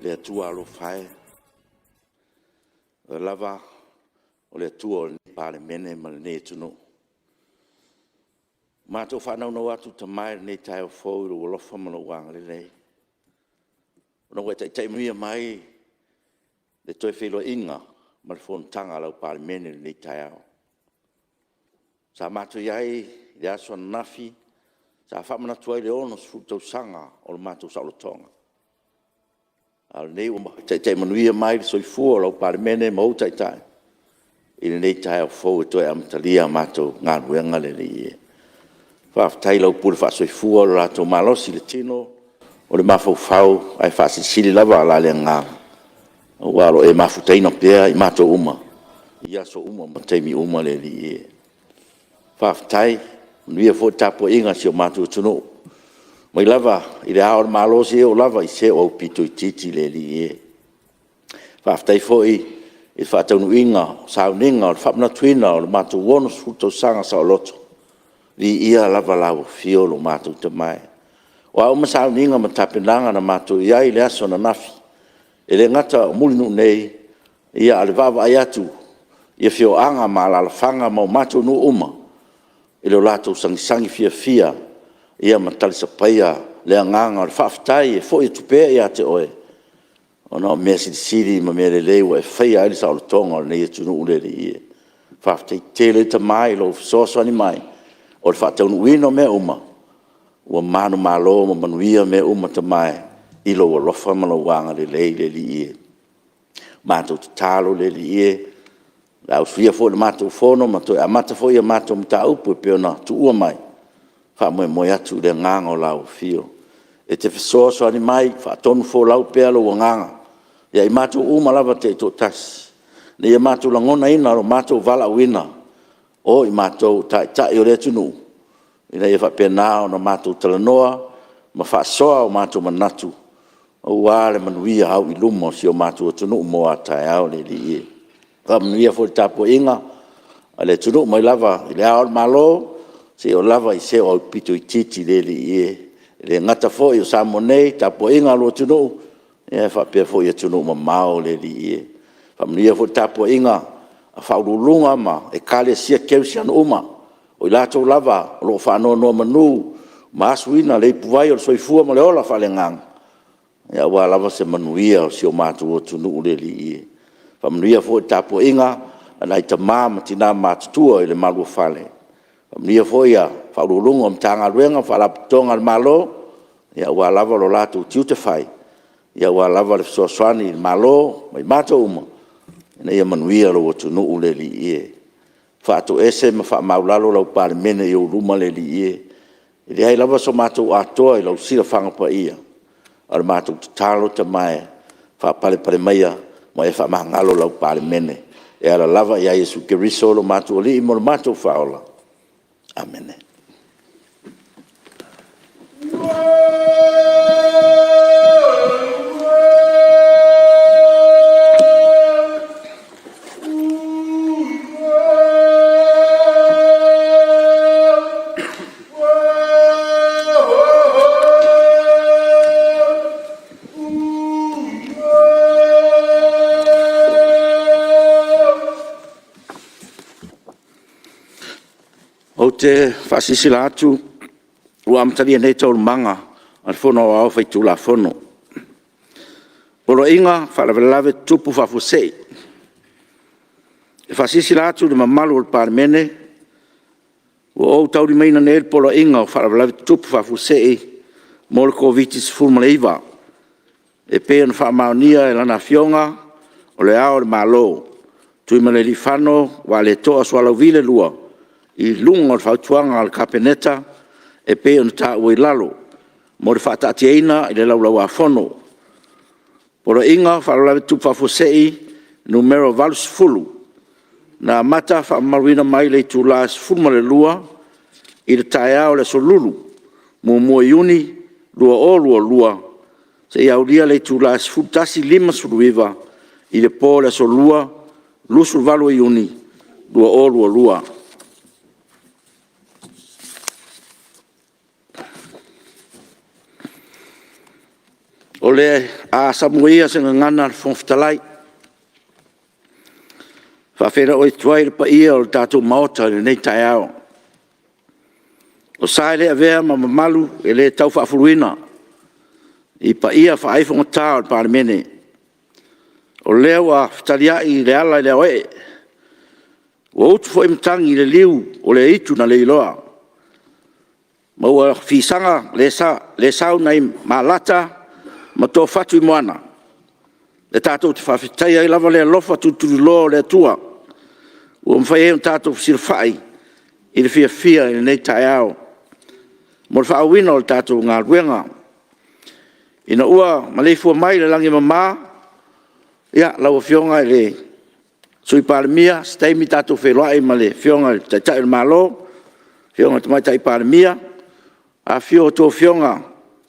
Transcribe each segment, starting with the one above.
Le atua alo fai lava o le atua o Palemene ma le nei tunu matou whanau no atu ta mai nei Tiafau i lo lofa ma lo wanga le nei no wai tai muia mai le toi whelo inga ma le Fonotaga lau Palemene le nei Tiafau sa matou iai le aso nafi sa whamanatu ai le ono sfutau sanga o le matou saulotonga al nei o tai manuia mai soifua lau Palemene mau tai i le nei Tiafau e toi amtalia matou ngaluenga le li whaftai lau pule whasoifua o lato malosi le tino o le mafaufau ai whasisili lava ala le ngā o alo e mafutaina pia i matou uma i aso uma ma teimi uma le li whaftai manuia fo tapo inga si o matou tunu mai lava i le hao malosi o lava i se o pito i titi le li whaftai fo i whatau inga sauninga o le whapna tuina o le matou wono sfuto sanga sa o loto li ia lava lau fio lo matou te mai o au masauninga ma tapenanga na matou iai le aso na nafi e le ngata o Mulinu'u nei ia ale vava ai atu ia fio anga ma la fanga ma matou no uma e le latou sangisangi fia ia matali sapaia le nganga o whaftai e fo i tupe ia te oe ona me siri ma me le lewa e fai ai sa o tonga nei tunu le ie whaftai tele te mai lo so ni mai o le whatau nuino me uma ua manu malo ma manuia me uma te mai i lo o lofa ma lo wanga le ie matou te talo le ie la usfia fo le matou fono ma toi amata fo ia matou mta upu e peona tu ua mai fa mo atu le nganga o lau fio e te so ni mai fa tonu fo lau pe lo nganga ia i matou uma lava te to tas ne ia matou langona ina ro matou vala wina o i matou ta i le tunu ina ia fa pena o na matou talanoa ma fa soa o matou manatu o wale manuia au i lumo si o matou tunu mo ata au le li fa manuia fo tapo inga ale tunu mai lava i le au malo se o lava i se o pito i titi le li le ngata fo i o samonei tapo inga lo tunu e fa pe fo i tunu ma mau le li fa manuia fo tapo inga a faululunga ma e kale sia keusian uma o lato lava lo fa no manu masuina le puai o soifua ma le ola fa le ngang ya wa lava se manuia o si o matou o tunu le li fa manuia fo tapo inga ana ita mama tina matutua i le malu fale fa manuia fo ia faululunga mtanga luenga fa la tonga malo ya wa lava lo lato tiu te fai ya wa lava le soaswani malo mai matou uma ina ia manuia lo tunu le li fa to ese ma fa maulalo lo Palemene i o luma le li e ai lava so matou atoa i lo sila fanga pa ia al matou talo te mai fa pale maia ma e fa mangalo lo Palemene e ala lava ia Yesu Keriso lo matou li mo matou faola amen. te whasisila atu, ua amataria nei tau manga, al fono au whaitu la fono. Polo inga, whalawelave tupu whafusei. E whasisila atu le mamalu al Palemene, ua o tauri meina nei polo inga, whalawelave tupu whafusei, mo le COVID-19 fulmaleiva. E pēn whamaonia e lana fionga, o le ao le malo. Tui male li whano, wa le toa swala vile lua, i lunga o whautuanga al kapeneta, e pēn ta ui lalo, mo le whaatatiaina i le laulau a whono. Poro inga, whalalawe tupa fusei, numero valus fulu, na mata whamaruina mai le tūlas fulma le lua, i le tae ao le solulu, mua Iuni, lua o lua, se i aulia le tūlas fultasi 5 suluiva, i le pō le solua, lusul valu Iuni, lua o lua. O le a Samoa se ngana al fonftalai. Whawhera o i tuai le pa ia o le tātou maota le nei tai ao. O sae le avea ma mamalu e le tau whaafuruina. I pa ia whaaifonga tā o le Palemene. O leo a whtalia i le ala i le oe. O utu fo imtangi le liu o le itu na le iloa. Maua fisanga le sau nai malata ma tō whatu i moana. Le tātou te whawhitai ai lava le alofa tuturu lo le tua. Ua mwhai e tātou sirwhai i le fia i le nei tai ao. Mo le whaawina o le tātou ngā ruenga. Ina ua maleifua mai le langi mamā. Ia, lau fionga i le sui Palemia, steimi tātou wheloai ma le fionga i taitai le malo. Fionga te mai tai Palemia. A fio tō fionga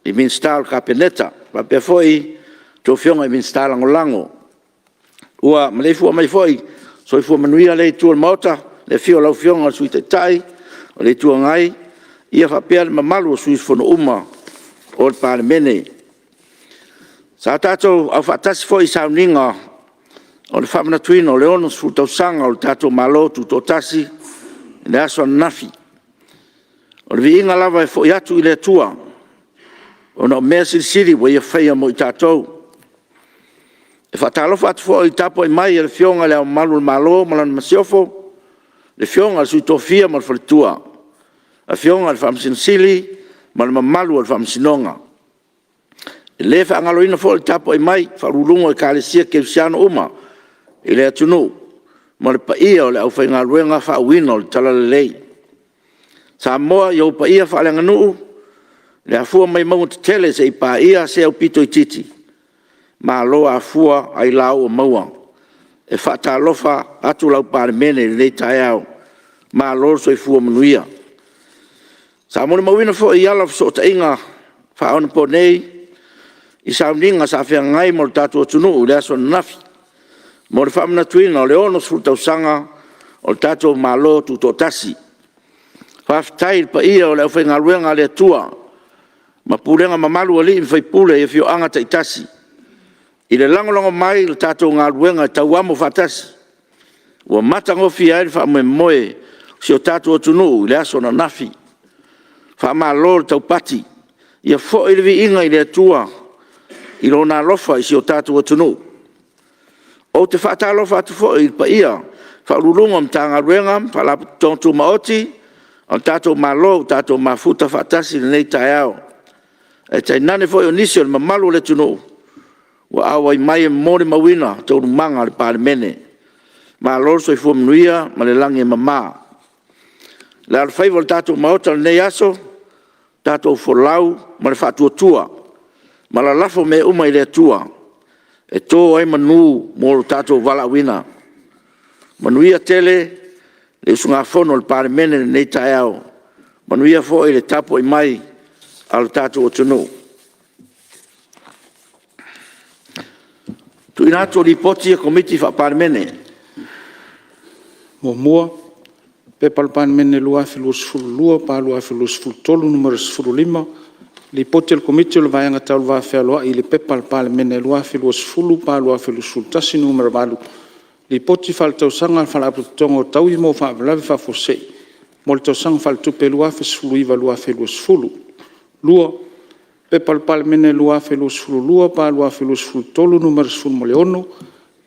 i minstal kapeneta. Ma pe foi to fionga i minstala ngolango. Ua malefua mai foi, so i fua manuia le tua mauta, le fio lau fionga sui te tai, o le tua ngai, ia whapea le mamalu o sui Fonouma o le Palemene. Sa tātou au whatasi foi sauninga o le whamana tuina o le ono sfutausanga o le tātou malo tu tōtasi, le aso nafi. O le vi inga lava e foi atu i le tua, o na mea siri wa ia whaia mo i tātou. E whatalofa atu fo i tapo i mai e le fionga le au malu malo, malana masiofo, le fionga le sui tofia ma le whalitua. Le fionga le whamsinsili, ma le mamalu le whamsinonga. E le whaangaloina fo i tapo i mai, wharulungo i kālesia ke usiano uma, i le atunu, ma le paia o le au whainga ruenga whauina o le talalelei. Samoa i au paia whalenganu'u, le afua mai maunga te tele se i pā ia se au pito i titi. Ma loa afua ai lau o maua. E whata alofa atu lau Palemene le tai au. Ma loa so i fua manuia. Sa mone mawina fo i ala so ta inga whaona po nei. I sauninga sa whea ngai mo le tatu o tunu u le aso nafi. Mo le whamana tuina o le ono sfutausanga o le tatu o malo tu tōtasi. Whaftai pa ia o le au whainga ruenga le tua. Ma pulenga mamalu ali i whai pule e fio anga taitasi. I le langolongo mai le tātou ngā ruenga e tau amo whatasi. Ua matangofi ai le wha moe si o tātou o tunu i le aso na nafi. Wha maa lor tau pati. Ia fo i le vi inga i le atua. I lo nā lofa i si o tātou o tunu. O te whata lofa atu fo i pa ia. Wha lulunga mta ngā ruenga, wha lapu tontu maoti. O tātou maa lo, tātou maa futa whatasi le nei tai au. E tai nane foi o nisi o le mamalu le tunu. Wa awa i mai e mōre mawina tau manga le Palemene. Ma lorso i fua mnuia ma le langi e mamā. Le alfaiva le tātou maota le nei aso, tātou folau ma le whatuatua. Ma la lafo me uma i le atua. E tō ai manu mō le tātou walawina. Manuia tele le usunga fono le Palemene le nei tai au. Manuia fo i le tapo i mai al tātou o tunu. Tu inato li poti e komiti wha Palemene. Mua, pe Palemene lua filus fulua, pa lua filus fultolu, numeros fululima, li poti el komiti o le vaianga tau lua whialoa i li pe Palemene lua filus fulu, pa lua filus fultasi numero valu. Li poti whal tau sanga whal aputongo tau i mo wha vlavi wha fosei. mo le tausaga faaletupe lua fesufulu iva lua felua sefulu lua pepa le palemene lua felua sefulu lua pa lua felua sefulu tolu numero sefulu mo le ono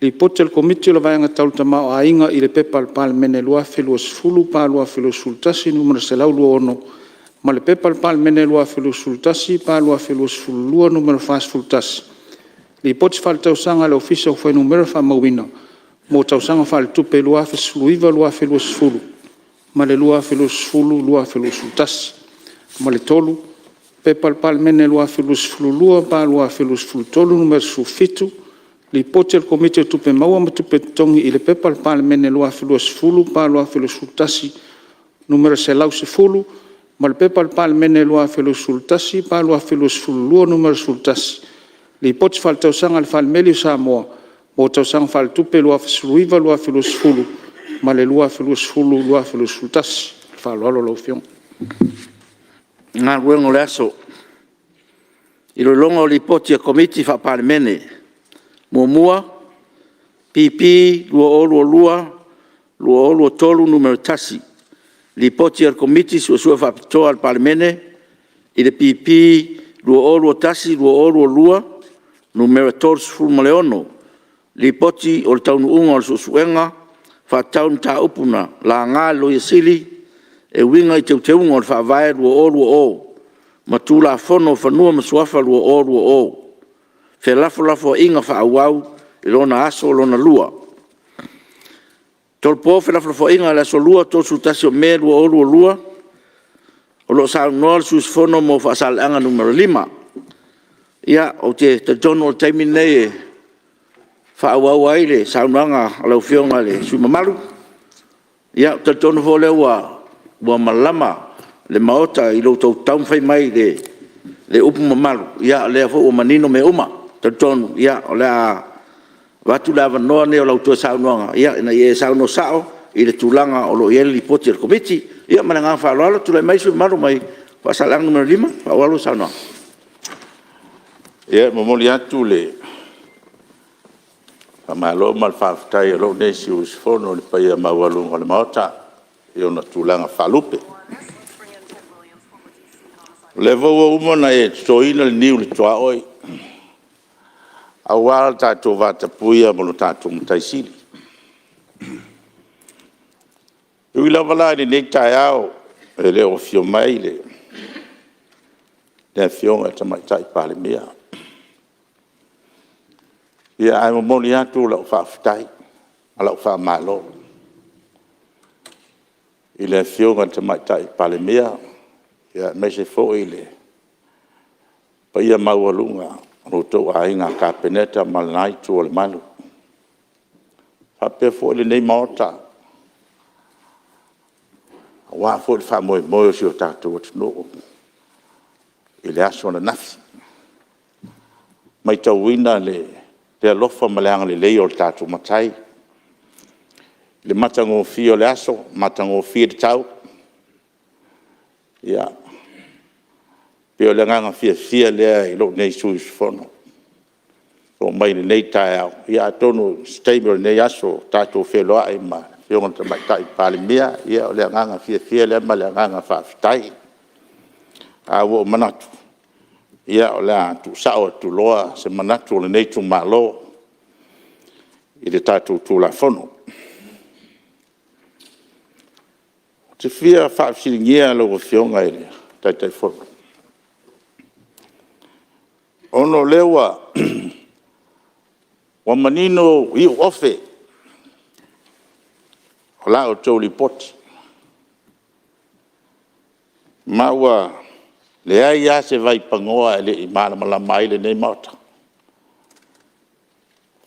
le ipoti le komiti o le vaega taulu tamao aiga i le pepa le palemene lua felua sefulu pa lua felua sefulu tasi numero selau lua ono ma le pepa le palemene lua felua sefulu tasi pa lua felua sefulu lua numero fasefulu tasi le ipoti faaletausaga le ofisa ufai numero faamauina mo tausaga faaletupe lua fesufulu iva lua felua sefulu ma le lua felua sefulu lua felua sefulu tasi ma le tolu pepa le palemene lua felua sefulu lua pa lua felua sefulu tolu numero sefulu fitu le ipoti le komiti o tupe maua ma tupe totogi i le pepa le palemene lua felua sefulu pa lua felua sefulu tasi numero selau sefulu ma le pepa le palemene lua felua sefulu tasi pa lua felua sefulu lua numero sefulu tasi le ipoti faaletausaga le faalemeli o Samoa mo tausaga faaletupe lua fesufulu iva lua felua sefulu ma le lua felua sefulu lua felua sefulu tasi faaloalo lau fioga Ngā ruenga le aso. I lo longa o li poti a komiti wha Palemene. Mua, pipi, lua o lua tolu numero tasi. Li poti a komiti sua wha pitoa al Palemene. I le pipi, lua o tasi, lua numero tolu sefulu ma le ono. Li poti o le taunu unga o le susuenga. Wha taunu ta upuna la ngā lo sili. E winga I teunga o le whaavae lua o. Ma tū la fono whanua ma suafa lua o. Whe lafo inga whaawau I lona aso lona lua. Tolpo whe lafo inga le aso lua tō sutasi o me lua. O lo sa noa le sus fono mo whaasal anga numero 5. Ia o te jono o taimine e whaawau aile sa unanga alau whionga le sumamalu. Ia te jono fo lewa wa malama le maota I lo tau taun fai mai le upu mamalu ia le fo o manino me uma tonu ia le watu lava noa ne o lau tua saunoanga ia na ie sauno sao I le tulanga o lo iele li poti al komiti ia mananga whaaloalo tu le mai su maru mai whasalang numero 5 whaalo saunoanga ia momoli atu le whamalo mal whaafutai lo nesi usfono le paia mawalunga le maota I ona tulanga whalupe. Le vau umona e toina le niu le toa oi. A wala tātou vata puia mono tātou mtaisili. Ui la wala ni nei tai au e le o fio mai le fionga tamai tai Palemea. Ia ai momoni atu la whaafutai, ala whaamalo. I le fionga tamai tai Palemea, ia me se fo ile. Pa ia maualunga, roto a inga kapeneta malanai tu o le malu. Hape fo ile nei maota. Wa fo le wha moe si o tātou atu no. I le aso na nafi. Mai tau wina le alofa maleanga le lei o le tātou matai. Le matango fio le aso, matango fio de tau. Ia. Peo le nganga fia lea I lo nei sui fono. O mai le nei tai au. Ia tonu stable nei aso, tātou wheloa e ma. Fio ngata mai tai Palemea, ia o le nganga fia lea ma le nganga whaafitai. A wo manatu. Ia o le tu sao tu loa se manatu o le nei tu malo. I le tātou tu la fono. Te fia whaafsiringia lo fionga ele, tai fono. Ono lewa, wa manino I ofe, o la o tau li poti. Maua, le ai a se vai pangoa ele I malama mai le nei mauta.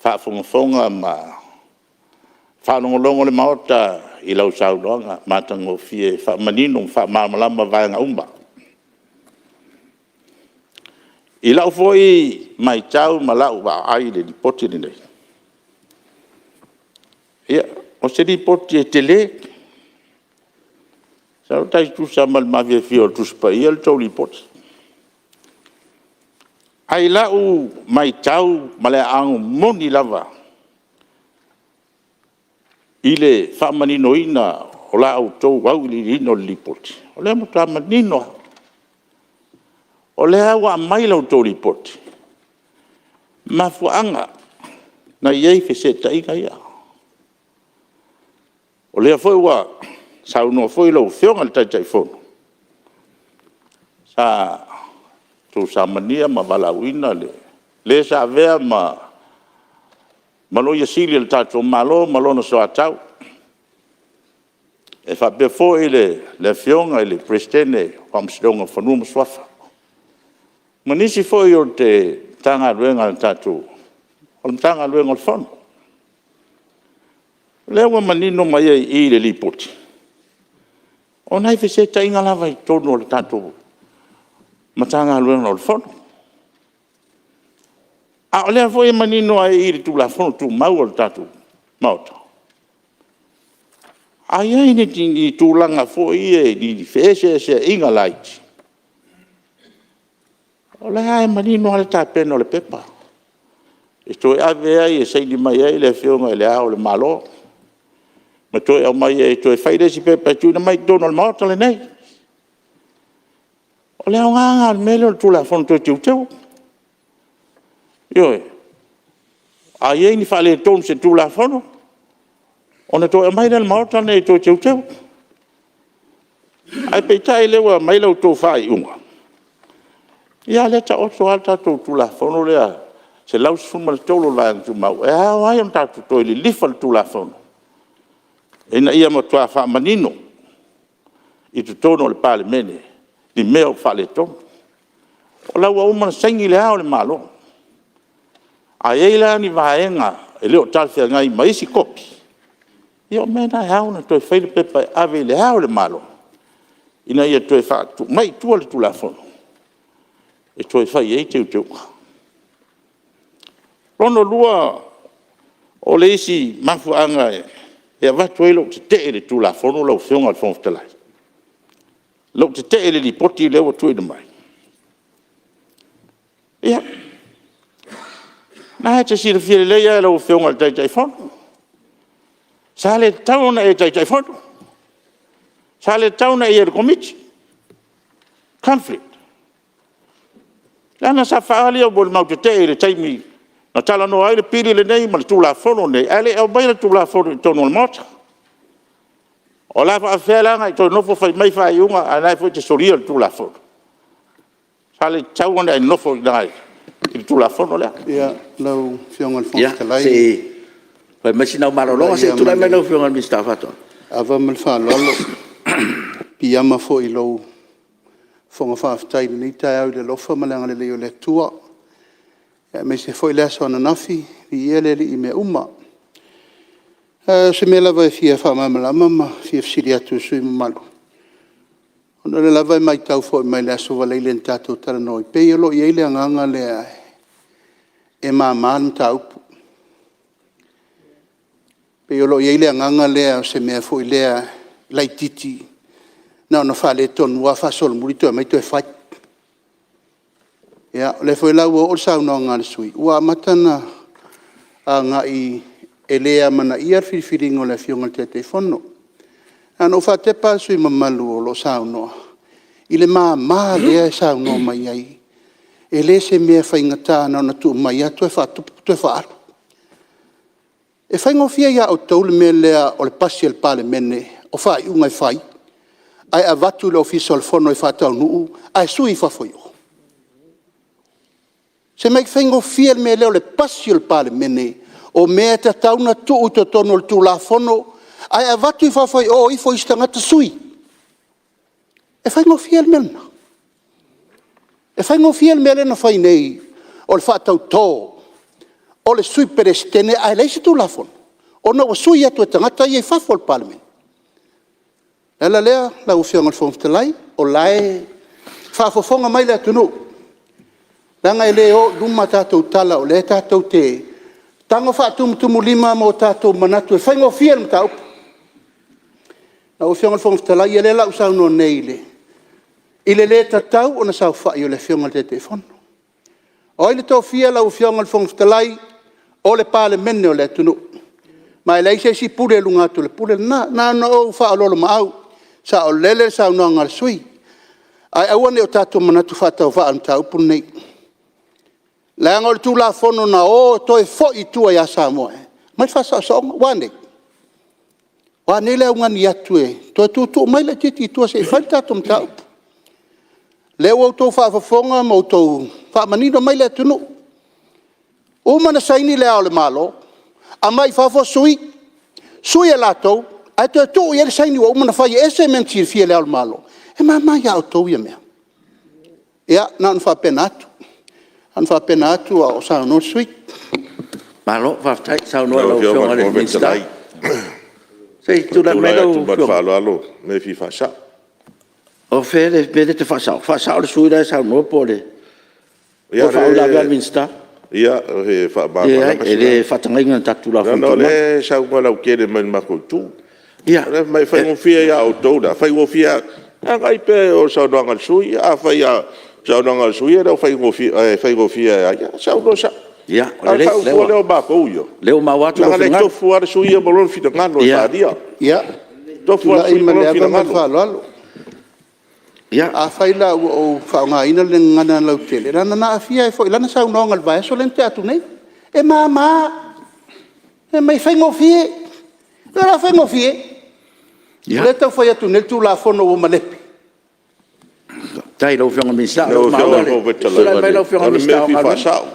Whaafonga ma, whanongolongo le mauta, I lau saudoanga, matango fie, manino, malama vaenga umba. I lau foi mai tau malau wa ai le dipoti ni nei. Ia, o se dipoti e tele. Sao tai tu samal mavia fio tu spa ia le tau dipoti. Ai lau mai tau malea angu moni lava. I le whamanino ina o la au tau au li lino lipoti. O lea mo tā manino. O lea wa mai lau tau lipoti. Mafuanga na iei se ta inga ia. O lea foi wa sa uno foi lau fionga tai tai fono. Sa tu sa mania ma valawina le sa vea malo ia sili le tato malo no so atau. E fa be fo le fionga le prestene pam stonga fanuma swafa. Manisi fo yo te tanga luenga le tato. O tanga luenga le fono. Lewa manino mai I le lipoti. O nai fe se tainga lava I tono le tato. Matanga luenga le fono. A lea foi manino ai I tu la fono tu mau le tato. Mauta. Ai ai ni tu langa foi ni fese se inga light. O lea manino le tapeno le pepa. Esto ave ai sei di mai ai le fionga le au le malo. Ma tu e mai e tu e fai desi pepa tu na mai dono le morto le nei. O le nga melo tu la fon tu tu. Yo. Ai ni fale ton se tu la fono. Ona tu e mai le morto nei tu tu. Ai pe tai le wa mai lo tu fai unga. Ia le ta o so alta tu la fono le se lau suma tolo la tu mau. E ai on ta tu le lifal tu la fono. E na ia mo tua fa manino I tu tono le Palemene di meo fa le tono o la wa uma sangi le ao le malo a ela ni vaenga e leo talfia ngai mai si kopi io mena hao na to fa le pepa ave le ao le malo ina ia to fa tu mai tu le tu la fono e to fa ye te tu rono lua o le isi mafu anga e va tuelo te ele tu la fono lo fionga al fon ftelai lo te ele li poti le o tu mai ia na te sir fie le ia lo fionga al tai fono sale tauna e tai fono sale tauna e komiti conflict lana sa faali o bol mau te ele tai mi na tala no ai le pili le nei ma tu la fono nei ale e mai tu la fono tono mota o la fa fela ngai to no fo fai mai fai unga ana fo te soria tu la fono sale tau ona no fo dai tu la fono la ia lau fionga le Ya, fonga lai si. Poi masina marolo se tu la meno fionga mi sta fatto. ava mal fa lolo piama fo I lo fonga fa aftai ni tai au de lofa malanga le o le tua me se foi le so na nafi I ele I me uma se me lava fia fa mama fia fsilia tu sui malu ona le lava mai tau foi mai le so vale le tato tara noi pe lo I ele nganga le e man tau pe lo I ele nganga le se me foi le laititi na fa le ton wa fa sol murito mai to fa ya le foi la o sa no ngal sui wa matana anga I elea mana ia firingo le fionga te fono ano fa te pa sui mamalu lo sa no ile ma le sa no mai ai ele se me fa ingata na tu mai to fa tu fa e fa ngo fia ya o tole me le o le pasi el Palemene o fa unga fai ai avatu le official fono e fa tau nu ai sui fa foi se mai fengo fiel me leo le pasio il Palemene o me te tauna tu to tono tu la fono ai avatu fa foi o I foi stangata sui e fengo fiel me e fengo fiel me na fai nei o le fa tau to o le sui perestene ai le tu la fono o no sui atu tangata I fa fo il Palemene ela lea la ufianga fo ftelai o lai fa fo fonga mai le tunu Langa ele o duma tatou tala o le tatou te tango fa tumu lima mo tatou manatu e faingo fiel mtau na o fionga fong tala ele la usau no neile ile le tatau ona sa fa yo le fionga te telefono o ile to fiel la o fionga fong tala o le Palemene o le tunu Mai lei se si pule lunga tu le pule na no fa lo ma au. Sa o lele sa no ngal sui. Ai awane o tatu manatu fa ta fa anta upu nei. La ngol tu la fono na o to e fo I tua ya Samoa. Mai fa sa so wane. Wane le ngan ya tu e. To tu mai le titi tua se fa ta tum ta. Le o to fa fonga mo to fa manino mai le tu no. O mana saini le ale malo. A mai fa fo sui. Sui e lato. Ai to ye saini o mana fa ye ese mentir fi le ale malo. E mama ya o to ye me. Ya na fa penatu. An fa penatu o sa no sui. Malo fa tai sa no lo fiona le minsta. Sei tu la me lo fa lo me fi fa sa. O fere vede te fa sa le sui da sa no pole. Ya fa la ga minsta. Ya he fa ba. Ya ele fa tanga tatu la fa. No le sa ko la ke de man ma ko tu. Ya mai fa mo fi ya o to da fa go fi ya. Ai pe o sa no ngal sui a fa ya sa no ngal sui era fa go fi ya sa no sa. Ya le ba ko yo. Le ma watu la le to fuar sui e bolon fi de ngalo sa dia. Ya. To fuar sui bolon fi de ngalo. Ya a faila o fa nga ina le ngana lo tele rana na afia fo ilana sa no ngal vai so lente atu nei e mama e mai fai mo fie era fai mo fie le to foi atu nel tu la fono o malepi tai lo fiona mi sa lo fiona fa sa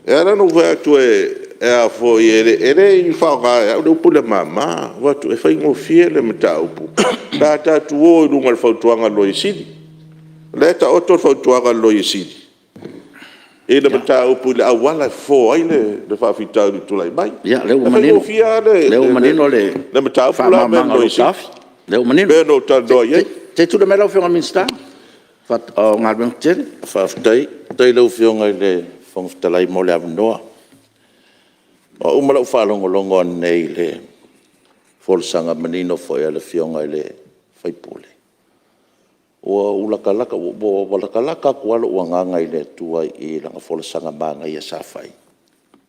era no vai tu a fo ele I fa ga o pule mama wa tu e fai mo fie le mata upu ta tu o lunga fa tuanga lo isidi le ta o to fa tuanga lo isidi e le mata upu le awala fo ai le fa fita tu lai bai ya le o manino le o manino le mata upu la me lo isidi le o manino be no ta do ye te tu le melo fiona mi sta fa o ngal ben tel fa tai lo fiona le fong talai mo le avnoa o umala fa longo nei le folsanga menino foi ale fionga le fai pole o ulakalaka bo ulakalaka kwalo wanga ile tua I langa folsanga manga ia sa fai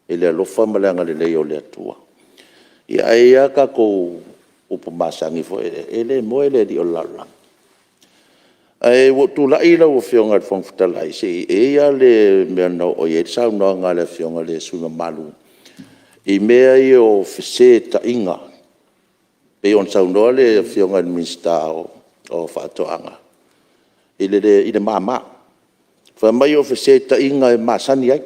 ile lo famala ngale le yo le tua ia ia ka ko upumasangi foi ele mo ele di olala ai wo tu la ila wo fionga fong talai se ia le meno o ye sa no ngale fionga le suna malu I mea I o fese ta inga. Pe on sa unoa le fionga minsta o whaatoanga. I le mama. Wha mai o fese ta inga e masani ai.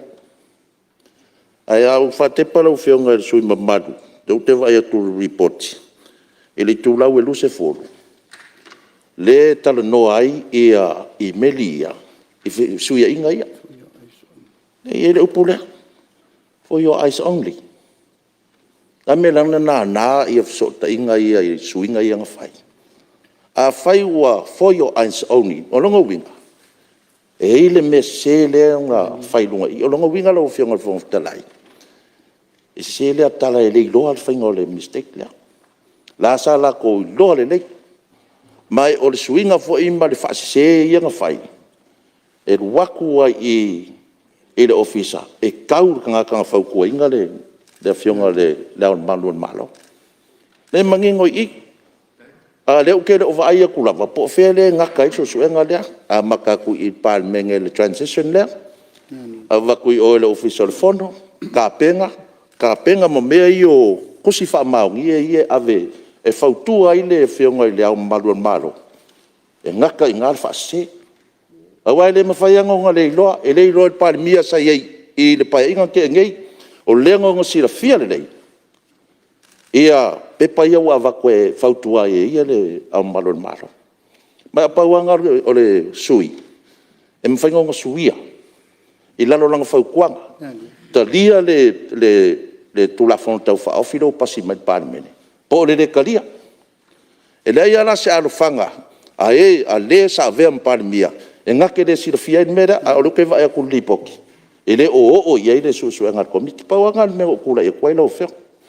Ai au whaatepala o fionga e sui mamadu. Tau te vai atu report. I le tūlau e luse fōru. Le tala no ai I melia. I sui a inga ia. I le upulea. For your eyes only. Ame lang na I so ta inga ia I suinga ia fai. A fai wa for your eyes only. O longa winga. E ile me se le nga fai lunga. O longa winga lo fionga fong talai. E se le tala e le lo al fai ngole mistake le. La sala ko lo le le. Mai o le suinga fo imba le fa se ia nga fai. E waku wa I le ofisa. E kau kanga fau ko inga le fionga le malu malo le mangingo I a le ke o vai ku la po fele nga kai so suenga le a makaku I Palemene le transition le a va ku o le official fono ka penga mo me io kusi fa mau ie ave e fautua I le fionga le malu malo e nga kai nga fa se a wai le mafaianga nga le loa e le loa Palemene sa I le pai inga ke ngei o lengo ngo sira fia le ia pepa ia wa va koe fautua ia le au malo malo ma pa wanga o le sui e mfango ngo suia I lalo langa faukuanga ta lia le tula fon tau fa ofilo pasi mai Palemene po le kalia e le ia la se alufanga a le sa ve Palemene e ngake le sira fia mera a o ke va ya kulipoki ele o ia ile susu ngar komiti pa wanga me o kula e kwaila o fe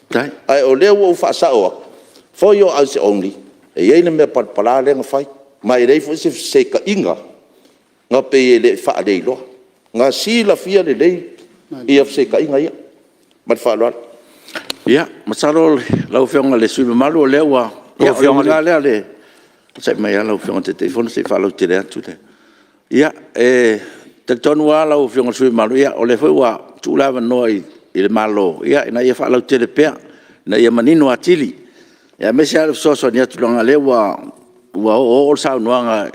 tai ai o le o fa sa o for your eyes only e ia me pala le fai mai le fo se ka inga nga pe le fa le lo nga si la fia le ia se ka inga ia ma fa lo Ia, masalo lau whionga le sui malu o lea wa. Ia, whionga lea le. Sai mai ala lau whionga te telefona, se whalau te rea tu le. Ia, te tonu a lau whionga sui malu, ia, o le whai wa tūlawa noa i le malo. Ia, ina ia whalau te le pea, ina ia manino atili. Ia, mese ala soso ni atulanga le wa o sao noanga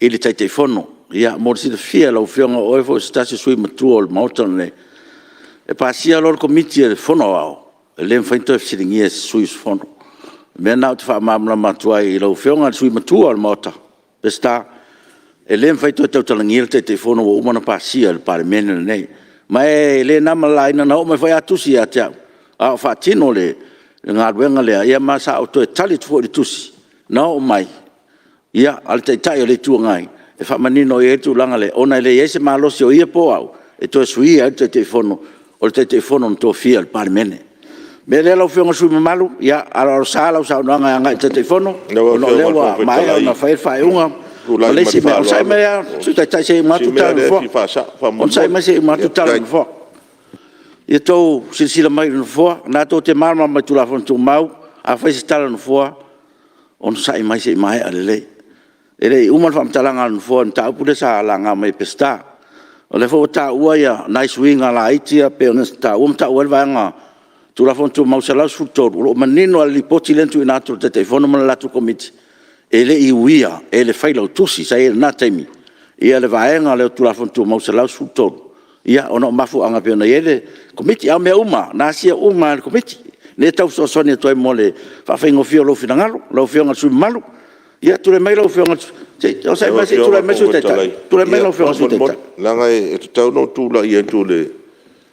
i le tai telefono. Ia, mo si le fia lau whionga o e fo stasi sui matua o le mautana le. E pasia lor komiti e fono ao. Le mfaito e fsiringia sui fono. Me na te fa mamla matua i lau fionga sui matua al mota. Pesta e le mfaito e tautalangir te fono o umana pasia le Palemene nei. Ma e le na malaina na o me fai atusi a te a fa tino le ngā ruenga lea ia ma sa auto e tali tuo le tusi. Na o mai. Ia al te tai le tua ngai. E fa manino e tu langa le ona le ese malosi o ia po au. E to sui a te fono o te telefono to fia al Palemene. Me le lau whionga sui mamalu, ia, ala o sala o sa unanga anga i te telefono, o no lewa mai au na whae unga, o leisi me, o sai mea, su tai se matu tau fo, o sai mea se matu tau fo. Ia tau silsila mai no fo, na tau te marma mai tu la fon tu mau, a whae se tala no fo, on sai mai se mai ale lei. E rei, uman whamtalanga no fo, nta upule sa alanga mai pesta. O le fo ta ua ia, nai suinga la itia, pe o nesta ua mta ua vanga, tu la fontu mausalau sultoru, o manino ali poti lentu ina atu te telefono mana latu komiti. E le iuia, e le whailau tusi, sa e na taimi. Ia le vaenga leo tu la fontu mausalau sultoru. Ia, ono mafu anga peona i ele komiti, au mea uma, na asia uma le komiti. Ne tau sosoni atu ai mole, whawhaingo fio lo fina ngalo, lau fio ngal sui malu. Ia, tu le mai lau fio ngal, o sai mai se tu le mai su te tai. Tu le mai lau fio ngal su te tai. Langa e tu tau no tu la i tu le.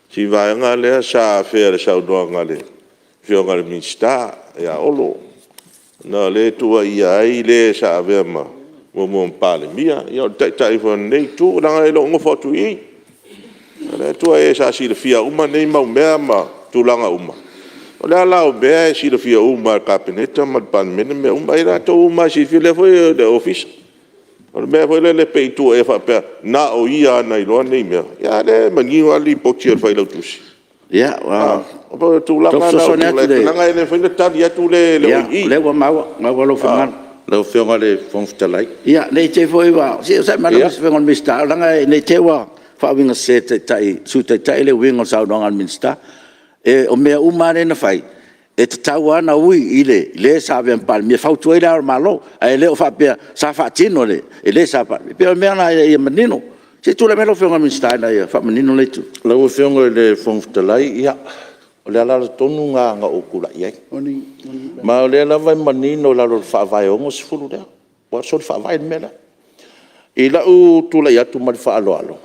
Si vaenga le sa fere sa doanga le fionga le minsta ya olo na le tua ia ai le sa vema mo Palemia ia tai fon nei tu na le ngo fotu i le tua e sa si le fia uma nei mau mea ma tu langa uma o le ala o be si le fia uma kapineta ma Palemene me uma ira to uma si fi le foi de office o me foi le peitu e fa pe na o ia na ilo nei me ya le mangi ali pochi fa ilo tusi ya o po tu la ma na nga ele foi le tadi ya tu le i le wa ma lo fa le fionga le fonftalai ya le te foi wa si sa ma le fionga mista la nga le te wa fa winga se te tai su te tai le winga sa no ngal minsta e o me uma ne fai e te tau ana ui i le sa vien Palemene fau tu ila malo ai le o fa pe sa fa tino le e le sa pa pe me ana e manino se tu le melo fionga minsta na e fa manino le tu la o fionga le fonftalai ia o le ala tonu nga o kula ia ma o le ala vai manino la lo fa vai o se fulu le o so fa vai mela i la u tu la ia tu mal fa alo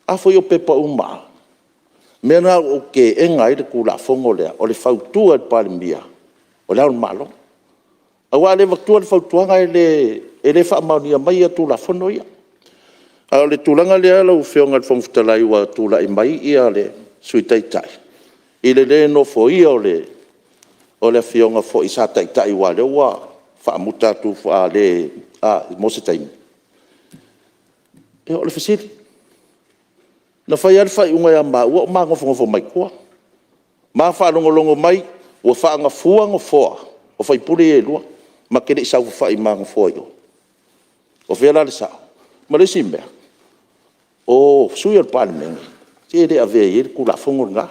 a foi o pepa uma mena o ke enga i kula fongo le o le fautua al Palemia o le malo a wa le vaktua le fautua nga ele fa maunia mai tu la fono ia a le tulanga le ala o feonga le fonfutalai wa tu la mai ia le suitai tai ile no foi o le feonga fo isa tai tai wa le wa fa muta tu fa le a mo se tai e o le fasili na fai alfa unga ya o ma ngofo mai kwa ma fa longo mai o fa nga fuanga fo o fai pule e lua ma kele sa fa i ma ngofo yo o vela le sa ma le simbe o sui al Palemene ti de ave e ku la fongo nga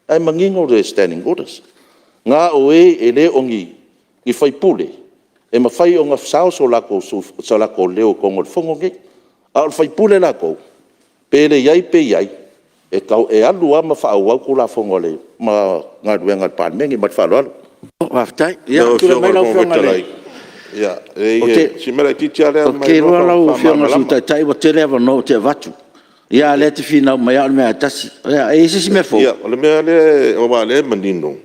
ai mangingo de standing orders nga o e le ongi i fai pule e ma fai o nga sao so la ko leo ko ngol fongo ge al fai pule la ko pele yai pe yai e kau e alu ama fa au ku la fongole ma nga duenga Palemene ma fa lo wa tai ya tu le mai la fongole ya e si me la titia le mai ke lo la fionga su tai tai wa te leva no te vatu ya le te fina mai al me atasi ya e si me fo ya le me le o va le mandino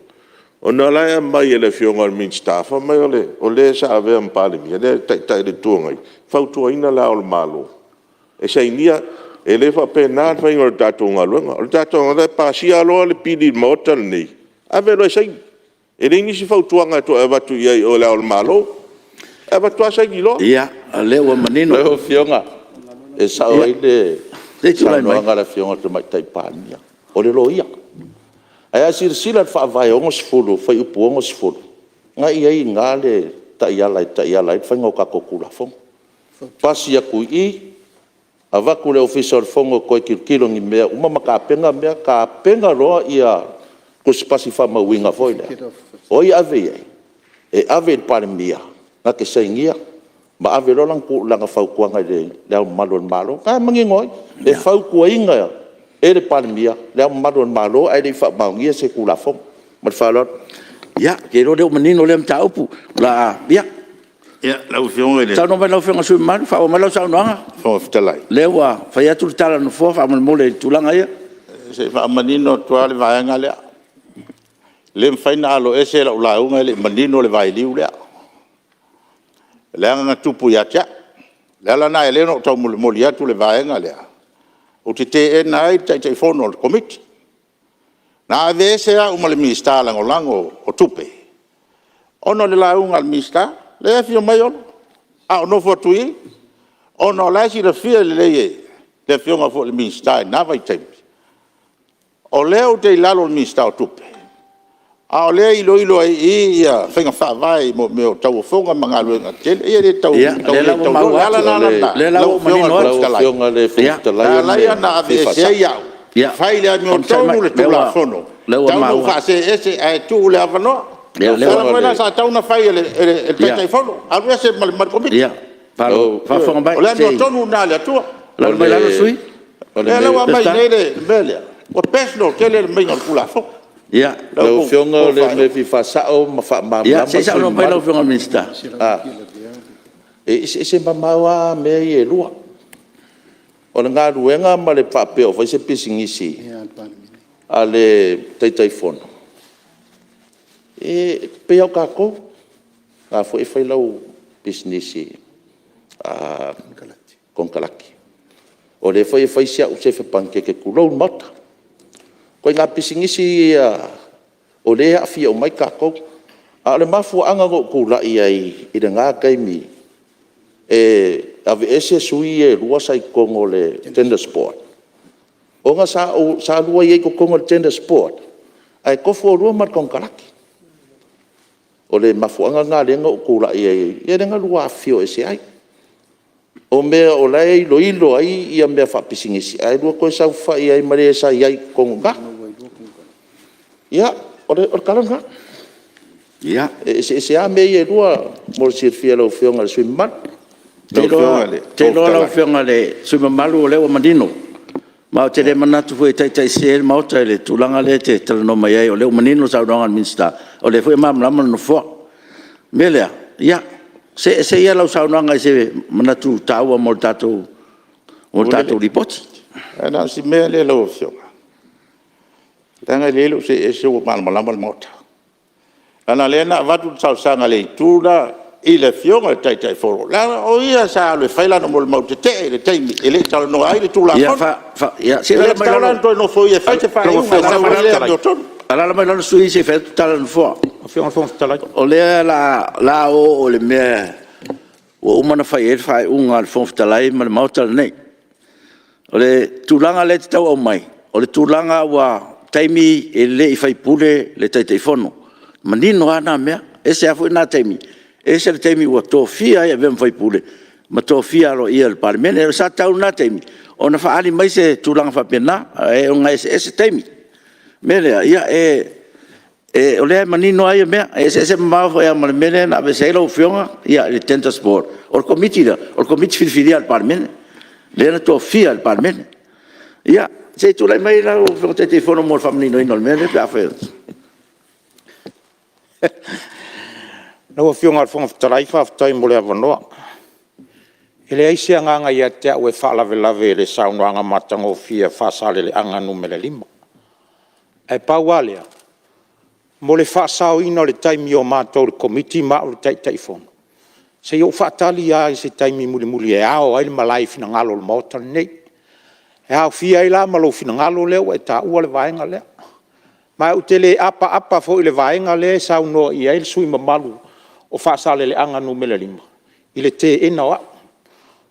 ona la mai le fionga min stafa mai o le sa ave en Palemene le tai tai de tuangai fa tu ina la o malo e sai nia ele fa pena fai o tato ngalo o tato ngalo pasia lo le pidi motel ni ave lo sai ele ni si fa tuanga to ava tu ia o la o malo ava tu sai lo ia le o manino le fionga e sa o ile le tu lai mai ngala fionga to mai tai Palemene o le lo ia Ai sila fa vai ongos fulu, fa upu ongos fulu. Nga ia ngale ta ia fa ngoka kokula fong. Pasi aku avaku le official fongo ko kilo ngi mea uma mea ka penga roa ia ko spasi fa mawinga foi le. O ia ave e ave Palemene na ke saingia ma ave lo lang ku langa fau kuanga le malo ka mangingoi e fau kuinga e le Palemene le malo ai le fa maungia se kula fong ma fa lo ya ke lo de menino le mta upu la ya Ya, lau fionga ele. Tau no mai lau fionga sui mani, wha o mai lau sau noanga. Fionga fitalai. Lewa, whai atu le tala no fua, wha mole mole tulanga ia. Se wha manino tua le vaenga lea. Le mwhaina alo ese la ulaunga le manino le vai liu lea. Lea nga tupu ya tia. Lea lana ele no tau mole mole atu le vaenga lea. O te te e nai tai fono le komiti. Na ave ese a umale minista lango o tupe. Ono le launga le minista. Le fio mai ono. A no fotui. Ono la si le fio le fio nga fo le minista na vai tempi. O leo te lalo le minista o tupe. A o leo ilo ai ia fenga fa vai mo me tau fonga mangalu nga tel e le tau le lau manino fio nga le fio la na ave se ia. Fai le mi o tau le tula fono. Tau fa se ese ai tu le avano. Ya, le sa tau na fai le tai fono. Alu se mal komiti. Ya. Fa fonga bai. Ole no tonu na le tu. La mai la sui. Le wa mai nele bele. O pesno tele le mai kula fo. Ya. Le fionga le me fi fa sao ma fa ma. Ya, se sa no mai la fionga minista. Ah. E se mamawa me e lua. O nga ruenga ma le papel fa se pisingisi. Ale tai fono. E pe au kako a fo e fai lau business con kalaki o le fai sia o se fe panke ke kulo mata ko nga pisingisi o le a fi o mai kako a le mafu anga go kula i nga kaimi e ave ese sui e lua sai kongo le tender sport o nga sa lua ye ko kongo le tender sport ai ko fo lua mar con kalaki o le mafuanga nga lenga o kula i lenga lua fio ese ai o me o lai ilo ai ia me fa pisingisi ai lua ko sa fa ai mare sa ai konga ya o kalanga ya ese a me ia lua mo sir fia lo fio nga sui mat te lo fio nga le sui malu o le o mandino ma te le manatu foi tai se ma o le tulanga le te no mai ai o le manino sa ronga minsta o le foi mam lama no fo melea ya se ia la sa ronga se manatu taua mo tato report ana si me le lo fio tanga le lo se o mal lama mota ana le na vatu sa sanga le tula ile fionga tai foro la o ia sa le faila no mo te le tai ele tal no ai le tula ya se la mai no foi e fai fa ala la mai la sui se fa tal no fo Fionga tal o le la o le me o mana fai unga fo talai ma mauta nei o le tulanga le tau o mai o le tulanga wa taimi ele i fai pule le tai fono manino ana me ese a foi na taimi ese le taimi wa tofia e vem fai pule ma tofia lo ia le Palemene sa tau na taimi ona fa ali mai se tulanga fa pena e unga ese taimi mele ia o le manino ai me ese ma foi a Palemene na ve se lo fionga ia le tenta sport o comiti filial Palemene le na tofia le Palemene ia se tu lai mai la o telefono mo famino in almeno per fare no fionga fonga tarai fa tai mo le avanoa ele ai se anga ia te o fa lave le sauna anga matango fia fa sale le anga numero 5 e paualia mo le fa sao ino le tai mio mato le committee ma o tai fono se io fa tali ai se tai mi muli e ao ai malai fina ngalo le motor nei e au fia i la malo fina ngalo leo e ta ua le vaenga lea ma o tele apa fo i le vaenga le sauno i ai le sui mamalu o fa sale le anga numero 5 i le te ena wa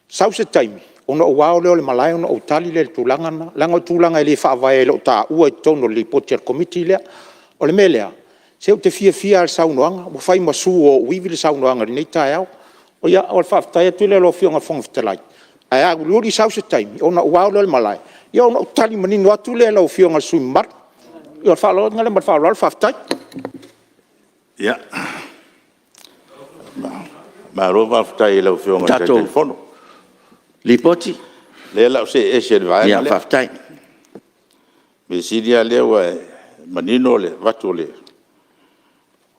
sau se taimi Ona wao leo le Malae ona utali le tulanga na langa tulanga le fa vai lo ta ua tono le potter committee le o le melea se o te fia al saunoanga mo fai masu o wivi le saunoanga nei tae o ia o fa ta tu le lo fionga fong ftelai ai lu di sau se time ona wao le Malae ia ona utali manino atu le lo fionga sumar ia fa lo ngale fa lo fa ta ia ma ro va fa lo fionga telefono lipoti le la se se vai ia faftai me sidia le wa manino le vatu le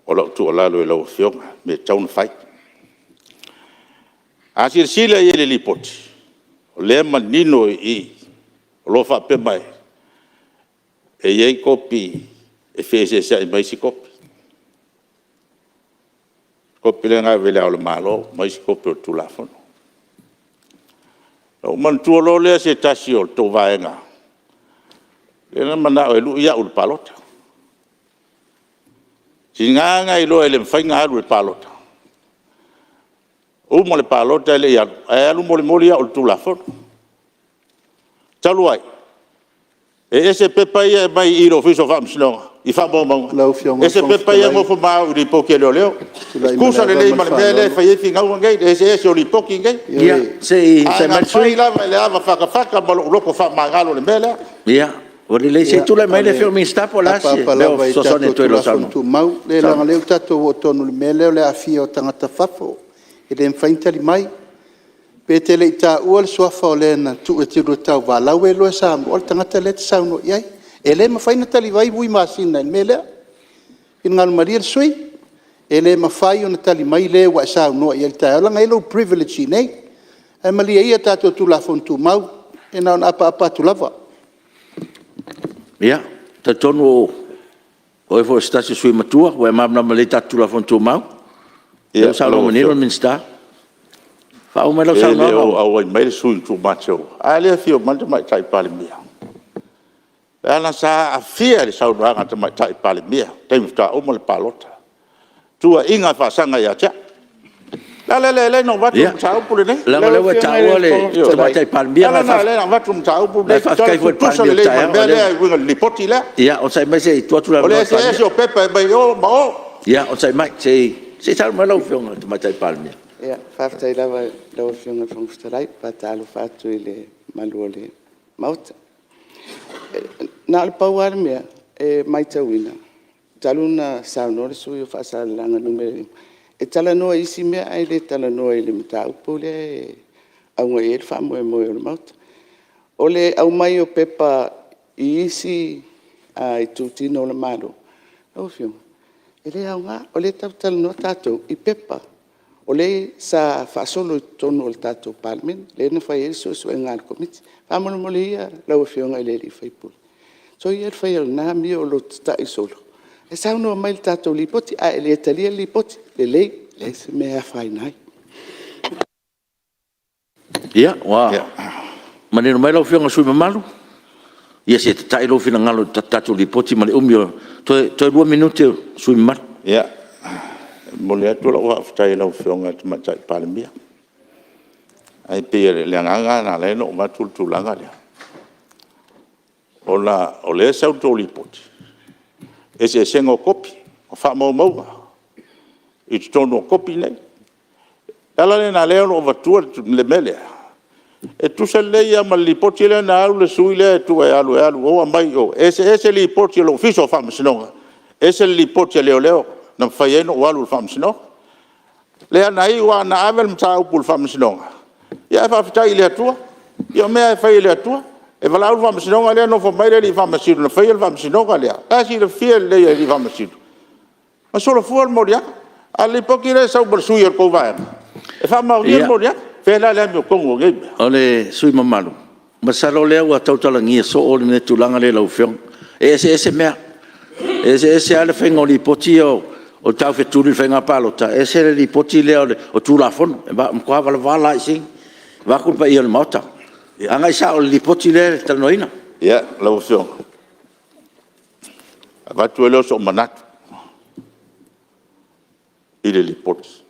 o lo tu la lo fionga me town fight asir sila ye le lipoti le manino I lo fa pe mai e ye kopi e fese sa mai si kopi le nga vele au le malo mai si kopi o tu la fono o man tu lo le se tasio to vaenga ena mana o lu ia ul palota singa I lo ele fainga ul palota o mo le palota le ia e lu mo le ia ul tu la fo taluai ese pepa ia mai I lo fiso fam sino I fa bon ese pepa ia mo fo ma ri poke le leo scusa le ma le fa ia finga un gay ese o li poke gay ia se mai sui la le ava fa lo ko fa magalo le mele ia o le se tu le mai le film sta pola se le so sono tu lo sono tu mau le la le tato o tonu le mele le afia o tangata fafo e le fainta li mai pe te le ta o le sofa le na tu e tiro tau va la we lo sa o tangata le sa no ia e le ma faina tali vai bui masina le mele in ngal maria sui e le ma fai ona tali mai le wa sa no ia ta la ngai lo privilege nei e malia ia tato tu la fon tu mau e na apa tu lava ia ta tonu o e fo sta se sui matua o e mamna le tatu la fon tu mau ia sa lo menino min sta fa o me lo sa no o mai sui tu macho ale fio man mai tai pale mia ana sa afia le sa no anga mai tai pale mia tem sta o mo le palota tu inga fa sanga ya cha le no va tu chao pule ne la le chao le te tai pale mia la le va tu chao pule tu so le le li poti la ia o sai mai se tu la le se o pepe mai o ma ia o sai mai se sa mai lo fio te mai tai pale mia ia faftai lava lo fionga fongstarai patalo fatu ile maluole mauta na le pauar mea e mai tawina taluna saunore sui fa salanga numeri e talanoa isi mea ai le talanoa ile mta upole au e fa mo le mauta ole au mai o pepa isi ai tutino le malo lo fionga ele au nga ole talanoa tato I pepa ole sa fa solo tono il tato Palemene le ne fa eso so ngal komiti fa mo molia la o fionga ile li fa ipul so ia fa ia na mi o lo sta isolo e sa no mai tato li poti a ele italia li poti le se me fa nai ia wa maneno mai lo fionga sui mamalu ia se tai lo fina ngalo tato li poti male umio to 2 minuti sui mar ia Mulai tu lah ftai lau fionga macam Palemene. Ai pia le nganga na le no matul tulanga le. Ola ole sa tu lipoti. Ese sengo kopi, fa mo mo. I tono kopi nei. Ala le na le no vatua le mele. E tu se le ia mal lipoti le na le suile tu e alu o mai o. Ese lipoti lo fiso fa msnonga. Ese lipoti le leo. Na fayeno walu famsino le anai wa na avel mta upul famsino ya fa fita ile tua yo me fa ile tua e vala u famsino le no fo mai le famsino na fa ile famsino le asi le fiel le ile famsino ma solo fu moria ali pokire sa ber suyer ko va e fa ma ur moria fe la le ko ngo ole sui mamalu masalo le wa totala ngi so o le tulanga le lo fiong ese me ese ale fengo li potio o tau fe tuli fenga palota ese li poti le o tu la fon va ko va la isi va ku pa il mota anga sa o li poti le tanoina ya la option va tu lo so manat il li poti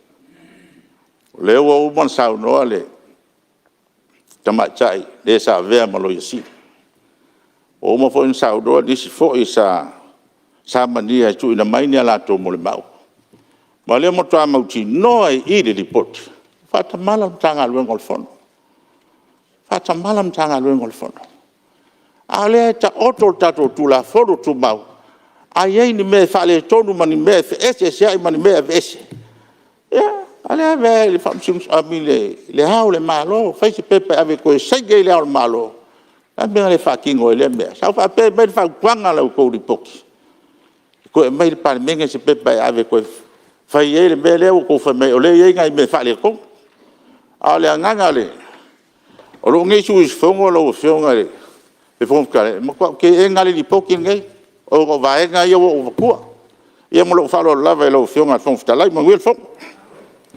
le o man sa no ale tamaʻitaʻi le sa vea ma lo iasi o uma foʻi na saudoa nisi foʻi sa mania e tuuina mai ni a latou mo le mau ma lea motoa mautinoa i le lipoti faatamala ma tagaluega o le fono faatamala ma tagaluega o le fono a lea e taoto o le tatou tulafono tumau aiai ni mea faaletonu ma ni mea feese seaʻi ma ni mea veese ia ale ave le famsims ami le hao le malo fai se pepe ave ko sai ge le al malo a me le fakingo le me sa fa pe be fa kwanga la ko di poki ko mai le Palemene se pepe ave ko fai ele me le ko fa me ole ye ngai me fa le ko ale nganga le o lo ngi su fongo lo fonga le e fon ka mo ko ke ngale di poki ngai o ko va ngai yo o ko ye mo lo fa lo lava lo fonga fon sta lai mo wil fon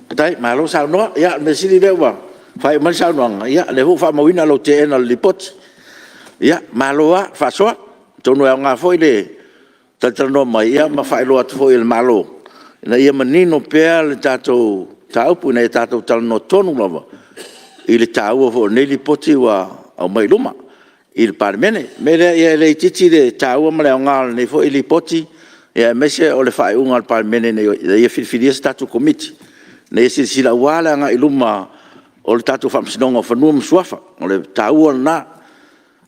dai malo sa no ya me sili de wa fai man sa no ya le hu fa mawina lo te na lipot ya malo wa fa so to no nga foi le ta no mai ya ma fai lo at foi el malo na ia manino pe le tato tau pu na tato tal no tonu lava il tau fo ne lipoti wa o mai luma il Palemene me le titi de tau ma le nga ne fo il lipoti ya me se o le fai un al Palemene ne ia fil statu committee ne sila wala nga iluma o le tatu famsinonga fanua msuafa o le taua na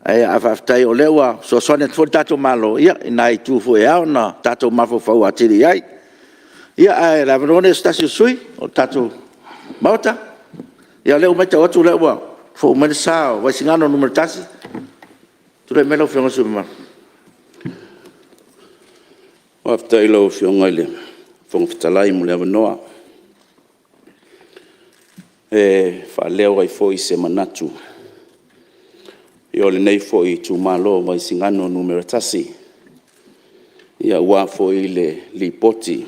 ai afaftai o lewa so sone fo tatu malo ia nai tu fo ia na tatu mafo fo atiri ai ia ai la venone stasi sui o tatu mauta ia leo mai tau atu lewa fo mensa wa singano numero tasi tu le melo fo ngasu ma aftai lo fo ngaile fo fitalai mo le noa fa leo ai foi se manatu yo le nei foi tu malo mai singano numero tasi ia wa foi le lipoti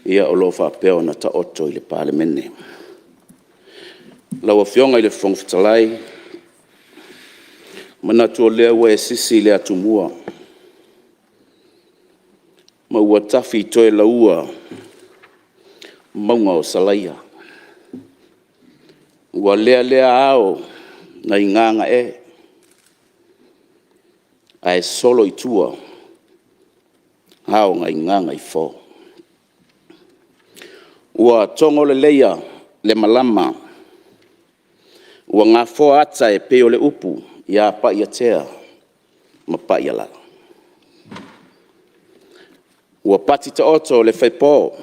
ia o lo fa peo na ta otto i le Palemene la wa fionga i le fongftalai manatu o lea wa sisi le atumua ma ua tafi toe la ua maunga o salaia ua lea ao na inganga ai solo i tua hao nga inganga i fo ua tongo le leia le malama ua ngā fo ata e peo le upu ia pa ia tea ma pa ia la ua pati ta oto le faipo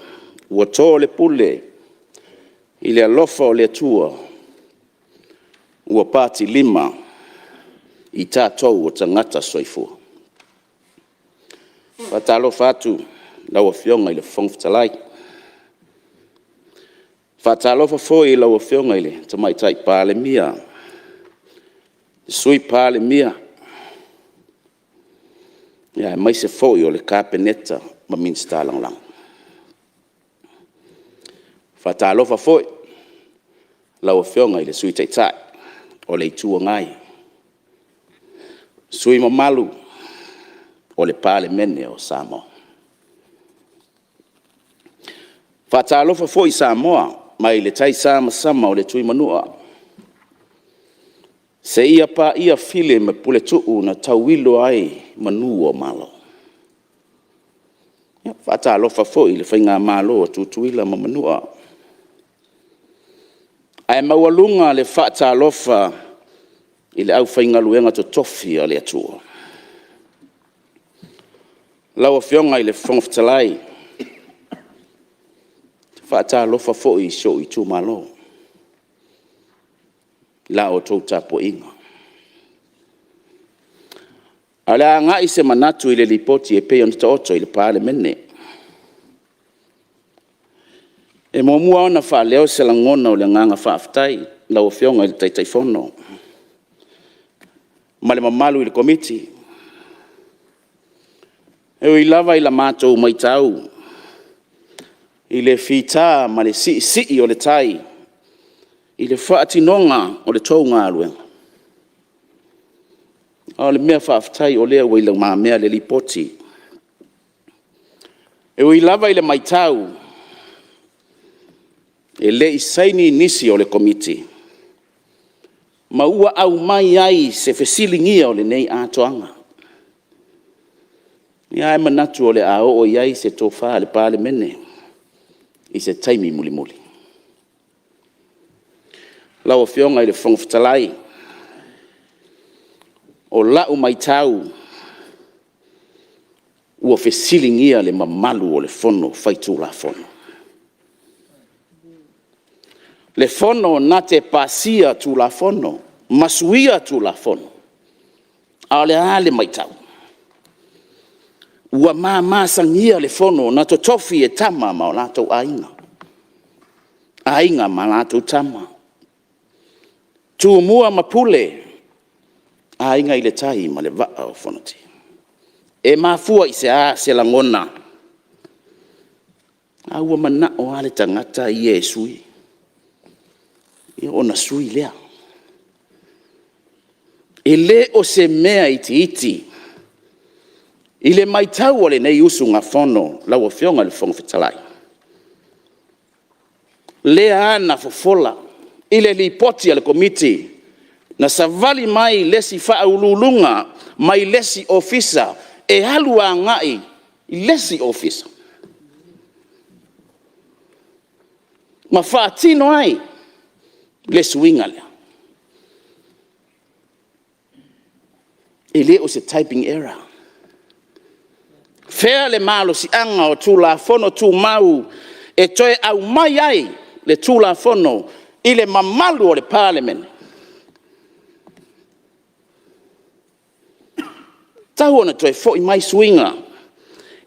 ua to le pule i le alofa o le tua ua pati lima i tātou o tangata soifua. Patalo fatu la ua fionga i le fongftalai. Fatalo fa foi la ua fionga i le tamaitai Palemia. Sui Palemia. Ia mai se foi o le kapeneta ma minsta lang. Fatalo fa foi la ua fionga i le sui taitai. O le itua ngai. Sui mamalu o le Palemene o Samoa. Fatalofa foi Samoa, mai le tai sama o le tui manua. Se ia pa ia file me pule tuu na tauilo ai manu o malo. Fatalofa foi le whainga malo o tutuila ma manua. Ai mawalunga le fatalofa i le au whainga luenga to tofi a le atua. Laua fionga i le fongftalai. Fatalofa foi so i tu malo. La o tau tapo inga. Ala nga i se manatu i le lipoti e peo nita oto i le Palemene. E momua ona wha leo se langona o le nganga whaaftai, la o fionga i le taitaifono. Ma le mamalu i le komiti. E o i lava i la mātou mai tau. I le fita ma le si o le tai. I le whaatinonga o le tau ngā ruenga. O le mea whaaftai o lea wai la maa mea le lipoti. E o i lava i le mai tau. E le i saini nisi o le komiti. Maua au mai ai se fesilingia o le nei atoanga. Ia e manatu o le ao o iai se tofa le Palemene i se taimi muli muli. Lau fionga i le whangwhitalai o lau mai tau ua fesilingia le mamalu o le fono faitu la fono. Le fono na te pasia tu la fono, masuia tu la fono. A le ale mai tau. Ua maa sangia le fono na to tofi e tama ma o lato ainga. Ainga ma lato tama. Tu mua mapule. Ainga i le tai ma le vaa o fonoti. E mafua i se langona. A ua mana o ale tangata i e sui. I ona sui lea. E le o se mea iti iti. I le maitau o le nei usu ngā fono lau o fionga le fonga fitalai. Le ana fofola. I le lipoti ale komiti. Na savali mai lesi faa ululunga. Mai lesi ofisa. E halua ngai. I lesi ofisa. Ma faa tino ai. Le suinga lea. E le o se typing error. Fea le malo si anga o tu la fono tu mau e toe au mai ai le tu la fono i le mamalu o le Palemene. Tau ona toe fo i mai suinga.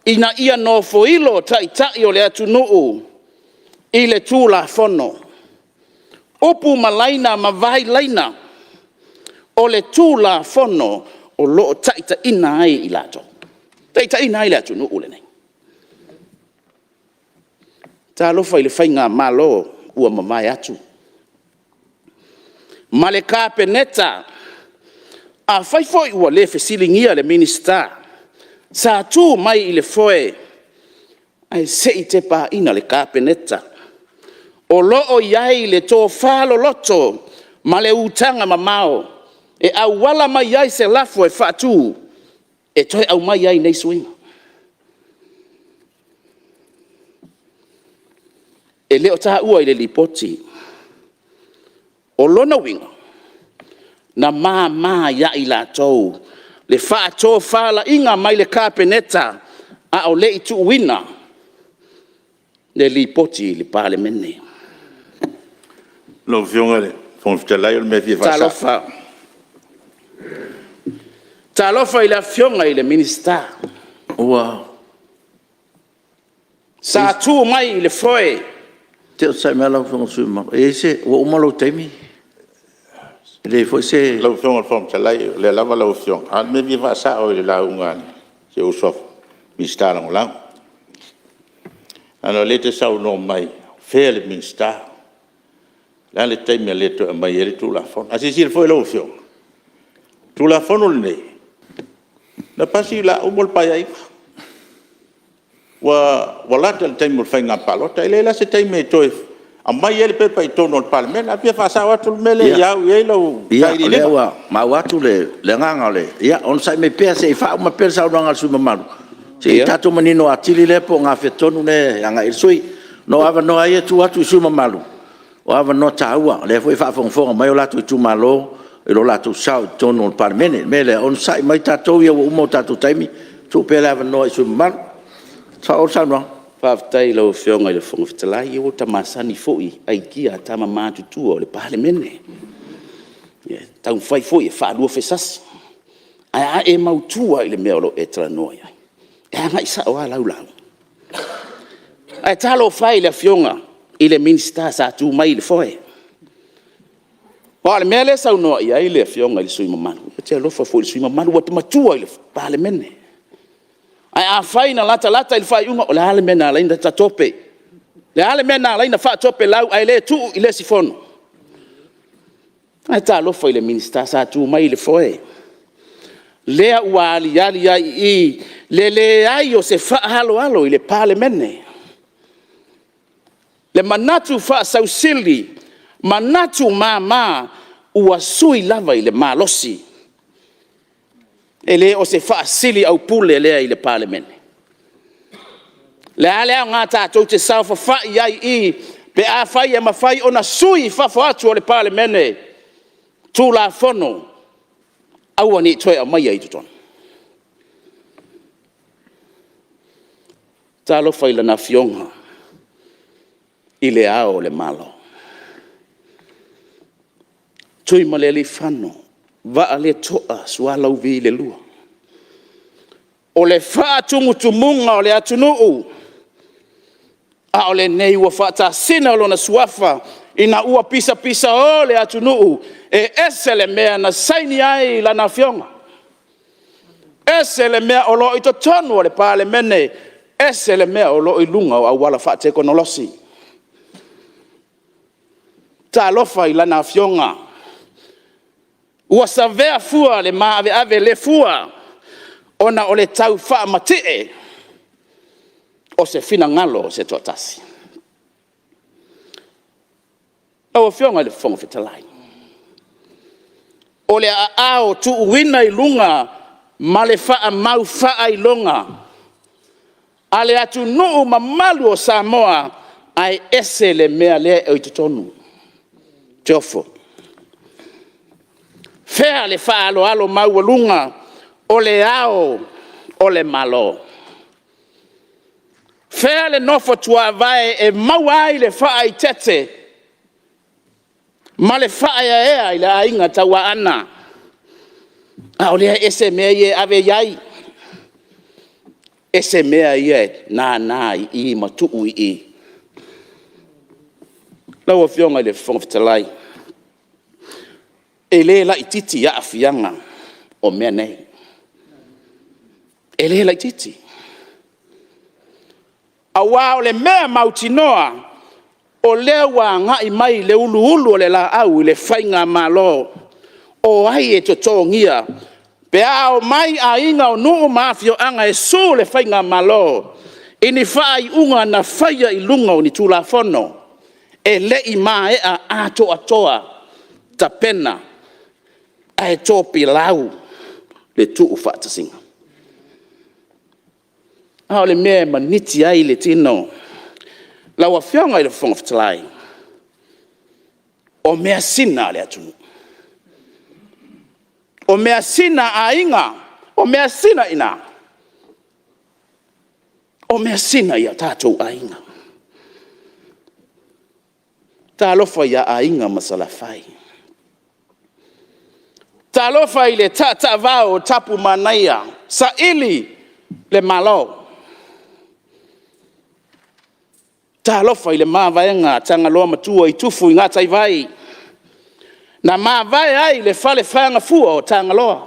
Ina ia no fo ilo tai o le atu nuu i le tu la fono. Opu malaina ma vai laina o le tu la fono o lo taita ina ai i lato. Taita ina ai le atu nuu le nei. Ta lofa i le whainga malo ua mamai atu. Ma le kapeneta a whaifoi ua le fesilingia le minista. Sa tu mai i le foe ai se i te pa ina le kapeneta. O loo iai le tō whalo loto ma le utanga mamao. E au wala mai iai se lafo e whatu. E toi au mai iai nei suinga. E leo taha ua i le lipoti. O lona winga. Na maa ia i la tau. Le whato whala inga mai le kapeneta. A o le i tu wina. Le lipoti le Palemene. Lo fionga le, fonfitalai o me fia fasa. Talofa i la fionga i le minista. Ua. Sa tu mai i le foe. Te o sai mea lau whanga sui maro. E se, ua umalo teimi. Le foi se... Lo fionga fonfitalai, le lava lo fionga. An me fia fasa o le la ungani. Se usof, minsta lang lang. Ano le te sau no mai, fea le minsta. La le teimi a le to mai eri tu la fon. Asi si le foi lo fionga. Tu la fon o le nei. Na pasi la umol payai. Wa lata le taimul whainga palota. Ile la se taime toi. A mai ele pepa i tono al Palemene. Apia whasa watu mele iau i eilau. Ia, o le ua, ma watu le nganga le. Ia, on sai me pea se i wha uma pea sa unanga sui mamaru. Se i tato manino atili le po ngā whetonu ne anga il sui. No ava no aia tu atu i sui mamaru. O ava no taua. Le fo i wha fonga mai o latu i tu malo. E lo lato sao tono al Palemene. Mele, on sai mai tatou ia umo tatou taimi. Tu pele ava no i sui mamaru. Sa o sa noa. Whaftai lau fionga i le whangawhitalai o tamasani foi ai kia tama mātutua o le Palemene. Tau whai foi e whaadua whesasi. Ai a e mautua i le mea lo e tranoa iai. E anga isa o a lau lau. Ai talo whai le fionga i le minista sa tu mai le foi. O le mea le sau noa iai le fionga i le sui mamanu. Te alofa foi le sui mamanu wa te matua i le Palemene. Ai a faina lata il fai unga o le ale mena alaina ta tope. Le ale mena alaina fa tope lau ai le tu i le sifono. Ai ta lofa i le minista sa tu mai le foe. Lea ua ali ai i le ai o se fa halo i le Palemene. Le manatu fa sausili, manatu mama ua sui lava i le malosi e le o se faasili au pule lea i le Palemene. Le alea ngā tātou te sau whawhai ai i pe a whai e mawhai ona sui whawha atu o le Palemene tū la whono aua ni toi a mai ai tutona. Tā lo whaila na fionga i le ao le malo. Tui ma le li whano wa le toa sua lau vi le lua. O le wha tumutumunga o le atunuu a o le nei ua whata sina o lona suafa ina ua pisa pisa o le atunuu e ese le mea na saini ai la na fionga. Ese le mea o lo i to tonu o le Palemene ese le mea o lo i lunga o awala whate konolosi. Ta lofa i la na fionga ua savea fua le maave ave le fua ona o le tau wha matie o se fina ngalo o se tuatasi. Awa fionga le fonga fitalai. O le aao tu uwina i lunga ma le wha mau wha i longa. A le atu nuu mamalu o Samoa ai ese le mea lea e tutonu. Teofo. Fea le wha alo alo mau alunga o le ao o le malo. Fea le nofo tua vai e mau ai le wha ai tete. Ma le wha ea ea i le ainga taua ana. A o lea ese mea ie ave iai. Ese mea ie nā i matuu i. Lau a fionga i le whongfitalai. E le la i titi a afianga o mea nei. E le la i titi. A wā o le mea mautinoa o lea wā ngā i mai le ulu o le la au i le whainga malo o ai e totongia. Pe ao mai a inga o nuu mafio anga e su le whainga malo. Ini whai unga na whaia i lunga o ni tūla whono. E le i maa e a ato atoa ta pena. A e tōpi lau le tuu whaatasinga. Ao le mea maniti ai le tino. Lau a whionga i le whongaftalai. O mea sina le atunu. O mea sina a inga. O mea sina ina. O mea sina ia tātou a inga. Tā lofa ia a inga masala whai. Tā lofa i le tata vau tapu manaia. Sa ili le malo. Tā lofa i le māwaenga tanga loa matua i tufu i ngā tai vai. Na māwae ai le whale whaanga fua o tanga loa.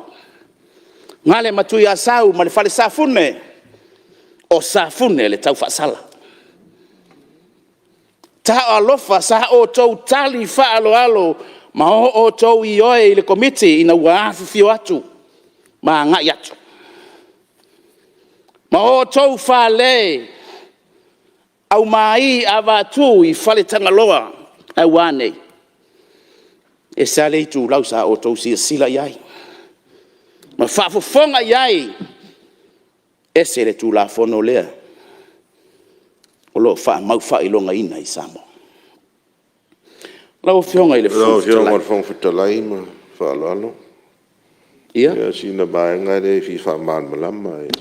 Ngā le matui a sau ma le whale sāfune. O sāfune le tau whaasala. Tā o lofa sa o tau tali whaalo alo ma o tau i oe i le komiti ina ua awhiwhio atu. Ma ngai atu. Ma o tau whale au mai avatu i whale tangaloa au wane. E sale i tū lausa o tau sila iai. Ma whaafofonga iai. E se le tū la whono lea. O lo wha mau wha ilonga ina i Samoa. Lau whionga i le Lau whionga i le whongwhitalai ma whaalalo. Ia? Ia sina baenga re fi wha maan malama e.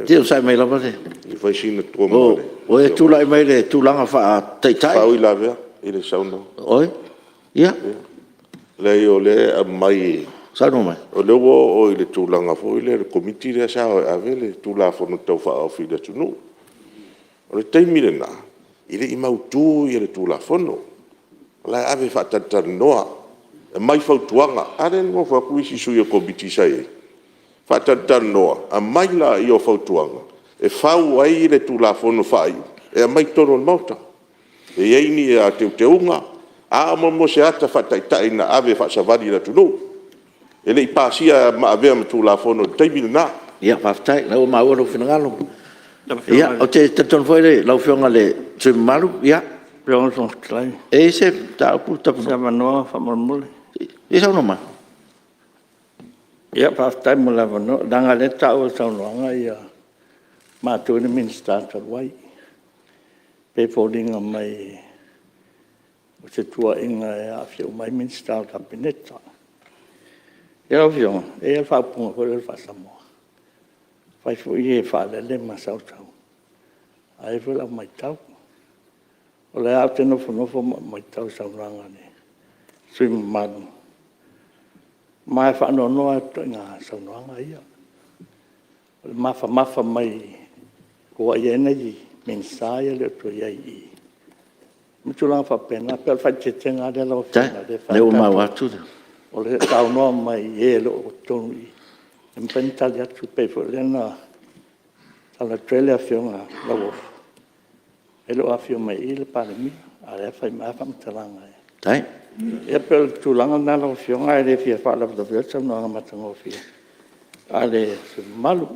Tio sai mai lava le. I whai sina tua male. O e tūlai mai le tūlanga wha taitai. Whau i lawea, i le sauna. Oi? Ia? Lei o le a mai. Sano mai. O le o i le tūlanga fo i le komiti rea sa o ave le tūla whono tau wha au whila tunu. O le teimire nā, i le i mautu i le tūla whono. Lai ave whatatar noa. E mai whautuanga. Are mo whakuisi sui o komiti sa e. Whatatar noa. A mai la i o whautuanga. E whau ai i le tūla whono whai. E a mai tono mauta. E eini e a teu teunga. A mo se ata whataitai na ave whasavari la tunu. E le i pāsia ma avea ma tūla whono teimire nā. Ia, whaftai, lau maua lau whinangalo. Ia, o te tatonu foi le, lau whionga le tui maru, ia. Whionga whongfitalai. E se, tā upu tapu. Sa manoa whamormule. I sa ma. Ia pa tai mo lava no danga le tau sa no nga ia ma tu ni minister ta wai pe folding mai o se tua inga a fio mai minister cabinet ia fio e fa pu ko le fa Samoa fai fu ie fa le ma sa tau ai fu la mai tau o le ate no fu mai tau sa ranga ni sui manu mai fa no no nga sa no nga ia mafa mai ko ia nei mensaia le to ia i mutula fa pena per fa chenga de lo fa de fa le o ma wa tu o le tau no mai e lo to i impenta ya tu pe fo le na ala trele afiona lo e lo afio mai il Palemene ale fa ma fa mtalanga tai e per tu langa na lo fiona e fia fa la do via no nga matango fia ale su malu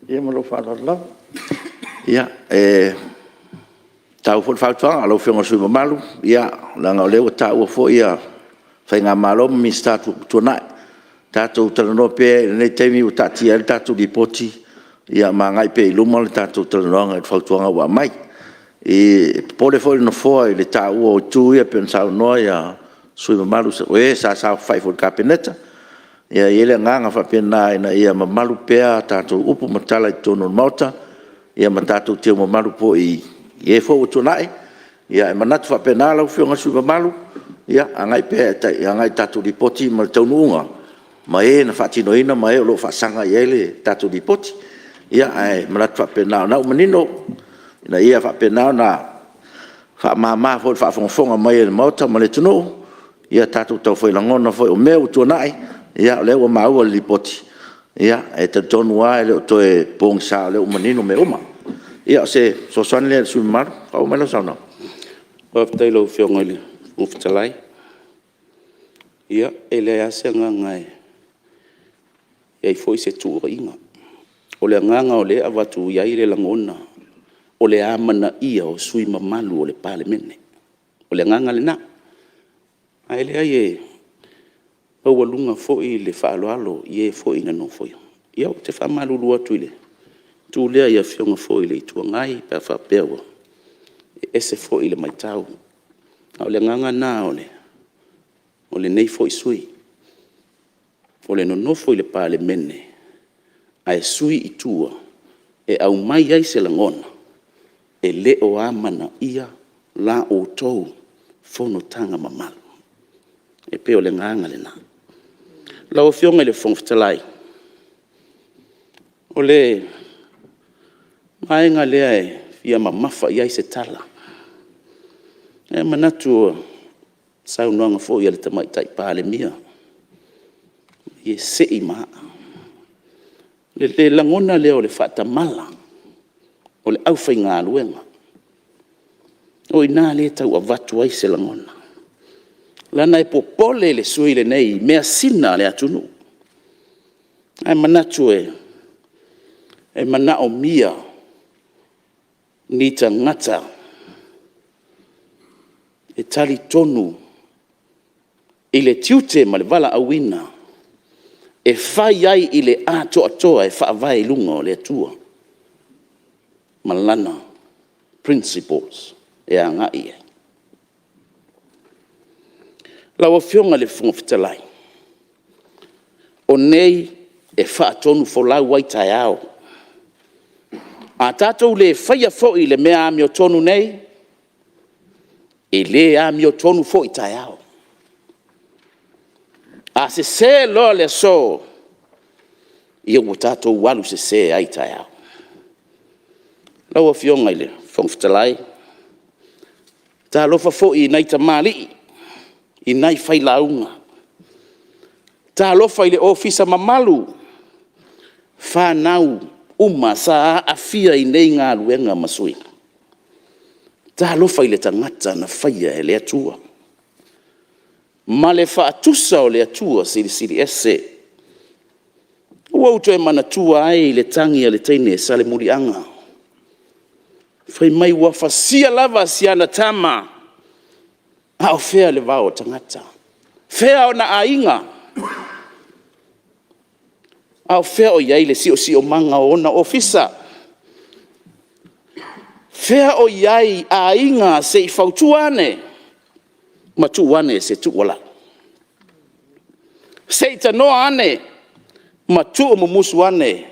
e mo lo fa la ia tau fo fa twa alo fiona su malu ia langa o le o tau fo ia fa nga malo mi sta tu na tatu tano pe ne temi u tati el tatu di poti ia mangai pe lumo le tatu tano nga fa twa wa mai e pole fo no fo le tau o tu ia pensau no ia sui malu e sa fai fo capineta ia ele nganga fa pena ina ia malu pea tatu upu matala tono mota ia matatu te malu po i e fo tu nai ia manat fa pena la fio nga sui malu ia angai pe angai tatu di poti mal tonunga ma e na fa tino ina ma e lo fa sanga ele tatu di poti ia ai manat fa pena na menino ina ia fa pena na fa mama fo fa fonga mai le mota ma le tono ia tatu tau foi langona foi o meu tu nai ia le o mau li poti ia e te tonu ai le to e pong sa le o menino me uma ia se so son le su mar o me lo sa no o te lo fionga le o ftalai ia ele ase ngai ia foi se tu inga o le nganga o le avatu ia ile langona o le amana ia o sui mamalu o le Palemene o le nganga le na ai le ai o walunga foi le faaloalo ie foi na no foi ia te fa malulu atu ile tu le ia fionga foi le tu ngai pa fa pewa ese foi le maitau o le nganga na o le nei foi sui o le no foi le Palemene ai sui itua e au mai ai se langona e le o amana ia la o tou Fonotaga mamalu e pe o le nganga le na la o fionga le fonftalai o le mainga le ai ia mamafa ia se tala e manatu sau noanga fo ia le tamai tai Palemene e se ima le langona le o le fatamala o le au fai ngā luenga o ina le tau a vatu ai se langona lana e popole le sui le nei mea sina le atunu ai manatu e mana o mia ni tangata e tali tonu i le tiute ma le vala awina e fai ai i le ato atoa e wha vai lunga o le atua malana principles e anga ia la o fionga le fonfitalai o nei e wha tonu fo lau wai tai au a tatou le whaia fo i le mea ami o tonu nei e le ami o tonu fo i tai au a se lo le so ia o tatou walu se ai tai au la o fionga le fonfitalai ta lofa fo i nai tamali i nai fai launga ta lofa i le ofisa mamalu whanau uma sa afia i nei ngā luenga masui ta lofa i le tangata na whaia e le atua ma le whaatusa o le atua siri ese ua uto e manatua ai le tangi a le teine sa le Mulianga fai mai ua fasia lava siana tama a o fea le vao tangata Fea o na ainga. Au fea o iai le si o manga o na ofisa. Fea o iai ainga se I fautuane. Ma tuane se tuwala. Se I tanoa ane. Ma tu o mumusu ane.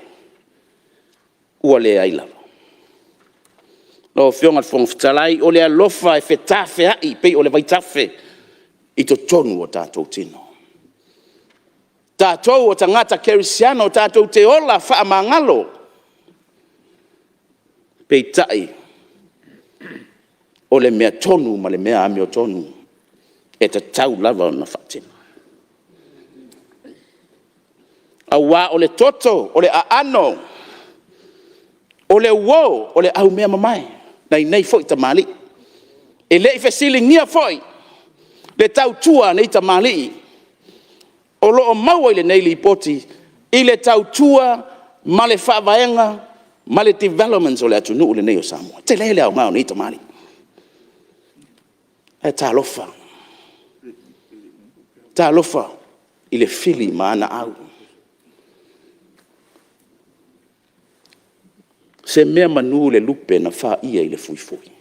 Ua le aila. No fionga whongwhitalai o le alofa e whetafe hai pei o le vaitafe I to tonu o tātou tino. Tātou o tangata kerisiano, tātou te ola wha mangalo. Pei tai o le mea tonu ma le mea ame o tonu e te tau lava o na whatina. Awa o le toto, o le aano, o le uo, o le au mea mamai. Nei foi ta mali. E le fesili ngia foi. Le tau tua nei ta mali. O lo o maua I le nei li poti. I le tau tua, ma le whaavaenga, ma le developments o le atunu o le nei o Samoa. Te lele au ngau nei ta mali. E ta lofa. Ta lofa. I le fili maana au. Se mea manu le lupe na wha ia I le fuifui.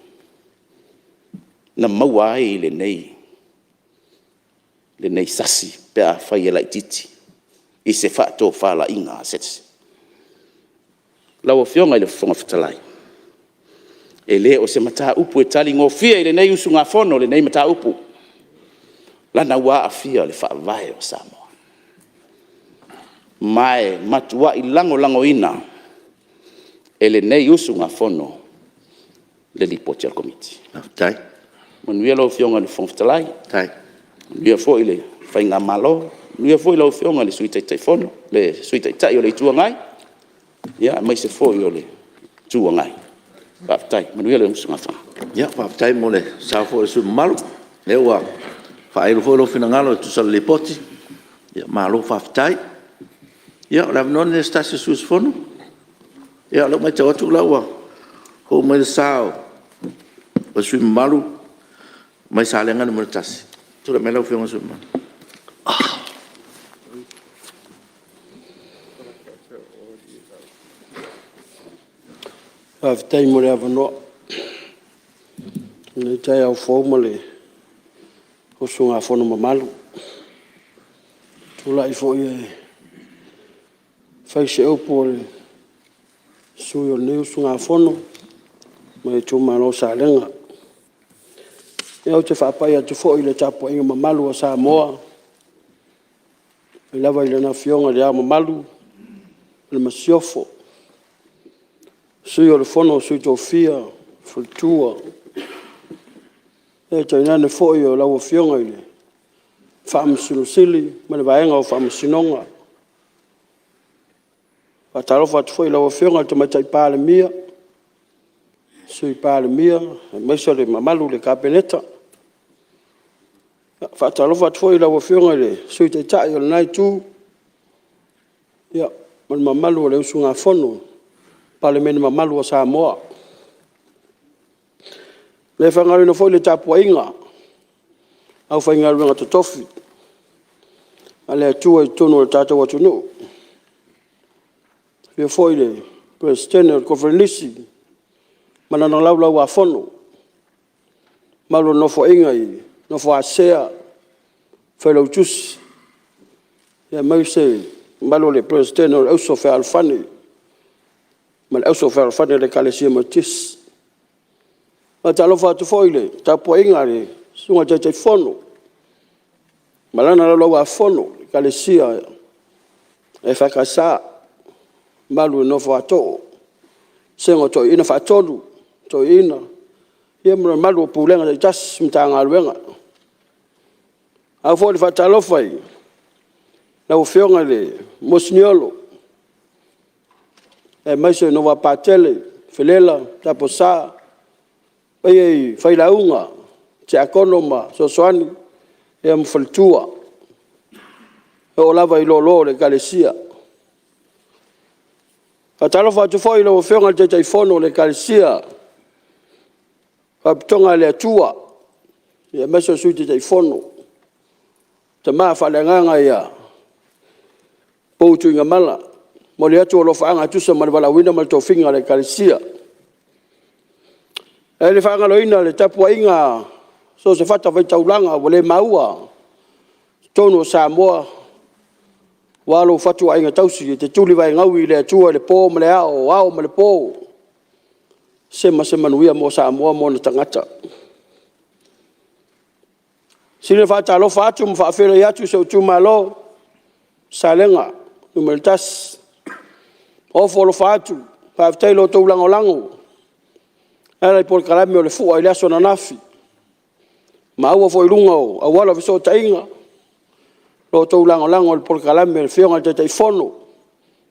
Na maua ai le nei. Le nei sasi pea whai e lai titi. I se wha tō whala inga asets. Lau o fionga I le whonga whatalai. E le o se mata upu e tali ngō fia I le nei usu ngā whono le nei mata upu. Lana wā a fia le wha vai o Samoa. Mai matua I lango ina. Ele nei usu ngā whono le lipoti al komiti. Tai. Manuia lau fionga le whongwhitalai. Tai. Manuia fo I le whainga malo. Manuia fo I lau fionga le suitaitai whono. Le suitaitai o le tua ngai. Ia, mai se fo I o le tua ngai. Whaftai. Manuia le usu ngā whono. Ia, whaftai mo le sāwho e su malu. Le ua whaeru fo lo fina ngalo e tusala lipoti. Ia, malo whaftai. Ia, o la vnone le stasi sus whono. Ia, lo mai te watu laua. Ho mai le sao. O sui malu. Mai sa lenga ni mo tasi. Tura me lau fionga sui malu. Aftai mo le avanoa. Nei tai au fau mo le hosu ngā whono mamalu. Tula I fo I whai se au po le sui o nei hosu ngā whono. Mai tū mano sa lenga. E au te whaapai atu fo I le tapo inga mamalu o Samoa. E lava I le na fionga le a mamalu. Le masiofo. Sui o le whono sui tofia. Fultua. E tainane fo I o lau fionga I le. Whaamusinusili. Ma le vaenga o whaamusinonga. Whatarofa atu fo I lau fionga te matai Palemene. Sui Palemene. Maiso le mamalu le kapeneta. Whatarofa atu fo I lau fionga le. Sui te tai o le nai tū. Ia. Ma le mamalu o le usu ngā whono. Palemene mamalu o Samoa. Le whangari no fo I le tapua inga. Au whainga runga Aso Tofi. A le atua I tono le tātou atu no. Fia fo I le Presidente o Kofrenisi. Mana na lau a whono. Malo no fo inga I. No fo asea. Whailau tusi. Ia mai se. Malo le Presidente o Aso Fe Alfani. Ma le Aso Fe Alfani le kalesia matis. Ma talofa atu fo I le. Tapua inga le. Sunga te whono. Malana lau a whono. Kalesia. E whakasa. Malu no fo ato. Sengo to ina whatonu. To ina. Ia mra malu o pulenga te jas mta ngā ruenga. A fo le whatalofa I. Lau whionga le. Mosniolo. E maiso no wa patele. Filela. Tapo saa. Pai whailaunga. Te akonoma. Sosoani. E mwhaltua. E o lava I lolo le kalesia. Atalofa atu fo I lau whionga te taifono le kalesia. Papitonga le atua. E maiso sui te taifono. te maa whalenga ia poutu inga mala mo le atu alo whaanga tusa ma le wala wina ma le tōwhinga le kalisia e le whaanga loina le tapua inga so se whata vai taulanga wa le maua tono Samoa walo whatu a inga tausi te tuli vai ngaui le atua le pō ma le ao ma le pō sema manuia mo Samoa mo na tangata sile whata alo whatu mo whaafere i atu se utu malo salenga numeltas o folo whatu whaafteilo tau lango era i por kalame o le fua i le aso na nafi ma aua fo i lunga o awala viso tainga lo tau lango le por kalame le whionga te teifono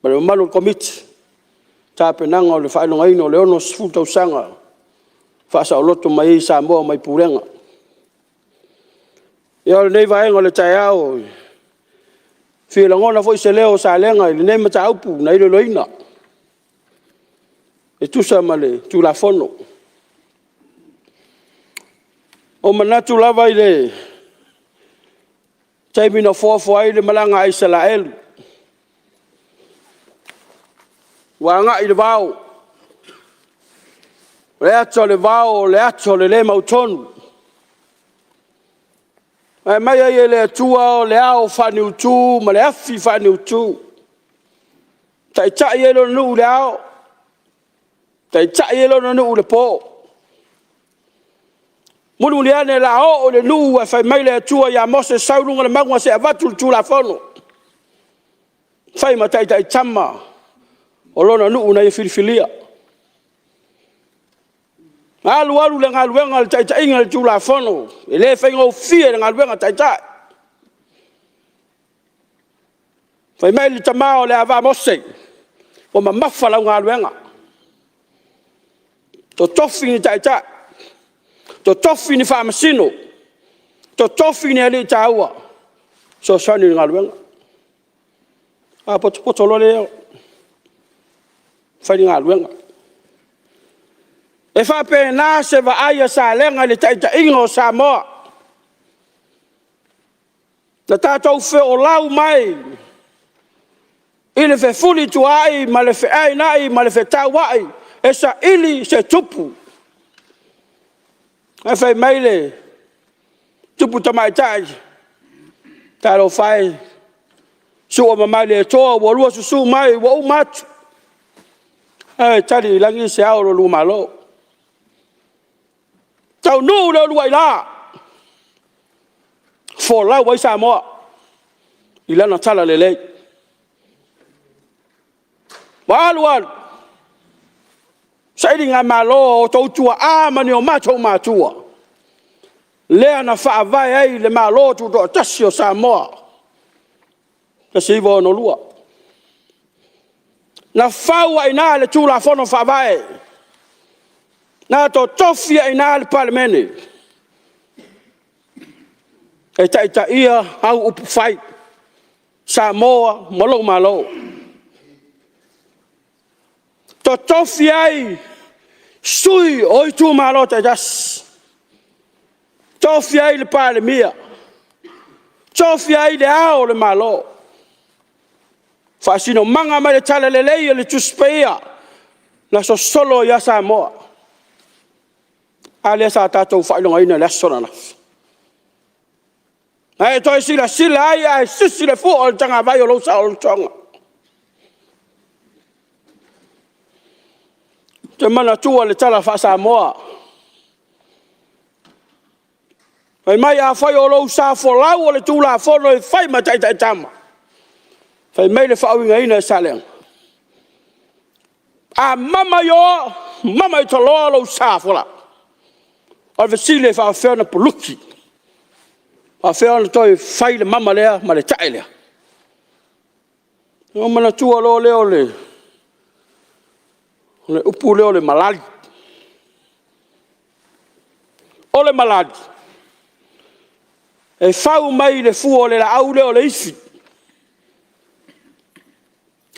ma le malu komiti tāpenanga o le whaelonga ino le ono sfutau sanga whaasa o loto mai i Samoa mai purenga ia le nei vaenga le tai au whilangona fo i se leo sa lenga i le nei mata aupu na ilo loina e tusa ma le tulafono o manatu lava i le taimina foafoa i le malanga a Israel wanga i le vau le ato le vau le ato le mautonu mai ai le atua o le ao whani utu ma le afi whani utu tai tai elo nu le ao tai tai elo nu le po mulu le ane la o le nu e fai mai le atua ya mose saurunga le magua se avatu tu la fono fai ma tai tai tama o lona nu na i filifilia alu le ngaluenga le tai tai inga le tu la fono e le fai ngau fie le ngaluenga tai tai fai mai le tamao le ava mose o ma mafa la ngaluenga to tofi ni tai tai to tofi ni famasino to tofi ni ali taua so sani ni ngaluenga a poto lo le fai ngaluenga e fa pe na se va aia sa lenga le tai tai ingo Samoa na tātou fe o lau mai i le fe fuli tu ai ma le fe ai nai ma le fe tau ai e sa ili se tupu e fai mai le tupu tamai tai talo fai su o mamai le toa wa lua susu mai wa umatu e tali langi se au lo lumalo tau nu le luai la fo la wai Samoa ilana tala lele waluan sai dinga malo to tua a mani o matua le na fa vai ai le malo tu do tasio Samoa ka si vo no lua na fa wai na le tu la fono fa vai na to tofi ai na le Palemene e ta ia au upu fai Samoa malo to tofi ai sui oi tu malo te jas tofi ai le Palemia tofi ai le ao le malo fa sino manga mai le tala le lei le tuspea na so solo ya Samoa ale sa tatou whailonga ina le asona na. Ai toi sila ai sisi le fu o tanga vai o lo sa o tonga. Te mana tua le tala fa Samoa. Ai mai a fai o lo sa fo lau o le tula fono e fai ma tai tama. Fai mai le whauinga ina saleng. A mama i to lo sa fo la. Al vesile fa ferna puluki. A ferna toi fai le mama lea ma le tai lea. No mana tua lo leo le upu leo le malali. O le malali. E fau mai le fuo le la au leo le isi.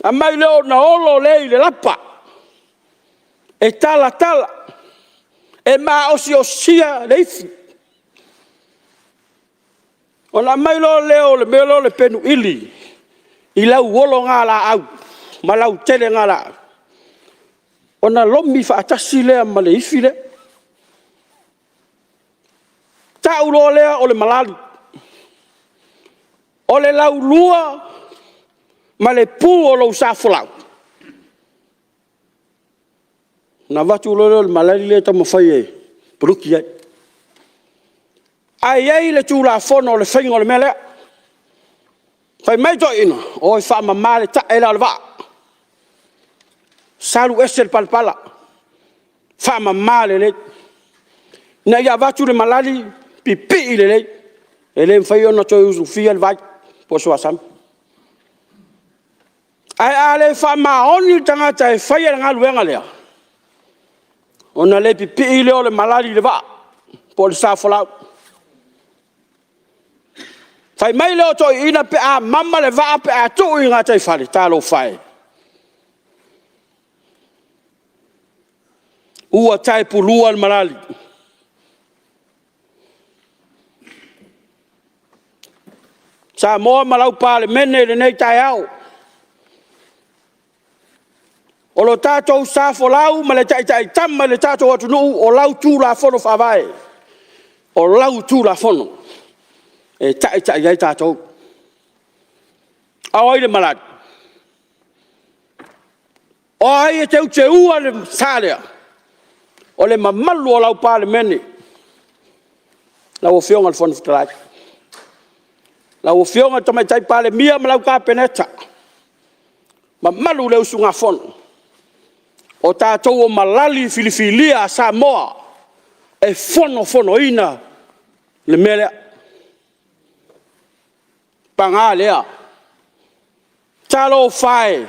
A mai leo na olo le lapa. E tala. E ma osia le isi. Ona mai lo leo le melo le penu ili. I lau wolo ngā la au. Ma lau tele ngā la. Ona lomi whaatasi lea ma le ifi le. Tau lo lea o le malali. O le lau lua ma le pū o lau safolau. Na watu lo leo le malali le tamo whai e. Puruki ai. Ai ai le tūla fono o le whaingo le mele. Whai mai to ina. O i wha mamā le ta e la le wā. Salu ese le palpala. Wha mamā le le. Na ia watu le malali pipi i le le. E le mwhai ona toi usu fia le vai. Po soa sam. Ai a le wha maoni tangata e whai e ngā luenga lea. Ona le pipi i le o le malali le wā. Po le safolau. Fai mai leo to ina pe a mama le va pe a tu inga tai fale talo fai. Ua tai pulua al malali. Samoa malau Palemene le nei Tiafau. O lo tātou safo lau ma le tai tama le tātou atu nuu o lau tū la fono whawai. O lau tū la fono. E tai ai tātou. Au ai le maladi. O ai e teu te ua le sālea. O le mamalu o lau Palemene. Lau o whionga le fono whatarai. Lau o whionga tamai tai Palemia ma lau ka peneta. Mamalu le usu ngā fono. O tātou o malali filifilia a Samoa. E fono ina le melea. Panga lea. Talo fai.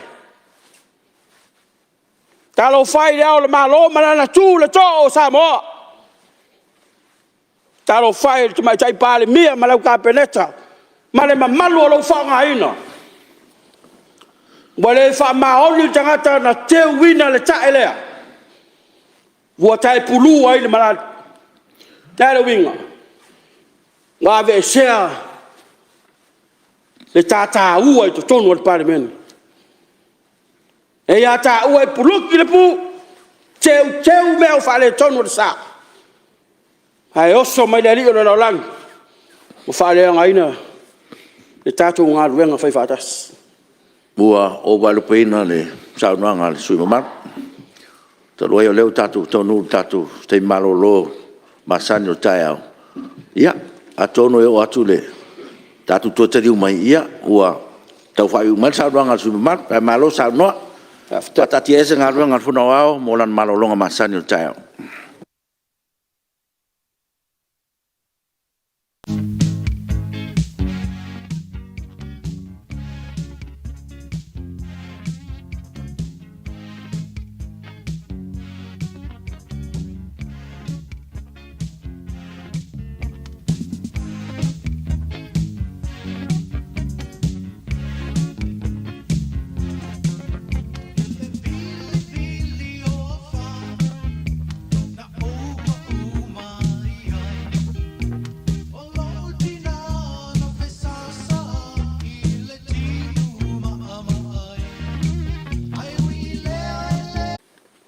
Talo fai lea o le malo manana tū le tō o Samoa. Talo fai le mai tai Palemia ma lau ka peneta. Ma le mamalu o lau whanga ina. Wale wha maoni tangata na te wina le tae lea. Wua tai pulu ai le maladi. Tae winga. Ngā ve sea. Le tata ua i to tonu al Palemene. E ia ta ua i puluki le pu. Teu mea ufa le tonu al sa. Hai oso mai le rio le laulang. Ufa le ngaina. Le tatu ngā ruenga whai whatas. Bua o walupeina le saunoanga le sui mamat. Ta loa leo tatu tonu tatu te malolo masani o Tiafau. Ia, a tonu e o atu le tatu totari umai ia ua tau whai umai saunoanga le sui mamat. Pai malo saunoa. Patati ese ngā ruenga whunawao molan malolonga masani o Tiafau.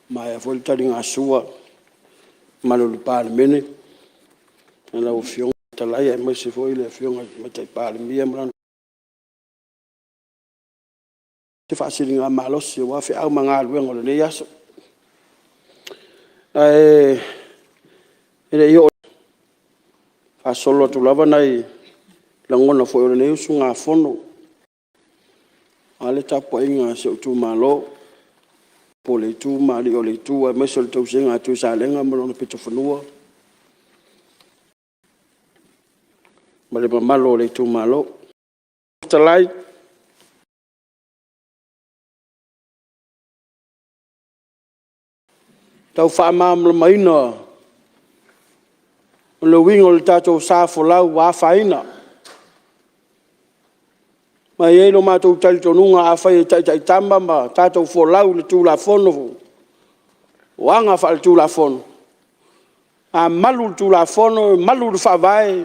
Mai foi tali ngā sua malolu Palemene. Ala o whionga talai ai mai se foi le whionga mai tai Palemia mlan. Te whaasiri ngā malosi o wafi au mga aluenga le nei aso. Ele i o whaasolo atu lava nei langona foi o le nei usu ngā fono. Ale tapo inga se utu malo. Po le tu mali o le tu a meso le tausenga tu sa lenga mo no pito fonua male malo le tu malo talai tau fa mam le maina le wingo le tato sa folau wa faina ma ye no ma tu tal tonunga a fai tai tamba ma tato folau le tu la fono wanga fa tu la fono a malu tu la fono malu fa vai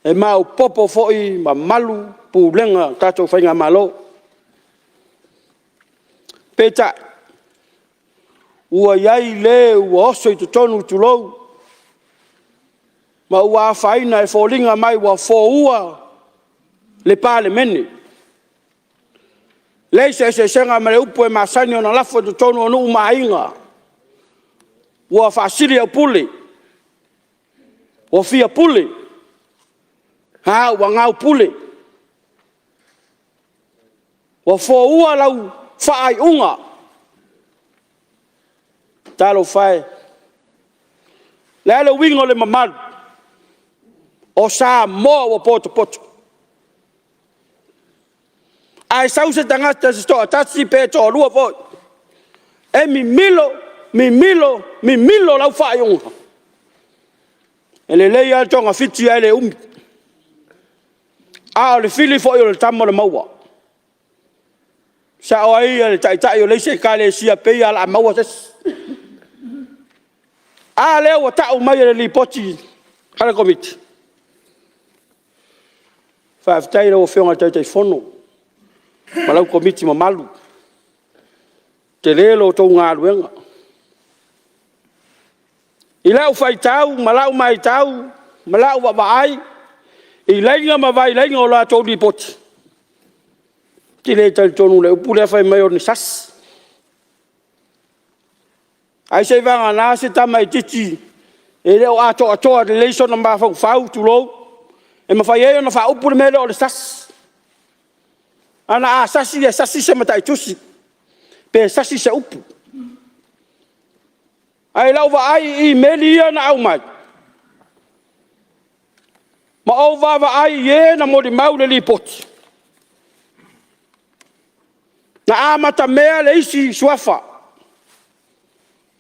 E mau popo foi ma malu pulenga tato whainga malo. Peta, ua iai le ua oso i tutonu tulou. Ma ua whaina e fōlinga mai ua fōua le Palemene. Leise se senga ma le upo e masani o na lafo e tutonu o nuu mainga. Ua whaasiri au pule. Ua fia pule. Ha, ua ngau pule. Ua fōua lau whaai unga. Talo whae. Le ale wingo le mamaru. O Samoa ua poto poto. Ai sause tangata se sto atasi pe to lua po. E mi milo lau whaai unga. E le lei al tonga fiti ai le umi. A le fili fo yo le tamo le maua. Sa o ai le tai o le se kale sia pe ala maua ses. A le o ta o mai le lipoti ala komiti. Fa aftai o fionga tai fono. Malau komiti ma malu. Te lelo to ngā luenga. I lau fai tau, malau mai tau, malau wa vai. I lainga ma vai lainga o la tau lipoti. Ti le tal tonu le upule fai mai o ni sas. Ai se vanga na se tamai titi. E leo atoa de leiso na ma fau tu lo. E ma fai e na fa upule me o le sas. Ana a sasi se matai tusi. Pe sasi se upu. Ai lau va ai I melia na au mai. Ma au va ai e na modi mau le lipoti. Na amata mea le isi suafa.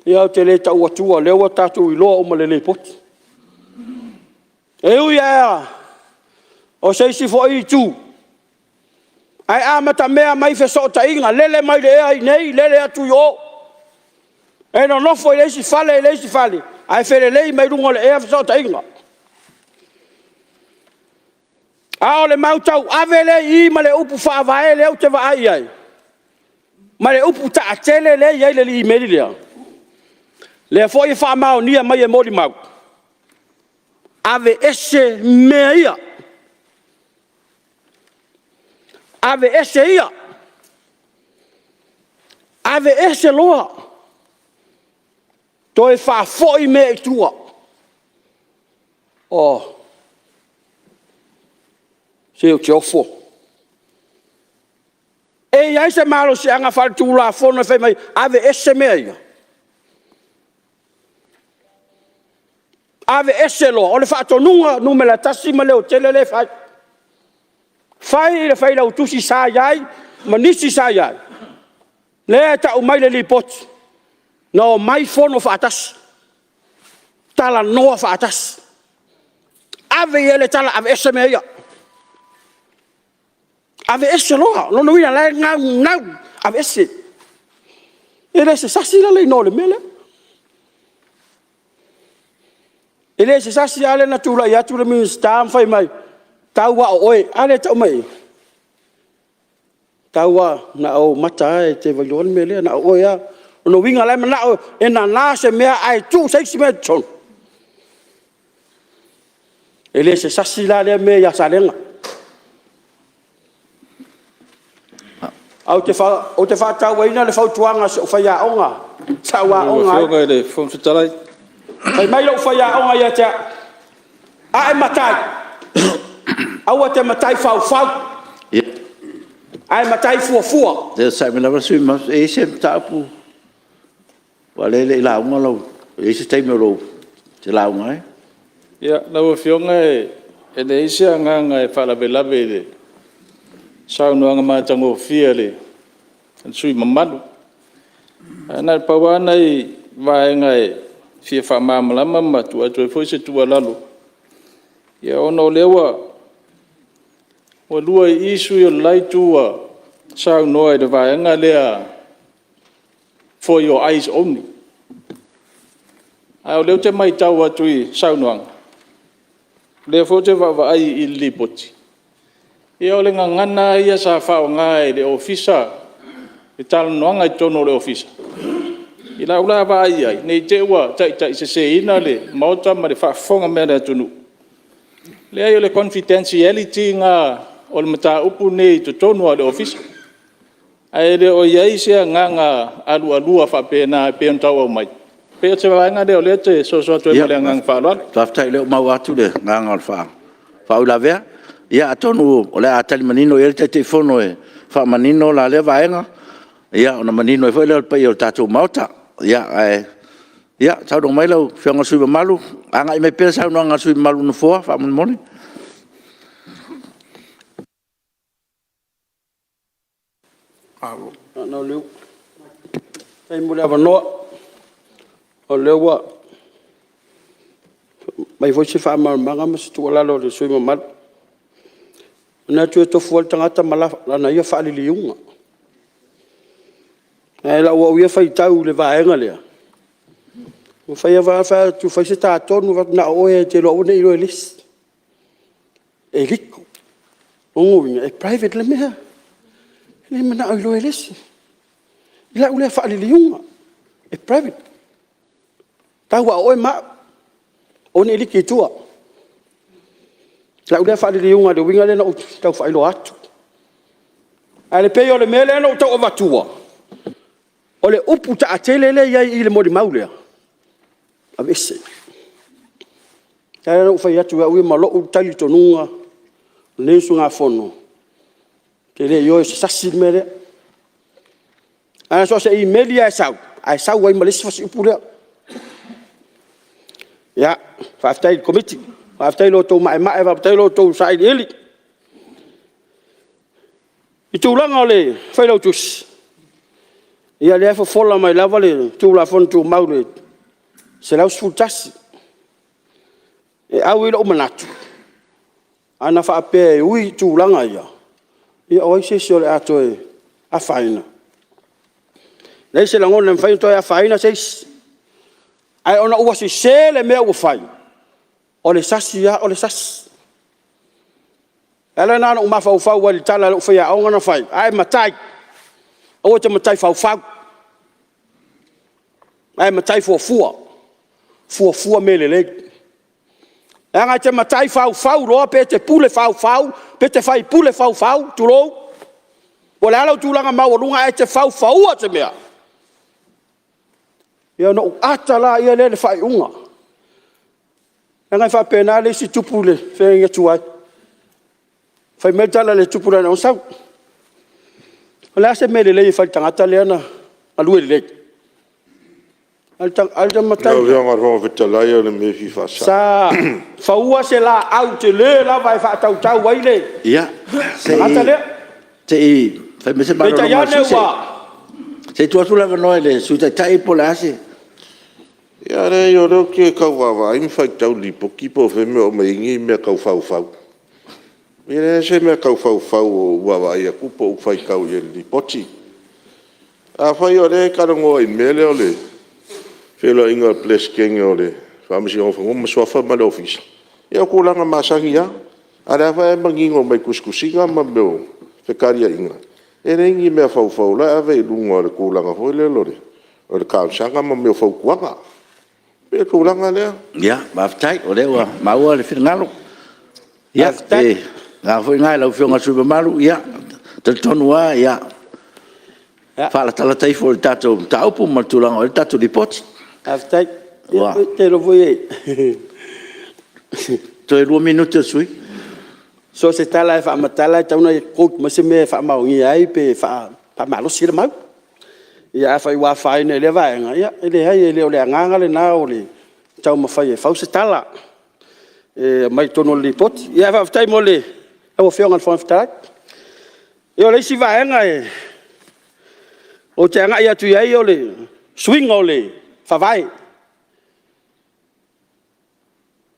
Ia te le tau atua, lewa tatu I loa uma le lipoti. E ui ea, o se isi fo I tu. Ai amata mea mai fe sota inga, lele mai le ea I nei, lele atu yo. E no nofo I le isi fale. Ai fere lei mai runga le ea fe sota inga. Ao le mautau, ave le I ma le upu wha vae le au te va ai. Ma le upu ta atele le iai le li meri lea. Le fo I wha mao nia mai e mori mau. Ave ese mea ia. Ave ese ia. Ave ese loa. Toi wha fo I mea I tua. Oh. Se o te ofo. E iai se malo se anga whare tūla whona whai mai, ave ese mea ia. Ave ese loa, o le whaatonunga, nume la tasi ma leo tele le whai. Whai le whai lau tusi sa iai, ma nisi sa iai. Le ta umai le li poti. Na o mai whono whaatasi. Tala noa whaatasi. Ave ia le tala, ave ese mea ia. Ave ese loa, lono wina lai ngau, ave ese. Ele se sasi la lei no le mele. Ele se sasi ale na tula ia tula mi stam fai mai. Tau wa oe, ale tau mai. Tau wa na o mata e te valion mele na oe ya. Lono winga lai na o e na se mea ai tu sei si me ton. Ele se sasi la le me ya salenga. O te fa tau waina le fau tuanga o fai a onga. Sa wa onga. Fio ngai le fong sutalai. Ai mai lo fai a onga ia te. Ai matai. Au te matai fau. Ai matai fua. Te sai me lava sui mas e se tapu. Wale le la unga lo. E se tai me lo. Te la unga. Ya, la fio ngai e le isia nganga e fala belave le. Sao no anga matango fia le. Sui mamadu. Ana pawana I vai ngai fia fa mamala mama tu atu foi se tu lalo. Ya ono lewa. O lua isu yo lai tua. Sao no e vai nga lea. For your eyes only. Ai leo te mai tau atu I sao no anga. Le fo te va ai I lipoti. Ia o le ngangana ia sa whao ngai le ofisa. I tala noanga I tono le ofisa. I la ula va ai. Nei te ua tai se ina le mauta ma le whaafonga mea le atunu. Le ai o le confidentiality nga o le mata upu nei to tono le ofisa. Ai le o iai sea nganga alua whapena pe ontau au mai. Pe te wainga le o le te so te le ngang whaalua. Taftai le mau atu le nganga al wha ula vea. Ia atonu o le atali manino e te fono e wha manino la le vaenga. Ia ona manino e fwoi leo pai o tatou mauta. Ia tau dong mai lau whianga sui malu. Anga I me pera sau noanga sui malu no foa wha moni. No leu. Ai mo le avanoa. O leua. Mai foi se fa manga mas tu la lo sui mamal. Na tu to fo tangata mala na ia fa liunga. Ai la o ia fai tau le vaenga le. O fai va tu fai se ta tonu va na o e te lo nei lo elis. E rico. O e private le mea. Le mana o lo elis. La o le fa liunga. E private. Tau o e ma. O nei liki tua. La udah fadi liunga de winga le na tau fai lo atu. Ale pe o le mele na tau vatua. O le upu ta atele le ia I le modi maulea. Avese. Tara no fai atu wi malo u tali tonunga. Le sunga fono. Ke le yo se sasi mele. Ana so se I melia sau. Ai sau wai malesi fasi upu le. Ya, faftai committee. After lo to mai after lo to sai ele. Itu lang ole, fai lo tus. Ia le fo fola mai lava le, tu la fon tu mau le. Se la sultas. E au ilo manatu. Ana fa pe ui tu langa ia. Ia oi se so le ato e a faina. Nei se langon le fai to a faina se. Ai ona ua se le me o fai. Ole sasi ya ole sasi. Ela na uma fau fau wali tala lo fia o ngana fai. Ai matai. O te matai fau fau. Ai matai fo fua. Fua melele. Anga te matai fau fau ro pe te pule fau fau, pe te fai pule fau fau tu lo. Ole ala tu langa mau lunga e te fau fau te mea. Ia no atala ia le fai unga. Ngai fa pena le si tupule fe nga tuai. Fai metala le tupula na usau. Ola se mele le fa tangata le na alu le. Alta matai. No via ngaro vitala ia le me fi fa sa. Fa ua se la au te le la vai fa tau tau wai le. Ia. Se ata le. Te fai me se malo. Te ya ne wa. Se tu asu la no le su te tai polase. Ia re yo ro ke ka wa im fai tau li po ki po fe me o me ngi me ka fau fau. Mire se me ka fau fau wa ia ku po fai ka o li poti. A fai o re ka ngo I mele o le. Fe lo inga place king o le. Fa me si o fo mo so fa ma le office. Ia ku langa masangi ya. Ara fa mangi ngo mai kuskusinga ma me fe karia inga. E re ngi me fau fau la ave lungo le ku langa fo le lo le. O le ka sanga ma me fau kuanga. Pe kulanga lea. Ya, baftai o lewa maua le finangalo. Ya, nga foi ngai lau fionga suba malu, ya. Te tonua, ya. Fala tala tai fo le tato taupu matulanga o le tato lipoti. Baftai. Te lo voi e. To e 2 minutos sui. So se tala fa matala tauna e coach ma se me fa maungi ai pe fa malo sira mau. Ia fai wa fai ne le vaenga ia ele hai ele o le nganga le na o le tau ma fai e fau se tala e mai tono li pot ia fa tai mo le o fionga fon fta e o le si vaenga e o te nga ia tu ia o le swing o le fa vai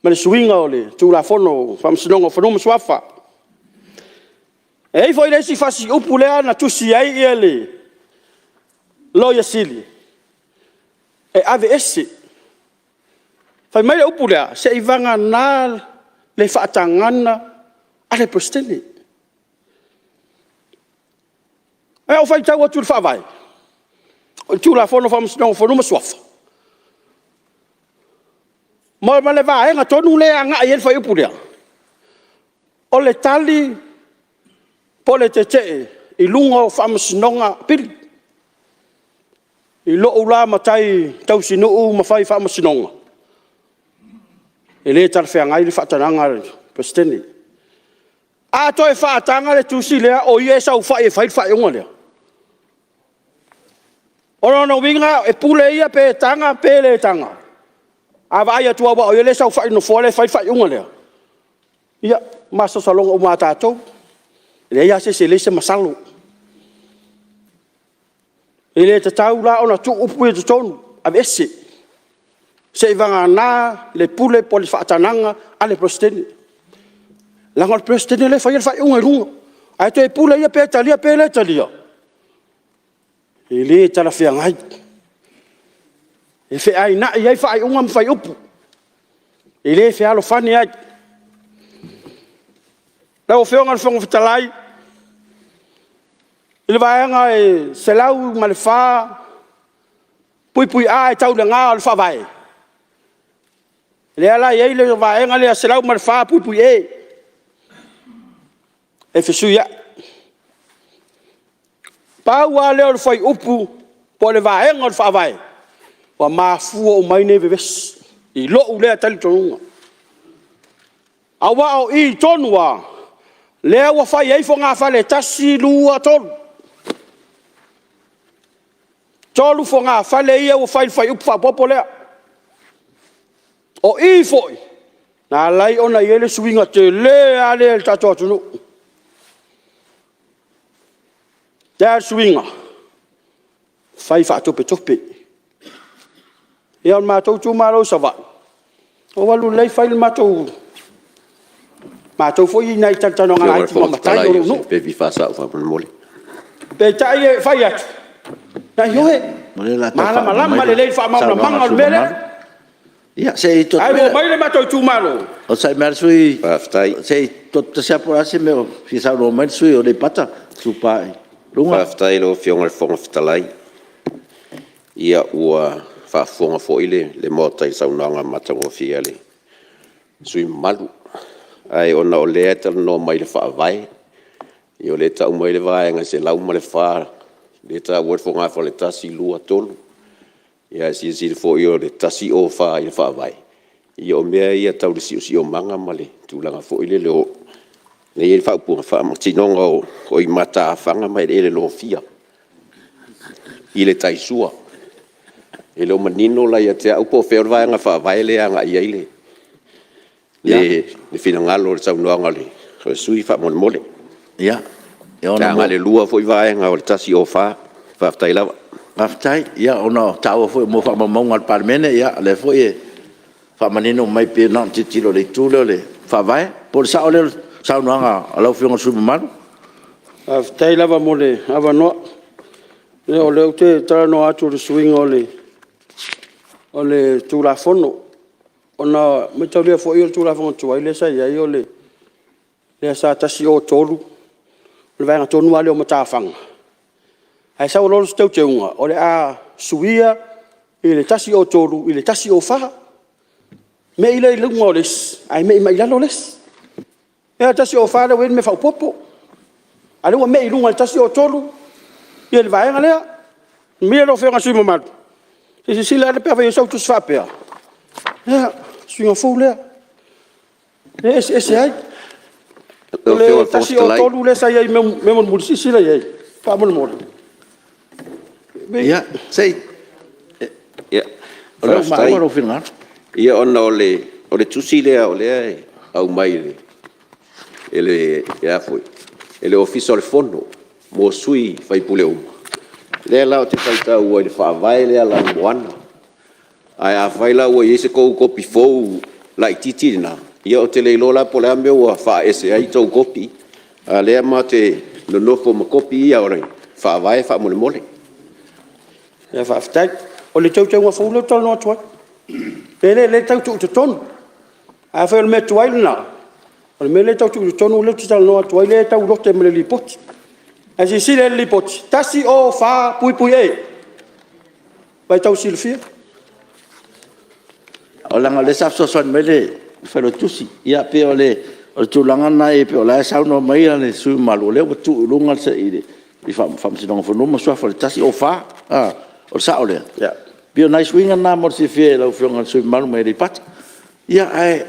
ma le swing o le tu la fono fam sinongo fono mo swafa e foi le si fasi upulea na tu si ai ele Loia sili. E ave esse. Fai mai upulea se ivanga na le whaatangana a le presidente. Ai au fai tau atu le whaavai. O tu la fono whamusinonga whanuma swafa. Ma le vaenga tonu le anga i el whai upu lea. O le tali po le te i lunga o whamusinonga pili. I lo ula matai tau sinu'u mawhai whamusinonga. E le tar whengai le whaatananga presidente. A toi whaatanga le tusi lea o ie sau whai e whai unga lea. Ono no winga e pule ia pe tanga pe le tanga. A vai atua wa o ie le sau whai no fole whai unga lea. Ia, masa salonga o mata atou. Le ia se le se masalo. E le te tau la ona tu upu e te tonu. A vese. Se vanga na le pule po le whaatananga a le presidente. Langa le presidente le whai unga runga. Ai to e pule ia pe talia pe le talia. E le tala whea ngai. E whea ai na i ai whai unga mwhai upu. E le whea alo whani ai. Lau o whionga le whonga whitalai. I le vaenga e se lau ma le wha. Pui a e tau le ngā o le wha vai. Le ala i le vaenga le a se lau ma le wha pui e. E whisui a. Pau a leo le whai upu po le vaenga o le wha vai. Wa maa fua o maine veves. I lo u lea tali tonunga. Awa o i tonua. Lea wa whai eifo ngā whale tasi lua tonu. Tolu fo ngā whale ia wa whai upu whapopo lea. O i foi. Nā lai ona i ele suinga te lea lea le tato atunu. Te suinga. Whai whaatope tope. Ia on mātou tū mātou sawa. O walu lei whai le mātou. Mātou fo i nei tantano ngā aiti mamatai o runu. Pe vi whasa o whapan mole. Pe tai e whai atu. Nā iohe. Malama le lei whaamamna manga o mele. Ia, se i tot. Ai mo mai le mātou tū mātou. O sai mea sui. Whaftai. Se i tot te seapura se meo. Fisau no mai sui o le pata. Supai. Whaftai lo whionga le whonga whitalai. Ia ua whaafonga fo ile le mota i saunanga matango fia le. Sui malu. Ai ona o lea tala no mai le whaavai. I o le tau mai le vaenga se lau ma le whaa. Le tau ua whonga fo le tasi lua tolu. Ia si le fo i o le tasi o whaa i le whaavai. I o mea ia tau le si o manga ma le tūlanga fo ile le o. Le i le whaupunga wha matinonga o i mata a whanga mai le lo fia. I le taisua. E lo manino la ia te aupo whewra vaenga whaavai le anga i eile. Le whina ngalo le tau noanga le. Le sui wha mole mole. Ia. Ka ngā le lua fo i vaenga o le tasi o wha. Whaftai lawa. Whaftai. Ia, ona tau fo i mo wha mamaunga le Palemene. Ia, le fo i wha manino mai pe na titilo le tūleo le whaavai. Po le sao le sao noanga alau whionga sui mamaru. Whaftai lawa mole. Awa noa. Leo leo te tala no atu le suinga o le tūla fono. Ona me tau lea fo i o le tūla fono tua. I le sa ia i o le sa tasi o tolu. Le vaenga tonu ale o matawhanga. Ai sa o lolo stau te unga. O le a suia i le tasi o tolu. I le tasi o wha. Me i le lunga o les. Ai me i mai lalo les. E a tasi o wha le wen me whau popo. A lewa me i lunga le tasi o tolu. I le vaenga lea. Mia lo whenga sui mamatu. Si sila le pia whai sau tu swapea. Lea, suinga fau lea. Ese ai. Le tasi o tolu le sa iai memon mulisi sila iai. Pa mon mole. Ia, sei. Ia. Ona maua whina. Ia ona o le tusi lea o lea au mai le. Ele ia foi. Ele ofisa le fono. Mo sui fai pule uma. Lea lao te whaita ua i le whaavai lea la moana. Ai a whaila ua i ese kou kopi fou la i titirina. Ia o te leilo la po lea mea ua wha ese ai tau kopi. A lea ma te nonofo ma kopi ia ora whaavai wha mole mole. Ia whaaftai. O le tau ua fau tau no atua. Le tau tu te tonu. A whaile me tuailina. O me le tau tu tonu le tu talo atu ai le tau rote me le lipoti. A si si le lipoti. Tasi o fa pui pui e. Vai tau silfia. O langa le sa so son mele fero tusi ia pe o tulanga na e pe o la sa no mai le su malu le o tu lunga se i fam si no no mo so fa tasi o fa o sa o le ya bio nice winga na mo si fie lo fionga su malu mai pat ia ai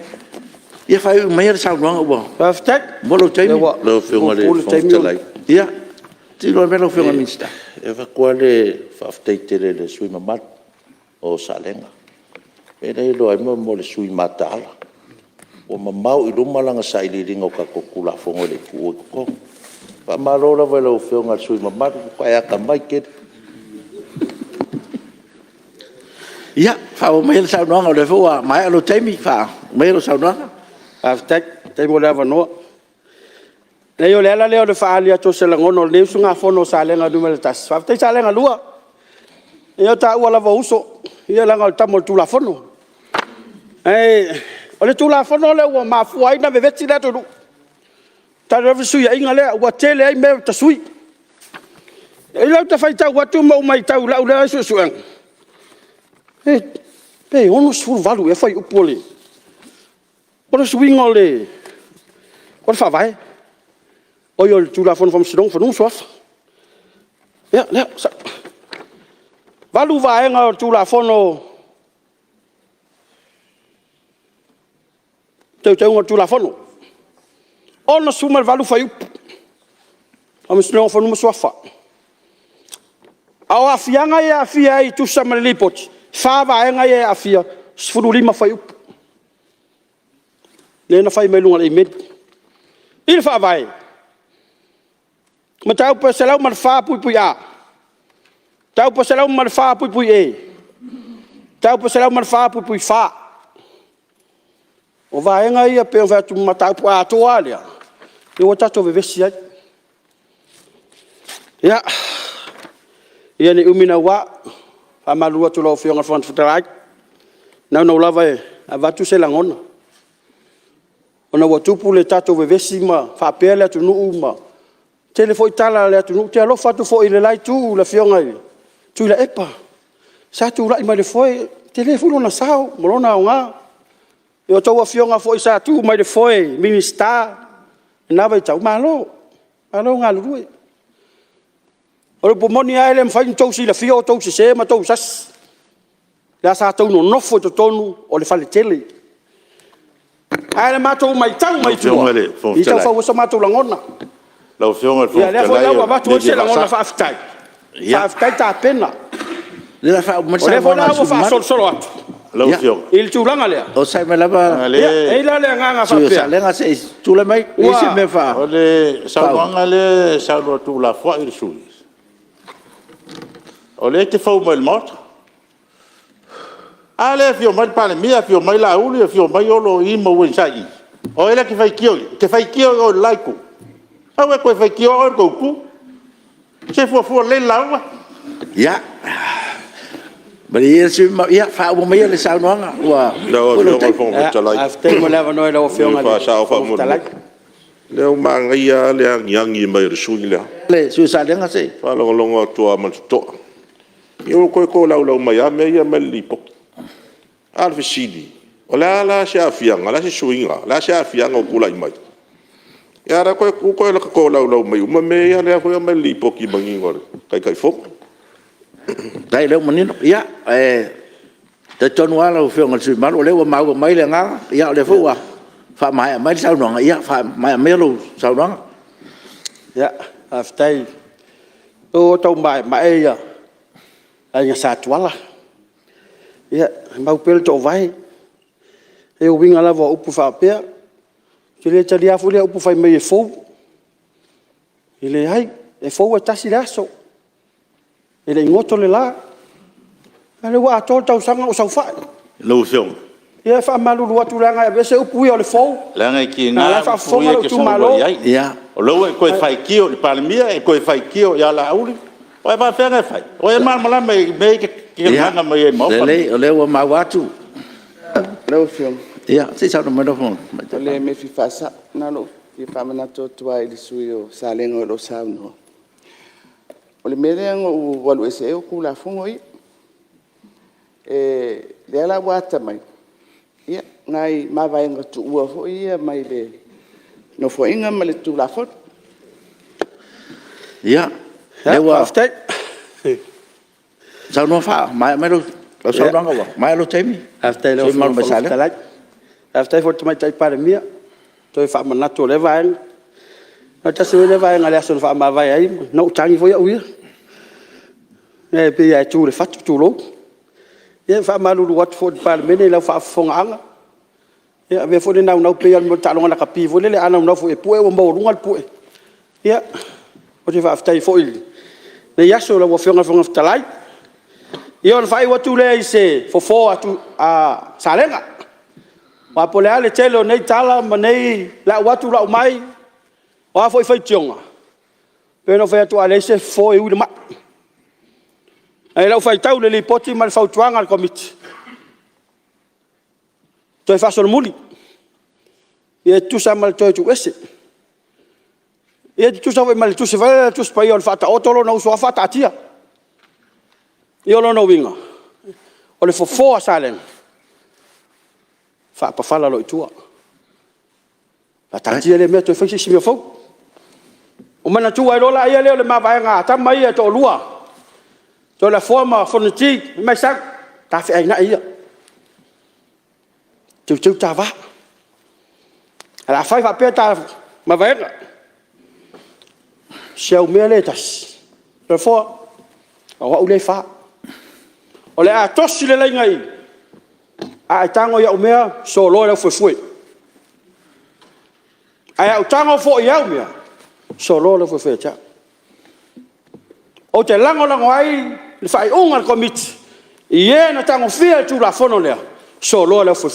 ia fa mai sa no o ba ftek mo lo temi lo fionga le ia ti lo me lo fionga minsta e va quale fa fteite le sui mamat o salenga e nei lo ai mo le sui matala o mamau i luma langa sai li ringa o ka kokula fongo le ku ko pa malora va lo fionga sui mamat ko ya ka mai ke ia fa o mai sa no le fo mai lo temi fa mai lo sa no aftek te mo leva no le yo le le fa ali to se la ngono le sunga fono sa le nga numero tas fa te sa le nga lua yo ta wala va uso ia la nga ta mo tu la fono ole tu la fono le wa ma fu ai na ve veti la to ta re su ya inga le wa tele ai me ta sui e la ta fa ta wa tu mo mai ta la la su su an pe ono su valu e fa upole por su inga le por fa vai o yo tu la fono vom sidong fono sof ja valu vai nga tu la fono teu tu la fono ona suma valu fai am sno fono mo sofa awa fianga ya fia i tu sama lipot fa va nga ya fia sfuru lima fai le na fai melunga le med il fa vai matau pe selau mal fa pui a tau pe selau mal fa pui e tau pe selau mal fa pui fa o vai nga ia pe va tu mata po a to alia e o tato ve vesia ya ia ni umina wa fa malua tu lo fionga fon futrai na no lava a va tu se langona ona wa tu le tato ve vesima fa pele tu nu uma telefoi tala le tu nu te lo fa tu fo ile lai tu la fionga tu la epa sa tu la mai le foi telefono na sao molona nga yo tau afionga foi sa tu mai de foi minister na vai tau malo nga lu o po moni ai lem fai tau si la fio tau se ma tau sas la sa tau no fo to tonu o le fale tele ai le mato mai tau mai tu i tau fa so mato langona lo fionga ya le foi la va tu se langona fa aftai fa aftai ta pena le fa mo sa mo fa solo atu lo fionga il tu langa le o sai me lava e la le nga fa pe sa lenga se tu le mai e se me fa o le sa wanga le sa lo tu la foi il sui o le te fau mai mot ale fio mai pale mia fio mai la uli fio mai olo i mo wen sai o ele ke fai kio o laiku awe ko fai kio o ko ku se fo le lawa ya bari se ya fa mo mai le sa no nga wa no fionga fon talai after mo leva no lo fionga fa sa fa mo le o mangia le nyangi mai sui le su sa lenga se fa longo to ma to yo ko la mai a me ia me lipo al fisidi ola la sha fianga la suinga la sha fianga ko la mai ya ra ko la mai uma me ia le ko me lipo ki bangi ngor kai fo dai le manino ya te tonu ala o fionga su malo le wa mai le nga ya le fo wa fa mai sa no ya fa mai lo sa no ya aftai o tau mai ya ai sa tuala ya mau pel to vai e o winga la vo upu fa pe ke le talia fu le upu fa mai fo ile ai e fo wa tasi laso ile ngoto le la ale wa to tau sanga o sa fa lo fiong ya fa malu lu tu langa be se upu yo le fo langa ki nga la fa fo ma tu malo ya o lo ko fai kio le palmia e ko fai kio ya la uli o va fer fai o e mal me ke hanga me mo le wa ma watu lo fiong Ia, se sa no mai fo. Le me fi fasa na lo i fa mana to tua i sui o sa lengo lo sa no. O le mere o walu ese o kula fongo i. Le ala wata mai. Ia, ngai ma vai nga tu ua fo ia mai le no fo inga ma le tu la fo. Ia. Le wa after. Sa no fa, mai lo sa no nga, mai lo temi. After lo mal masala. After for mai tai Palemene. Toi fa mana to le vai. Na ta se le vai nga le aso fa ma vai ai, no tangi fo ia uia. Pe ia tu le fatu tu lo. Ia fa ma lu wat fo Palemene la fa fonga anga. Ia ve fo le na pe ia mo talonga la kapi fo le ana no fo e pue o mo lunga pue. Ia o te fa aftai fo il. Le yaso la wo fonga talai. Ia on fai watu le se fo atu a salenga. Wa pole ale telo nei tala ma nei la watu la mai. Wa foi tionga. Pe no fa tu ale se fo e u ma. Ai la fai tau le poti mal fa tuanga al komit. Toi fa sol muli. E tu sa mal toi tu ese. E tu sa mal tu se va tu spa io fa ta otolo no so fa ta tia. Io lo no winga. O le fo salen. Fa pa fala lo tua. La ta tia le me toi fa si mi fo. O mana tu ai lo la ia le ma va nga ta mai to lua. To la forma Fonotaga mai sa ta fe ai na ia. Tu ta va. La fai fa peta ma va. Seu meletas. Le fo. O le fa. O le a tosi le ngai. A tango ya umea so lo le fo. Ai o tango fo ya umea. So lo le fo cha. O te lango ai le fai unga komit. Ie na tango fia tu la fono le. So lo le fo.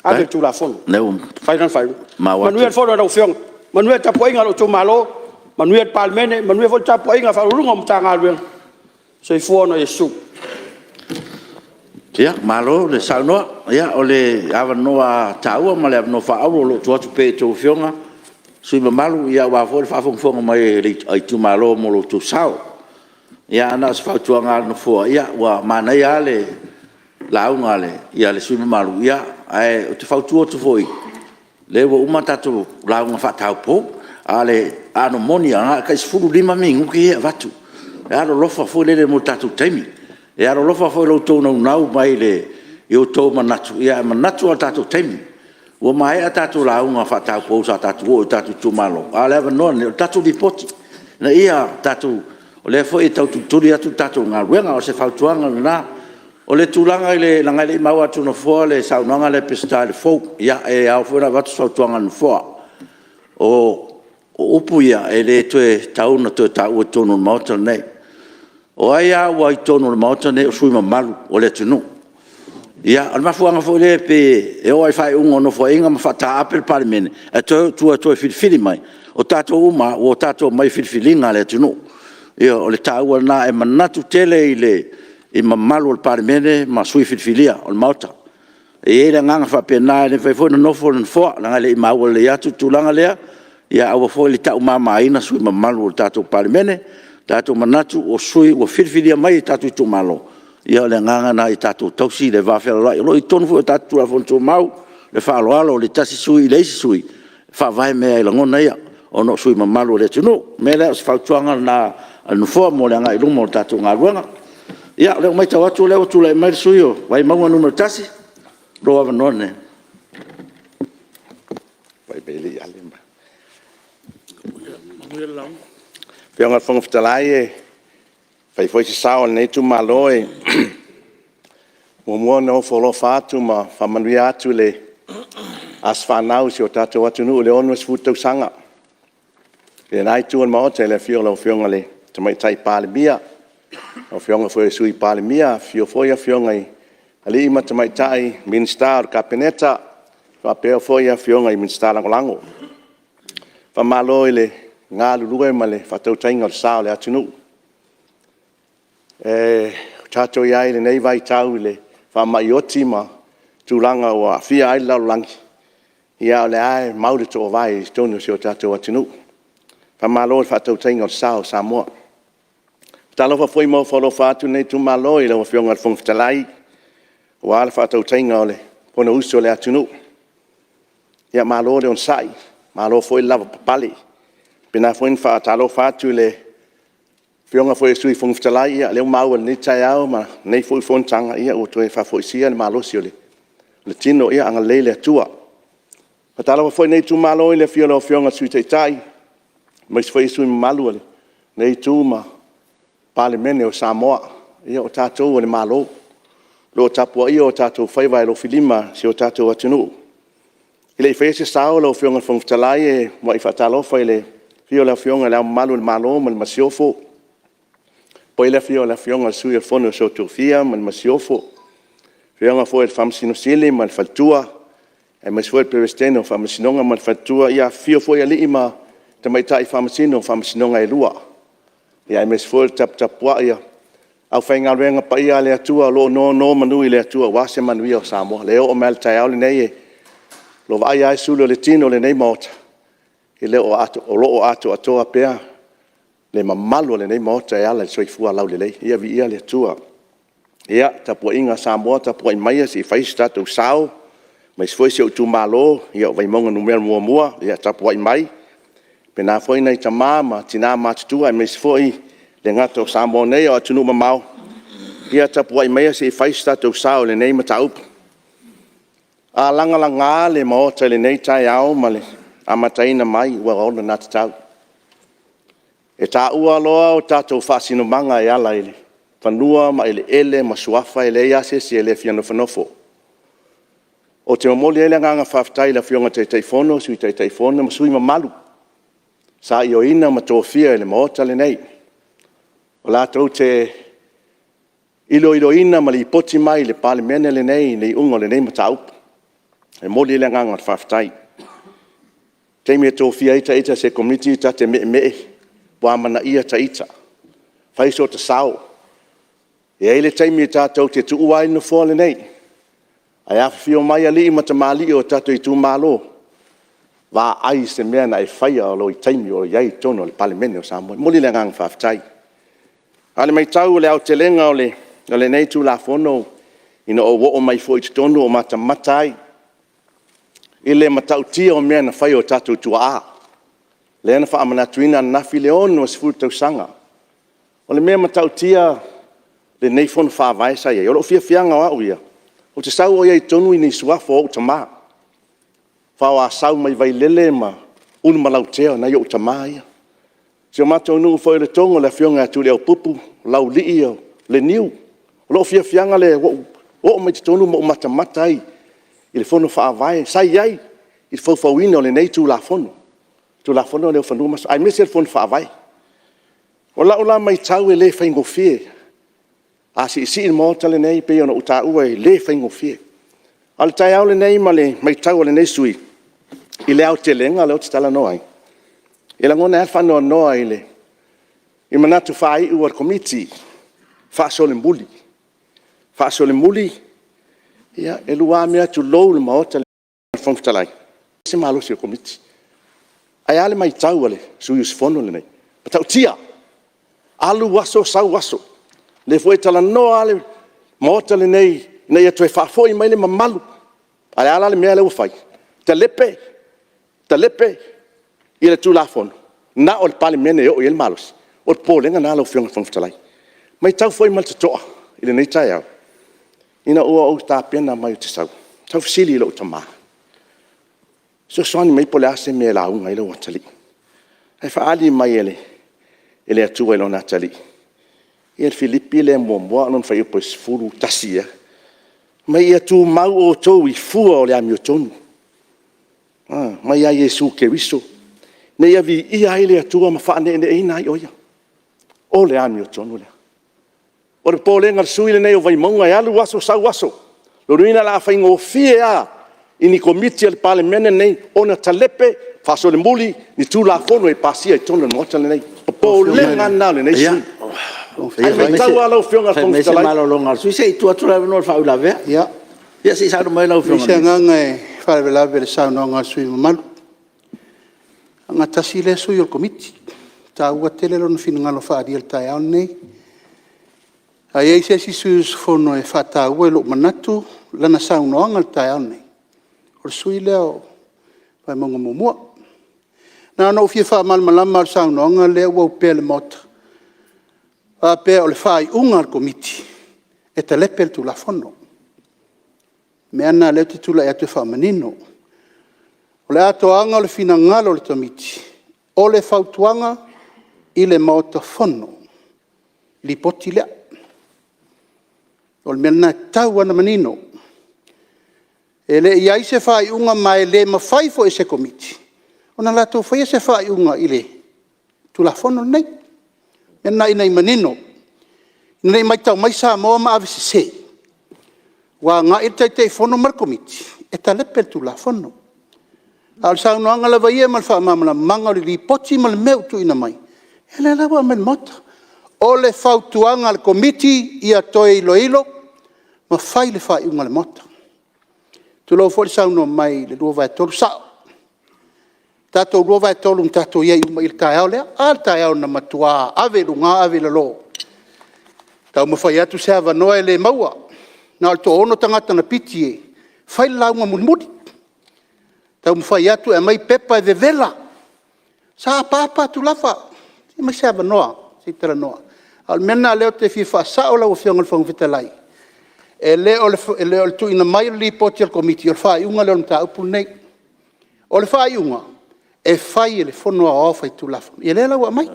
Ave tu la fono. Neu. Fai nan fai. Manuel fono na fiong. Manuel ta poinga lo tu malo. Manuel Palemene, Manuel fo ta poinga fa lunga mtanga lwen. So fono Yesu. Ia, malo le saunoa. Ia, o le ava noa taua ma le no fa au lo tu pe tu fionga. Sui malu ia wa fo fa fonga mai ai tu malo mo lo tu sao. Ia ana fa tuanga no fo ia wa mana ia le launga le ia le sui malu ia ai o te fa tu foi. Le wo uma tatu launga fa tau po ale ano moni anga ka sfuru lima mingu ki vatu. Ia lo fa fo le mo tatu temi. Ia lo fa fo lo to no nau mai le yo to manatu ia manatu tatu temi. O mai tatu launga fa tau po sa tatu o tatu tu malo. Ale no tatu di poti. Na ia tatu o le fo e tau tuturi atu tatu ngā ruenga o se fautuanga na o le tulanga le langa le mau atu no fo le saunanga le pesta le fo ia e au fo na watu fautuanga no fo o upu ia e le tue tau na tue tau o tonu mauta nei o aia wa i tonu mauta nei o sui mamalu o le tunu ia al mafuanga fo le pe e o ai fai ungo no fo inga ma fata apel Palemene e tu fili mai o tato uma o tato mai filifilinga le tunu ia o le tau na e manatu tele i mamalu o Palemene ma sui filifilia o mauta e le nganga fa pena le fai fo no fo na le mau le atu tulanga le ia au fo le tau mama ina sui mamalu o tato Palemene tato manatu o sui o filifilia mai tato tu malo ia le nganga na i tato tausi le va fela lai lo i tonu fo tato la fonto mau le fa alo le tasi sui le sui fa vai me ai langona ia o no sui mamalu le tunu me le fa tuanga na no fo mo le ngai lumo tato nga ruanga ia le mai tawa tu le mai sui o vai mau no tasi lo ava none vai beli alemba Pianga fong ftalai fai foi se sao nei tu maloe mo no folo fatu ma fa manuia atu le as fa nau si o tato atu no le ono sfuto sanga e nai tu ma o le fio lo fionga le tamai tai Palemene o fionga foi sui Palemene fio foi a fionga ali ma tamai tai minister capeneta fa pe foi a fionga minister lango fa maloe le ngā lulue ma le whatau tainga o sao le atu no. Tato iai le nei vai tau le mai oti ma tūlanga o Apia ai laulangi. Ia o le ai mauri tō vai tonu si o tātou atinu. Whamalo whātou tainga o sao Samoa. Talofa foi mo folo fatu nei tu malo i lo fionga fong talai. Wa ala fatu tainga ole pono uso le atunu. Ya malo le on sai. Malo foi lava papali. Pina foi fa talo fatu le fionga foi sui fong talai ya le mau ni taiao ma nei foi fon tanga ia o toi fa foi sia le malo si ole. Le tino ia anga lele tua. Talo foi nei tu malo le fionga sui tai. Mas foi sui malu ole. Nei tu ma Palemene o Samoa, ia o tātou o le malo. Lo tapua ia o tātou whaiwai lo filima si o tātou atinu. I le whaese sao lo fionga whangtalai e wa i whatalo whai le fio la fionga le malu le malo man masiofo. Po i le fio la fionga sui al fono Aso Tofi man masiofo. Fionga fo e whamsino sili man faltua. E mas fo e prevesteno whamsinonga man faltua. Ia fio fo i ali ima tamaitai whamsinonga e lua. Ia mes foi tap ia au fainga renga pa ia le atua lo no manu le atua wase manu ia Samoa le o mal tai au le nei lo vai ai sulo le tino le nei mota ile o ato o lo ato Apia le mamalo le nei mota ia le soi fu lau le lei ia vi ia le atua ia tapu inga Samoa tapu mai si fai statu sao mas foi se o tu malo ia vai monga numero mua ia tapu mai Pena foi nei tamama, tina matutua, e mes foi le ngata o Samoa nei o atunu mamau. Ia tapua i mea se i whaista tau sao le nei mataupu. A langa le maota le nei tai au ma le amataina mai ua ola nata tau. E tā ua loa o tātou whasino manga e ala ele. Whanua ma ele ma suafa ele iase si ele fiano whanofo. O te mamoli ele nganga whaftai la fionga tei fono, sui tei fono, ma sui ma malu. Sa i o ina ma tōwhia le maota le nei. O lātou te ilo ina ma li poti mai le Palemene le nei, le ungo le nei ma taupu. E moli le nganga whaftai. Te mea tōwhia ita se community ita te me wa mana ia ta ita. Whaiso ta sao. E eile te mea tātou te tuuai no fō le nei. Ai awhio mai ali ma ta mali o tātou i tū malo. Va ai se mea na e whaia o lo i taimi o iai tono le Palemene o Samoa. Moli le ngang whaftai. Ale mai tau le au te lenga o le nei tu la fono ina o wo o mai fo i tono o mata matai. I le matau tia o mea na whaia o tatu tua a. Le ana wha amana tuina na fi le ono o sifuru tau sanga. O le mea matau tia le nei fono wha vaisa ia. O lo fia fianga o au ia. O te sau o iai tonu i ni suafo o tamaa. Whawa sau mai vai lele ma unu malau teo na iau tamaa ia. Si o matou nungu fo le tongo le fionga atu le au pupu, lau lii o le niu. O lo fia fianga le o mai te tonu ma o mata ai. I le fono wha vai, sai iai. I le fawina o le nei tu la fono. Tu la fono le o whanua maso. Ai mese le fono wha vai. O la mai tau e le whaingo fie. A si il mota le nei pe ona uta ua e le whaingo fie. Al tai au le nei ma le mai tau le nei sui. I le au te lenga le o te tala noai. I la ngona e whanoa noa i le. I manatu whai ua komiti. Whaso le muli. Whaso le muli. Ia e lua mea tu lou le maota le whangtalai. Se malo si o komiti. Ai ale mai tau ale sui usfono le nei. Patau tia. Alu waso sau waso. Le fue tala noa ale maota le nei. Nei atu e whafoi mai le mamalu. Ai ala le mea le ufai. Te lepe. I le tu la fono. Na o le Palemene o il malos. O le pōlenga na lau whionga whangtalai. Mai tau foi mal te toa. I le nei tai au. Ina ua o ta pena mai te sau. Tau fisili lo tama. So soani mai pole ase me la unga ilo watali. Ai faali mai ele atua ilo natali. I el Filipi le mua non fai upo sfuru tasia. Mai atu mau o tou I fua o le ami o tonu. Mai a Yesu ke wiso. Nei avi ia ele atua ma whaane ene eina I oia. O le ami o tonu lea. O le pōlenga sui le nei o vai maunga e alu waso sau waso. Lo ruina la whai ngō fie a ini komiti al Palemene nei ona talepe whaso le muli ni tū la fono e pasia I tonu le ngota le nei. O pōlenga nā le nei sui. Ai mai tau ala fionga fong sta lai. Malo longa. Sui sei tu atu la no fa ula ve. Ya. Ya sei sa no mai la fionga. Sei nganga fa vela vela sa no nga sui malu. Nga tasile sui o komiti. Ta ua tele lo no fina ngalo fa diel tai au nei. Ai se si sui fono e fa ta ua lo manatu lana sa no nga tai au nei. O sui leo pa monga mo. Na no fie fa mal malama sa no nga le ua pele mot. A pe o le fai unga komiti. E te lepel tu la fono. Me ana le titula e te fa manino. O le ato anga le fina ngalo le tomiti. O le fautuanga i le maota fono. Li poti lea. O le mena tau ana manino. E le iai se fai unga mai le mawhai fo e se komiti. O na lato fai se fai unga i le tu la fono nei. Mena ina i manino. Nei mai tau mai Samoa ma ave se. Wa nga i te fono mar komiti. E ta lepel tu la fono. Al sa no anga la vai mal fa mamla manga li poti mal meu tu ina mai. Ele la wa mel mota. O le fautuanga al komiti ia toi ilo ma fai le fai unga le mota. Tu lo fo sa no mai le do vai tolu sa. Tato do vai tolu tato ia uma il tae ole al tae na matua ave lunga ave lo. Tau ma fai atu se ava noe le maua. Na to ono tangata na piti e. Fai launga mulmudi. Tau ma fai atu e mai pepa e vela. Sa papa tu lafa. Si mai se ava noa. Si tera noa. Al mena leo te fifa sa o lau fionga le whang vitalai. E leo le tu ina mai li poti al komiti. O le fai unga leo mta upu nei. O le fai unga. E fai le fono a ofa i tu lafa. I le lau a mai.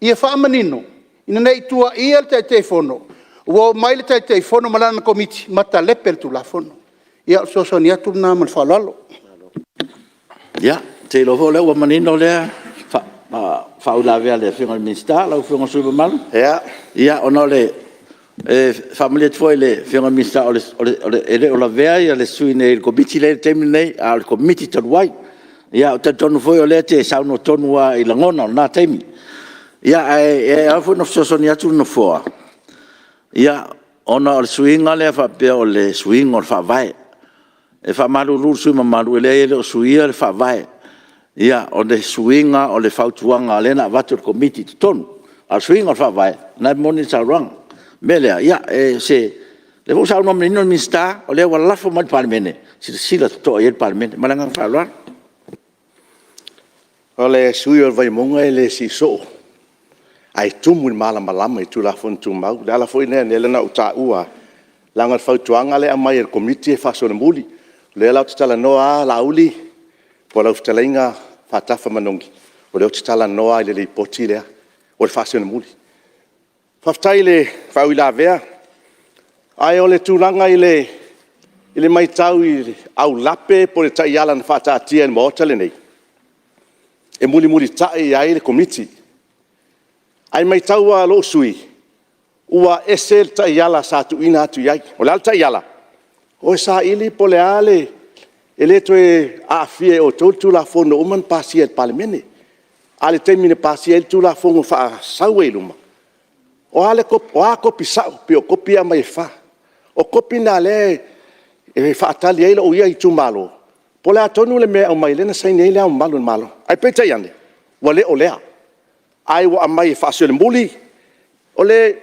I e fai manino. Ina nei tua ia le te fono. Ua mai le te fono malana komiti. Mata lepel tu la fono. Ia so ni atu na mal falalo. Ya, te lo ho le ua manino le fa ula vea le finga minsta, la finga suba mal. Ya. Ya, ono le familia foi le finga minsta o la vea ia le suine il komiti le temine al komiti tawai. Ya, te tonu foi o le te sa no tonu wa i langona na temi. Ya, e fu no so ni atu no foa. Ya, ona o swinga le fa pe o le swing o fa vai. E fa malu lu su malu le o suia le fa vai. Ya, o le swinga o le fautuanga le na vatu komiti ton. Al swinga o fa vai. Na moni sa rang. Mele ya, se le vo sa no menino minsta o le wala fo mal Palemene. Sila to e Palemene. Malanga fa lo. O le sui o vai monga e le si so. Ai tumu mala malama i tu la fon tu mau. Dala foi ne le na uta ua. Langa fautuanga le amai e komiti e fa so muli. Le la tala noa la uli. Po la utalenga fatafa manongi. O le tala noa le poti le. O le fa so muli. Faftai le fa ila vea. Ai o le tulanga ile mai tau i au lape po le tai ala na fata tia en mo tale nei. E muli tai ai le komiti. Ai mai tau a lo sui. Ua esel tai ala sa tu ina tu yai. O le tai ala. O sa ili po le ale. Ele to e a fie o tu la fono o man pasi el Palemene. Ale termine pasi el tu la fono fa sawe luma. O ale o a kopi sa pe o kopi a mai fa. O kopi na le e fa tali ele o ia i tu malo. Po le atonu le me o mai le na sai nei le o malo. Ai pe tai ande. Wale o lea. Ai wa mai fa se le muli. O le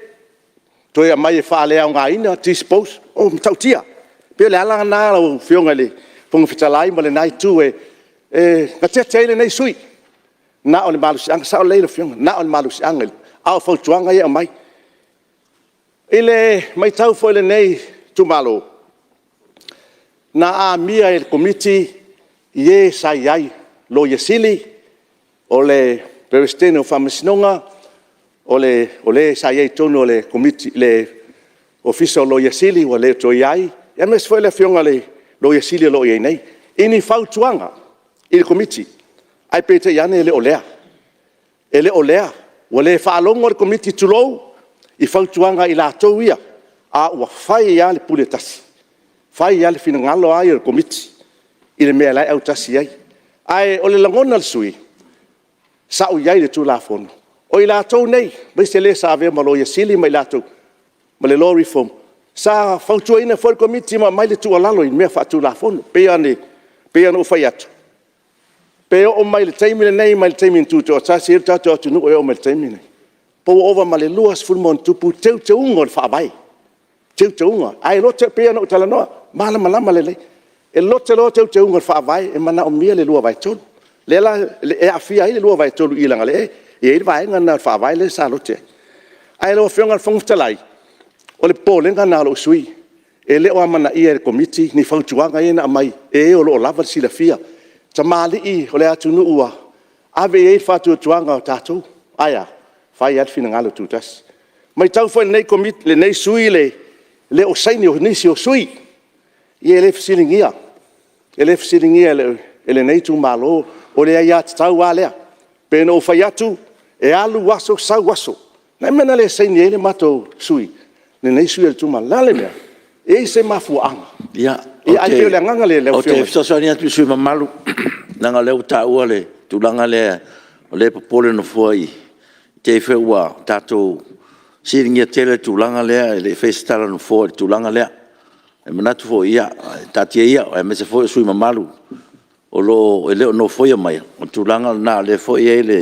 to e mai fa le nga ina dispose. O tautia. Pe le ala na o fionga le pong fitalai mo le nai tu e na te nei sui. Na o le malu sang sa o le fionga. Na o le malu sang au fo tuanga ia mai. Ile mai tau fo le nei tu malo. Na a mia e komiti ye sai ai lo ye sili o le Peresteno famisnonga o le sai ai tono le komiti le official lo ye sili o le to yai ya mes foi le fionga le lo ye sili lo ye nei ini fautuanga il komiti ai pete yane le olea ele olea o le falongo le komiti tulo i fautuanga i la toia a wa fai ya le puletasi fai ya le finangalo ai le komiti i le mea lai au tasi ai o le langona le sui sa o yai le tu la fono O i lātou nei, mai se le sa ave malo ia sili mai lātou, ma le law reform. Sa fautua ina foi komiti ma mai le tua lalo i mea whaatu la fono, pe ane o whai atu. Pe o mai le taimine nei, mai le taimine tūto, o tā sir tātou atu nuko e o mai le taimine. Po ova ma le luas fulmon tupu teu te unga o le whaabai. Teu te unga. Ai lo te pe ane o tala noa, malama lama le lei. E lo te te unga o le whaabai, e mana o mia le lua vai tolu. Le la, e awhia i le lua vai tolu i langa le e. E i vai ngana le whaabai le sa lo te. Ai lo whionga le whangtalai. O le pōlenga nā lo sui. E leo amana ia e komiti, ni whautuanga e na mai. E o lo lava sila fia. Ta mali i, o le atu nuua. Ave e whātua tuanga o tātou. Aia, whai at whina ngalo tūtas. Mai tau whai nei komiti, le nei sui le o saini o nisi o sui. I e le fsiringia. E le fsiringia e le nei tū malo. O le ai atu tau a lea. Pena o whai atu, e alu waso, sau waso. Nai mena le saini e le mato sui. Le nei sui e le tūma lale mea. E se mafuanga. Ia. E ai peo le nganga le leo whionga. O te fsosani atu sui mamalu. Nanga leo tā ua le. Tūlanga le. O le papole no fuai. Te wheua tātou. Siringia tele tūlanga lea. E le whestara no fuai tūlanga lea. E manatu fo ia. Tātia ia. E mese fo sui mamalu. O lo e leo no foia mai. O tūlanga na le fo ia le.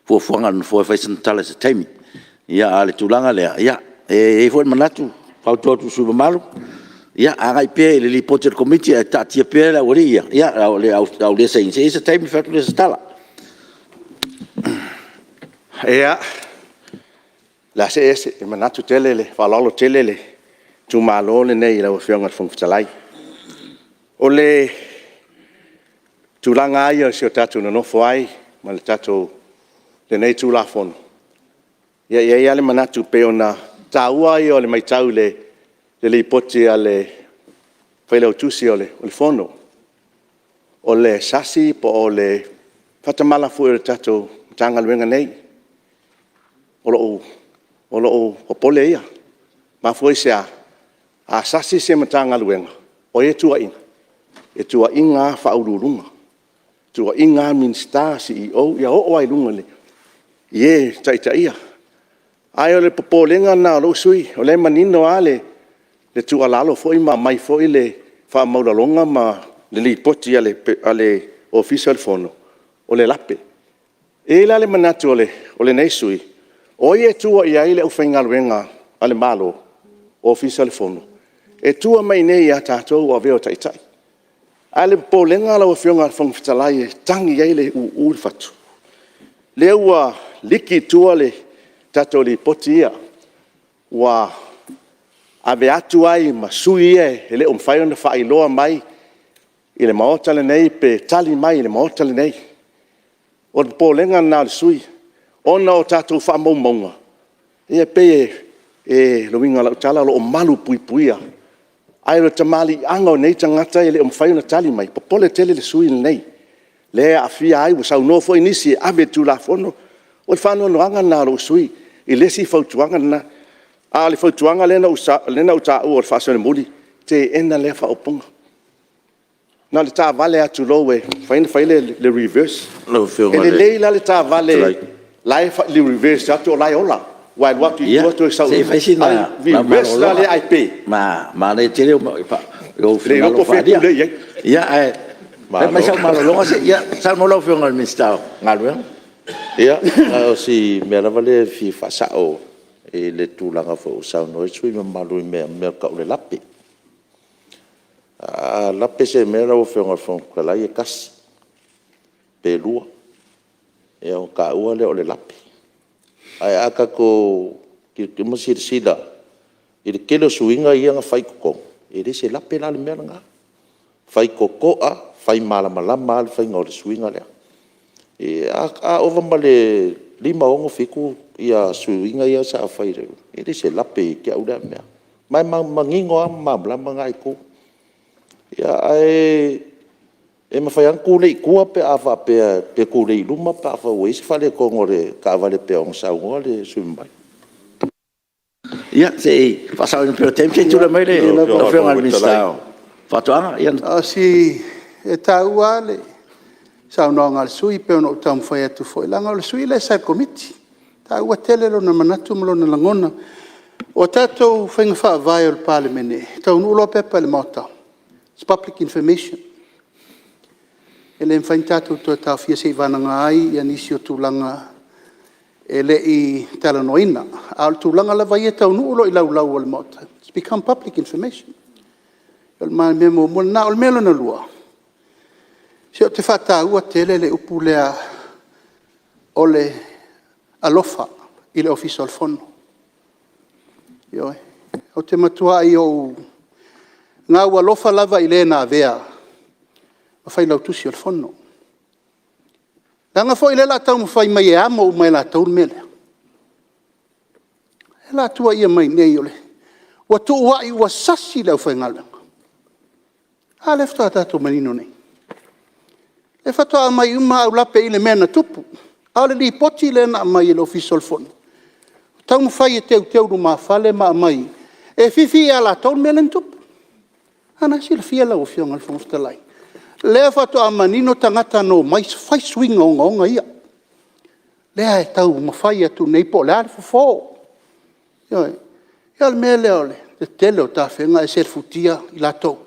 Fuafuanga no fuai whaisantala se taimi. Ia ale tūlanga lea. Ia. E foi manatu pauto tu su malu ya aga pe le lipoter committee ta tia pe la oria ya au le sai se time fa tu le stala ya la CS manatu telele fa lolo telele tu malo le nei la fianga fungtalai o le tu langa ia se tatu no foi ma le tatu le nei tu la fon ya le manatu pe ona taua i o le mai tau le ipoti a le whaileo tusi o le fono. O le sasi po o le whatamala fu e le tato tanga luenga nei. O lo o pole ia. Ma fu e se a sasi se matanga luenga. O e tua inga. E tua inga whaururunga. Tua inga minsta si i o ia o ai lunga le. Ie taita ia. Ai o le popolenga na lo sui, o le manino ale, le tu alalo foi ma mai foi le fa mauralonga ma le lipoti ale official fono, o le lape. E la le manatu o le nei sui, o ie tua ia ile u whainga luenga ale malo, official fono. E tua mai nei a tātou o veo taitai. Ale popolenga la o whionga whangwhitalai e tangi ile u fatu. Le ua liki tua le tato li potia wa ave atu ai ma sui e le umfai ona fai loa mai i le maota le nei pe tali mai i le maota le nei o le polenga na le sui ona o tato wha maumaunga e pe e lo winga la utala lo o malu pui puia ai lo tamali anga o nei tangata i le umfai ona tali mai popole tele le sui le nei le a fia ai wa sau no fo inisi ave tu la fono o le whanau noanga nā lo sui, i lesi whautuanga na, a le whautuanga lena uta ua o le whaasone muli, te ena le whaopunga. Nā le tā vale atu lo e, whaile le reverse. E le leila le tā vale, lai le reverse atu o lai ola. Wai watu i tuatu e sau. Se whaisi na reverse la le IP. Ma le tere o le ropo whetu le iei. Ia, mai sau malolonga se, ia, sau molau whionga le minstau, ngaluenga. Ia, o si mea lava le fi whasao e le tūlanga fo sau no e sui mamalu i mea kau le lape. Lape se mea rau whionga whongalai e kasi. Pe lua. E o ka ua le o le lape. Ai aka ko ki masir-sida. I le kelo suinga i anga whai kokong. E le se lape la le mea nga. Whai kokoa, whai malamalama, whai ngau le suinga lea. E a ova ma le lima ongo fiku ia suinga ia sa whai reu. E le se lape ki au rea mea. Mai mangingo a mamlama ngai ko. Ia ai e mawhai anku le ikua pe awa pe ku le iluma pe awa uesi whale kongore ka awa le pe ong saungoa le suimbai. Ia, se pasau ina pio temke tula mai le o whionga le minstau. Whatoanga, ia. Si e taua le sau noanga le sui pe ono tau mwhai atu foi langa le sui le sai komiti. Ta ua tele lo na manatu mo na langona. O tatou whainga whaavai o le Palemene. Tau nulo pepa le mauta. It's public information. Ele mwhain tatou toa tau fia sei vananga ai, ia nisi o tūlanga ele i talanoina. Al tūlanga la vai e tau nulo i lau lau o le mauta. It's become public information. Ol mai memo mo na ol melo na lua. Se o te whata ua tele le upu lea o le alofa i le ofisa o le fono. Ioi. O te matua i o ngā ua alofa lava i le na vea. O whai lau tusi o le fono. Langa fo i le la tau mwhai mai e amo o mai la tau mele. E la tua ia mai nei o le. Ua tu ua i ua sasi lau whai ngalanga. A le fta tato manino nei. Le fatoa mai uma au lape i le mena tupu. A le li poti le na mai le ofisa o le fono. Tau mwhai e teu ma fale ma mai. E fifi a la tau mele tupu. Ana si le fia lau fionga le fonga lai. Le fatoa manino tangata no mai fai swinga o ngonga ia. Le e tau mawhai atu nei po le ale fofo. Ioi. Ia le mele ole. Te tele o ta whenga e serfutia i la tau.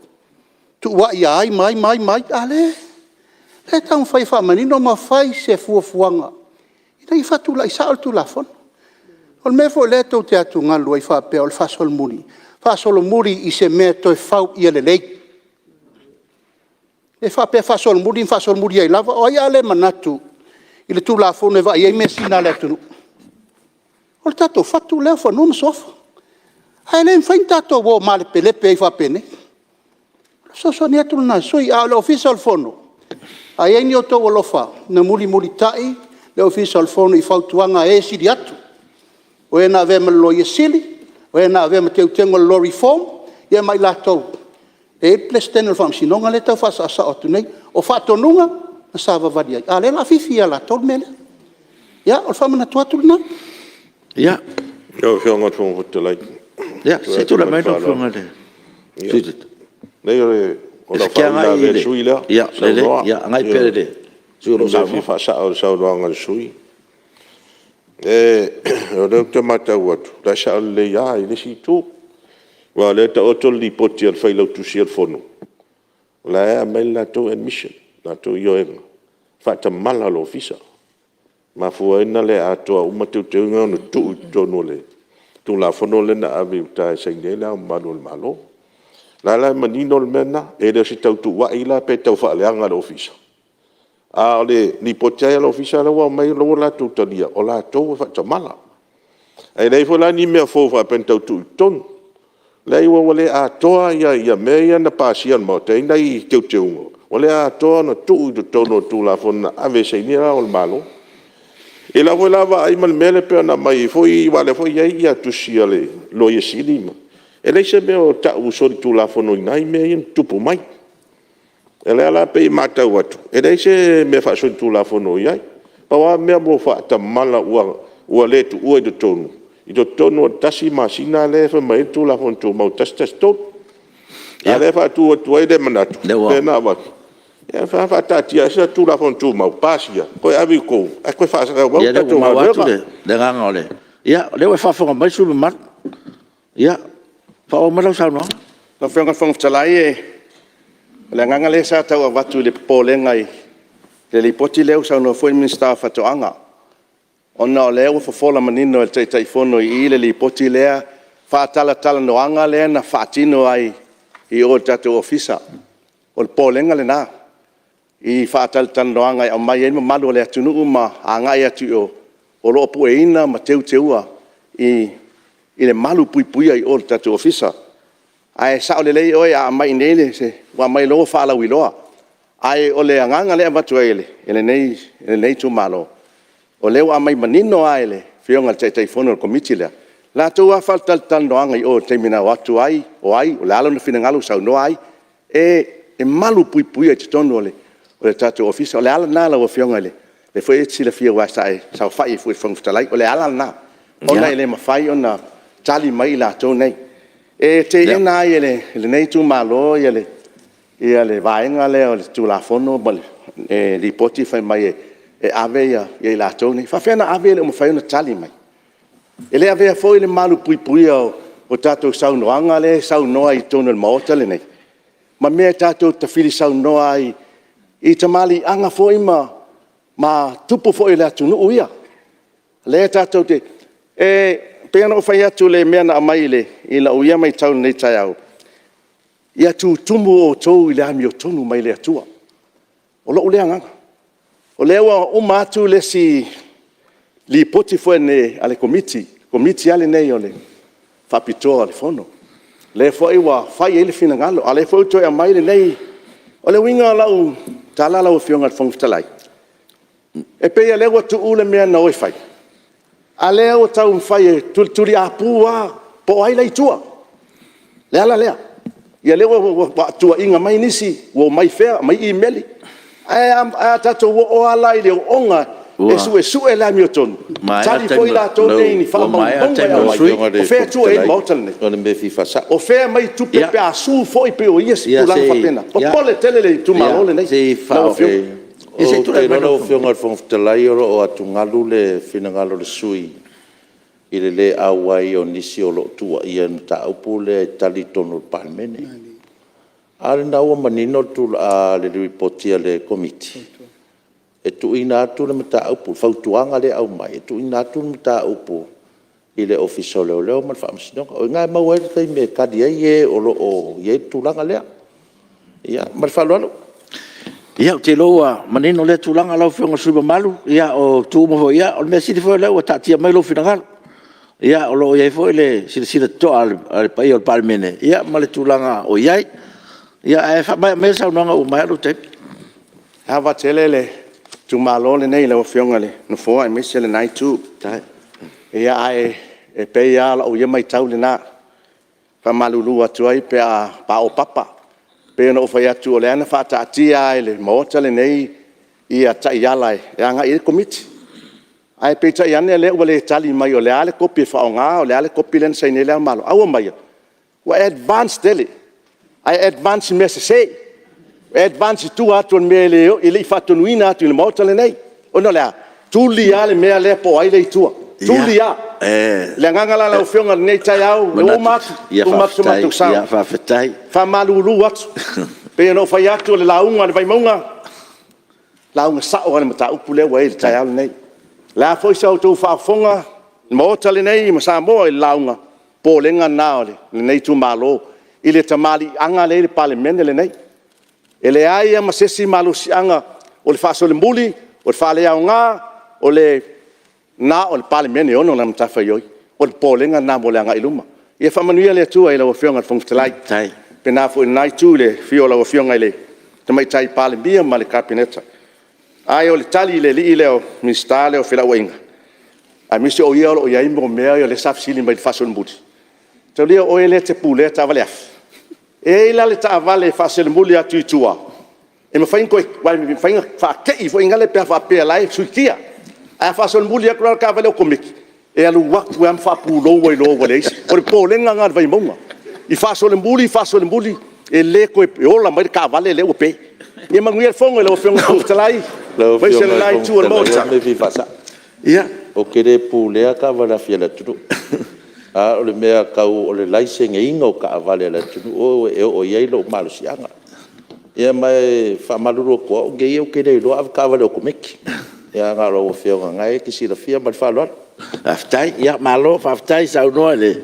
Tu wa ia ai mai ale. Le tau fai fa manino ma fai se fuafuanga. Ina i fatu la isa tu la fon. Ol me fo le tau te atu ngalu ai fa pe ol fasol muri. Fasol muri i se me to fau ia le lei. E fa pe fasol muri ai lava o ia le manatu. I le tu la fon e va ia me sina le tu. Ol tato fatu le fa no sofa. Ai le fain tato wo male pelepe ai fa pene. So ni atu na so ia le official fono. Ai ai ni o to lofa na muri tai le official fono i fautuanga e si di atu. O e na ve me lo ye sili, o e na ve me te tengo lo reform, ia mai la tau. E plesten o fam sinonga le tau fa sa o tunei, o fa tonunga na sa va vadia. A le la fifi ala tau mele. Ya, o fam na tuatu na. Ya. Yo fionga tu te lai. Ya, se tu la mai do fionga le. Nei o la fa le sui la. Ya, le ya ngai pere de. Su lo sa fa sa o sa do ngal sui. O le te mata watu. La sa le ya i le si tu. Wa le ta otol li poti al fai lo tu si al fono. La mai la to admission. La to yo en. Fa ta mala lo ofisa. Ma fu ina le ato o ma tu no tu to no le. Tu la fono le na abi ta sai le la malo malo. La manino le mena e le si tau tu wa ila pe tau fa le anga lo ofisa. A le ni potia lo ofisa la wa mai lo la tu talia o la to fa ta mala. Ai dai fo la ni me fo fa pen tau tu ton. Lei wa le a toa ia me ia na pasian mo te nai teu. O le a toa na tu to no tu la fona ave sei ni la o malo. E la vola va ai mal mele pe na mai foi vale foi ia tu sia le lo ia silima. E lei se me o ta u so tu la fono nai me in tupu mai. E le ala pe mata watu. E lei se me fa so tu la fono ia. Pa wa me mo fa ta mala ua le tu ua de tonu. I do tonu tasi masina le fa mai tu la fono tu mau tas tot. Ya le fa tu ai de manatu. Pe na wa. E fa ta tia sa tu la fono tu mau pasia. Ko avi ko. A ko fa sa wa ta tu ma wa. De nga ole. Ya, le fa fa mai su mat. Ya. Fa o mala sa no. La fionga fong talai e le nganga le sa tau watu le polenga i le lipoti leu sa no foi minister fa toanga ona le o fola manino e tai fono i le lipoti le fa tala no anga le na fatino ai i o tatu ofisa o polenga le na i fa tala no anga o mai e malu le tunu uma anga ia tu o lo pueina ma teua i le malu pui ai o tatu ofisa ai sa o le lei o ia mai nele se wa mai lo fa la wiloa ai o le nganga le vatu ele nei tu malo o le wa mai manino ai le fionga tai fono committee le la tu wa falta tan no anga o termina watu ai o la lo fina ngalu sa no ai e malu pui ai tono le o le tatu office o le ala na la o fionga le foi si le fia wa sa fai foi fong talai o le ala na ona ele ma fai ona tali mai la to nei e te ina ele nei tu malo ele ia le vaenga le o tu la fono bal e li poti fai mai e ave ia i latou nei faafena ave le o mafai ona tali mai e le avea foi le malu puipui o tatou saunoaga le saunoa i tonu le maota lenei ma mea tatou tafili saunoa ai i tamaliaga foi ma tupu foi le atunuu ia le tatou te e pea na o fai atu le mea na amai le i lau ia mai tau nei taiao ia tutumu o tou i le ami o tonu mai le atua o loo le agaga o le ua uma atu le si li poti foi ne ale komiti ale nei o le faapitoa o le fono le foi ua fai ai le finagalo a le foi toe amai lenei o le uiga o lau talala ua fioga le fogofitalai e peia le ua tuu le mea na oi fai a lea ua tau mafai e tulituli apū a po ai leitua le ala lea ia le ua atuaʻiga mai nisi ua mai fea mai imeli a tatou ua o ala i le ooga e suʻesuʻe le ami o tonu tali foi latou nei ni faamaumauga e auai o fea tua ai le maota lenei o fea mai tupe pe asū foʻi pe o ia se tulaga faapena popole tele le tumalo lenei o te rana o whionga al whangwhitalai o atungalu le whinangalo le sui i le le awai o nisi o lo tua ia na ta upu le tali tonu le Palemene. Ale na ua manino tu a le ripotia le komiti. E tu ina atu le mata upu, whautuanga le au mai, e tu ina atu le mata upu i le ofisio leo leo man whaamasinonga. O ngai mau e kai me kadi ai e o lo o ie tulanga lea. Ia, man whalualo. Ia te loa manino le tulanga lau whionga suiba malu ia o tuumoho ia o le mea siri foi leo o tatia mai lo finangalo ia o lo iai foi le sira toa al pai o le Palemene ia ma le tulanga o iai ia e whamai mea saunanga o mai alo tepi hawa tele le tumalo le nei le o whionga le no foa e mesi le nai tu ia ai e pei ala o ia mai tau le na whamalulu atu ai pe a pa o papa pe no fai atu le ana fa ta tia le mota le nei ia ta yala e anga i komiti ai pe ta yane le o le tali mai o le ale kopi fa nga o le ale kopi len sai ne le malo au mai wa advance dele ai advance message advance tu atu me le i fa tu nuina atu le mota le nei o no le tu li ale me le po ai le tu tu li a le nganga la o whionga nei tai au le o mat tu sa ia whawhetai fa malulu atu pe no fai atu le launga le vai maunga launga sa o le mata upu le wai le tai au nei la foi sa tu fa fonga mo tale nei ma Samoa le launga po le nga na le nei tu malo ile tamali anga le Palemene le nei ele ai ma sesi malu si anga o le fa so le mbuli o le fa le nga o le na o le Palemene ono na mta fa yoi o le po le nga na mo le anga iluma ia fa manuia le tu ai le whionga fongtelai tai pena fo nai tu le fiola o whionga le tamai tai Palemene ma le kabineta ai o le tali le li le o mistale o fela wenga a misi o ia o ia mo mea o le safsili mai fason mbuli to le o ele te pule ta vale e la le ta vale fason mbuli atu tua e me fain ko vai me fain fa ke i fo ingale pe fa pe lai suikia a fason mbuli a kra ka vale o komiki e alu wak am fa pulo we lo wale o le polenga nga vai monga i fason mbuli e le ko e ola mai ka vale le o pe e manguia fongo le o fongo talai vai se lai tu o mota me vi fasa ia o kere pulea ka wala fiala turu a o le mea kau o le laisenge inga o ka vale la turu o iei lo malu sianga ia mai whamaluru ko o gei o kere lo av ka vale o kumeki ia ngā ro o whionga ngai ki sila fia mai whalua aftai ia malo aftai sa no le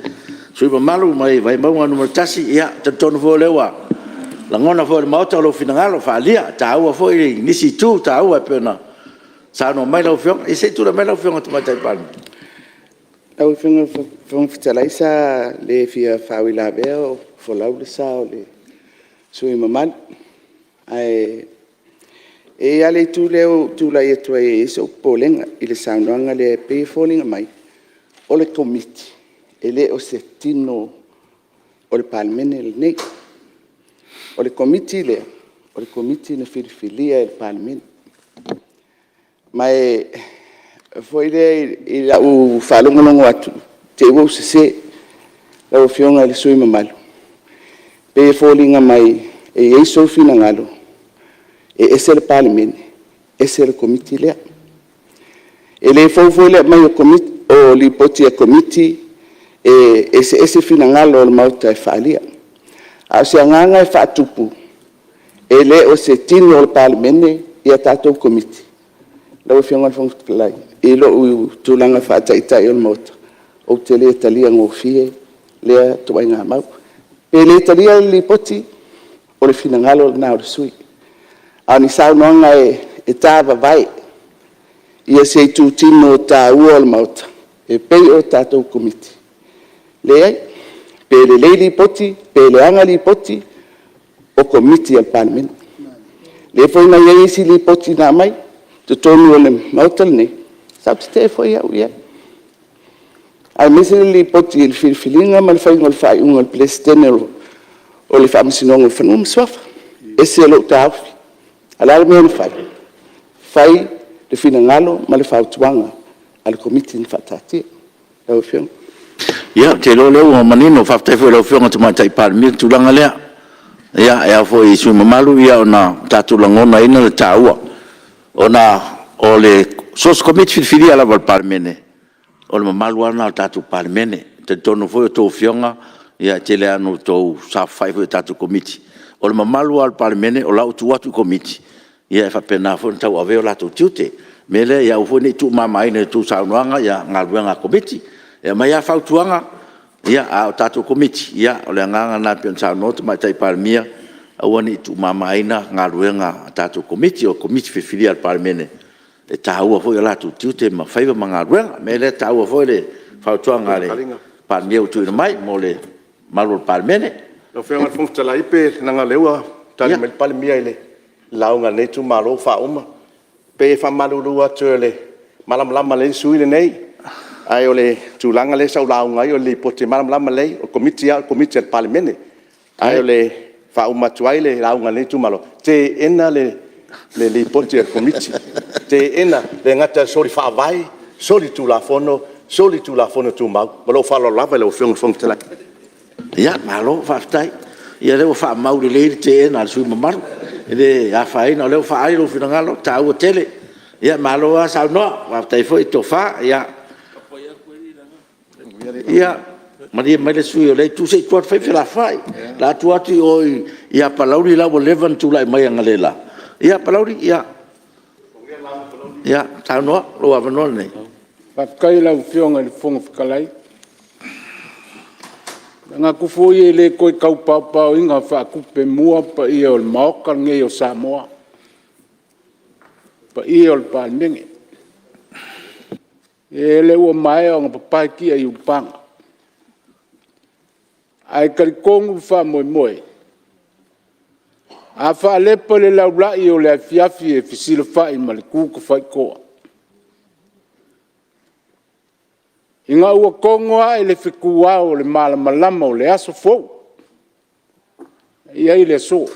suiba malu mai vai maunga numero tasi ia tonu fo lewa la ngona fo le mauta lo finangalo fa lia ta ua fo i nisi tu ta ua pena sa no mai lo fiong e se tu la mai lo fiong tu mai tai pan au fiong fitalai sa le fia fawila beo fo lau le sa o le sui maman ai e ale tu leo tu la yetu e so polenga i le saunoanga le pe folinga mai o le komiti e le o se tino o le Palemene le nei o le komiti na filifilia il Palemene mai foi le i la u falongo atu te wo se la o fionga le sui mamalu pe folinga mai e so fina ngalo e ese le Palemene ese le komiti le E le fofo le mai o li poti a komiti ese finangalo o le mauta e whaalia. A se anganga e whaatupu e le o se tini o le Palemene i a tātou komiti. Lau whionga whangtukalai. E lo u tūlanga whaataitai o le mauta. O te le talia ngō fie, lea tuai ngā mau. E le talia li poti o le finangalo na o le sui. A ni sao noanga e tāwa vai. Ia se tu tino ta ua le mauta. E pei o tātou komiti. Le ai, pe le li poti, pe le anga li poti, o komiti al Palemene. Le foi na ia isi li poti na mai, te tonu o le mauta le nei. Sao te foi au ia. Ai mese li poti il filfilinga, ma le fai ngol fai unga le plestene o le whaamisinonga le whanua mswafa. Ese lo ta aufi. Alare mea le fai. Fai le fina ngalo, ma le whautuanga, al komiti ni whatatia. Lau whionga. Ia, te lo leo o manino, whaftai fwe lau whionga tu mai Palemene, tūlanga lea. Ia, ea fo i sui mamalu, ia o na tātou langona ina le tāua. O na, o le sos komiti whiwhiri ala wal Palemene. O le mamalu ana o tātou Palemene. Te tono fwe o tō whionga, ia te le anu tō sāwhai fwe o tātou komiti. O le mamalu al Palemene, o lau tu atu komiti. Ia e whapena fwe na tau aveo lato tiute. Mele, ia ufo ni tu mamaine tu saunuanga, ia ngaluenga komiti. Ia mai a whautuanga, ia a tātou komiti. Ia o le nganga na pion saunotu mai tai Palemia, aua ni tu mamaina ngaluenga tātou komiti, o komiti whiwhiri al Palemene. E tāua fwe lato tiute, ma whaiva ma ngaluenga. Mele, tāua fwe le whautuanga le Palemia utu ina mai, mo le malu al Palemene. Lo whionga whungtala ipe, nanga leua, tali me Palemia ile. Launga nei tu malo whauma. Pe whamaruru atu le malamlama le sui le nei. Ai o le tūlanga le sau launga ai o le pote malamlama le o komiti al Palemene. Ai o le whauma tuai le launga nei tu malo. Te ena le pote al komiti. Te ena le ngata sori whaavai, sori tu la fono tu mau. Malo whalo lava le o whionga. Ia, malo, whaftai. Ia leo whaamau le leiri te ena al sui mamaru. Ele a faina leo fai lo fina ngalo ta o tele ia malo a sa no va tai foi to fa ia maria mai le sui le tu sei tu fai la fai la tu ati o ia palauri la o levan tu lai mai ngalela ia palauri ia ta no lo va no nei pa kai la fionga le fonga fikalai nga ku foi le ko kau papa inga fa ku pe mua pa i o maoka nge o Samoa pa i o Palemene e le o mai o papa ki ai upanga ai kal kongu fa moi a fa le pole la ula i o le fiafi e fisile fa i maliku ku fa ko inga ua kongoa ele whikua o le malamalama o le aso fou. Ia i le so.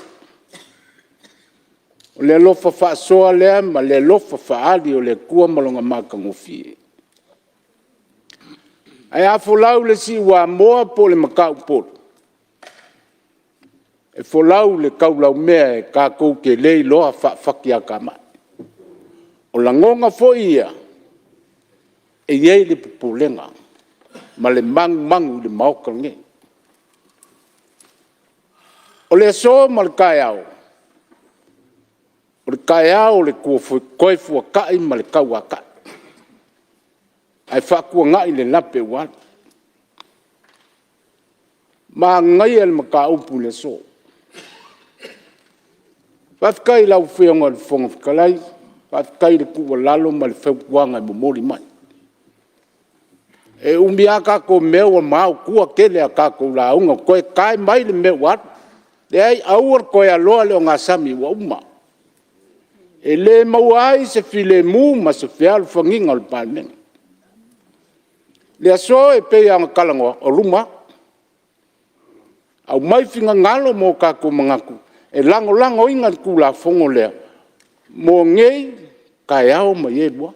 O le lofa whaasoa lea ma le lofa whaali o le kua malonga maka ngofie. Ai a folau le si wa moa po le makau polo. E folau le kaulau mea e kākou ke lei loa whaki a kamai. O la ngonga fo ia. E iei le pupulenga, ma le mangu le maoka nge. O le so ma le kaiao. O le kaiao le koe fua kai ma le kaua kai. Ai whakua ngai le lape wan. Ma ngai el maka upu le so. Whafkai lau whionga le whonga whikalai, whafkai le kua lalo ma le whaukuanga i momori mai. E umi a kako meo mau kua kele a kako la unga koe kai mai le meo wat. Le ai auar koe aloa leo ngā sami wa uma. E le mau ai se file mu ma se fealu whanginga le Palemene. Le aso e pe anga kalangoa o ruma. Au mai finga ngalo mo kako mangaku. E lango inga ku la fongo lea. Mo ngei kai au ma yedwa.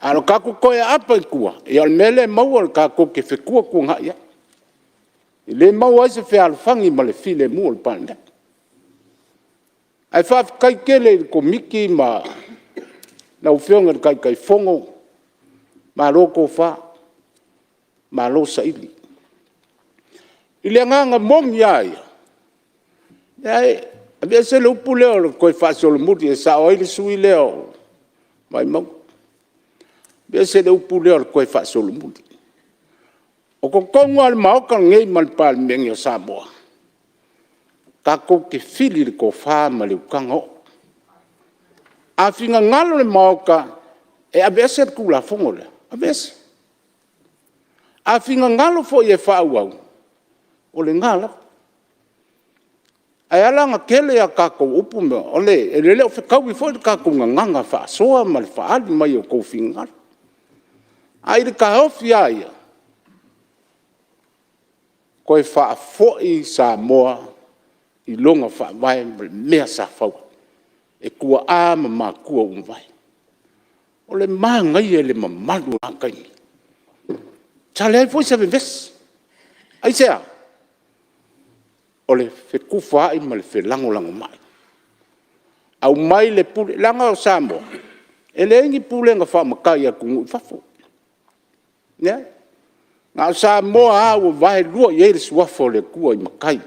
Ano kako koe apa i kua. E al mele mau al kako ke whekua kua ngā ia. I le mau ai se whea alwhangi ma le file mu al Palemene. Ai whawhikai kele ko miki ma na ufionga kai fongo ma loko fa ma lo saili ile nganga mom yai ai abe se lo puleo ko fa sol muti sa oil sui leo mai mo be se lo puleo ko fa sol muti o ko kongo al mau kan ngei mal pal mengyo Samoa ka ko ke fili ko fa ma le kango a finga ngalo le mauka e abese kula fongola abese a finga ngalo fo ye fa wa o le ngala ai ala nga kele ya ka ko upu me ole ele le fa ka wi fo ka ko nganga fa so ma fa ali mai ko finga ai de ka ofia ya ko fa fo i Samoa i longa fa vai me sa fa e kua a ma kua vai o le manga i le mamalu akai chale foi se ves ai sea o le fe kufa i mal fe lango mai au mai le pule langa o Samoa ele ngi pule nga fa makai a ku fa fo ne na Samoa o vai lua ye le swafo le kua i makai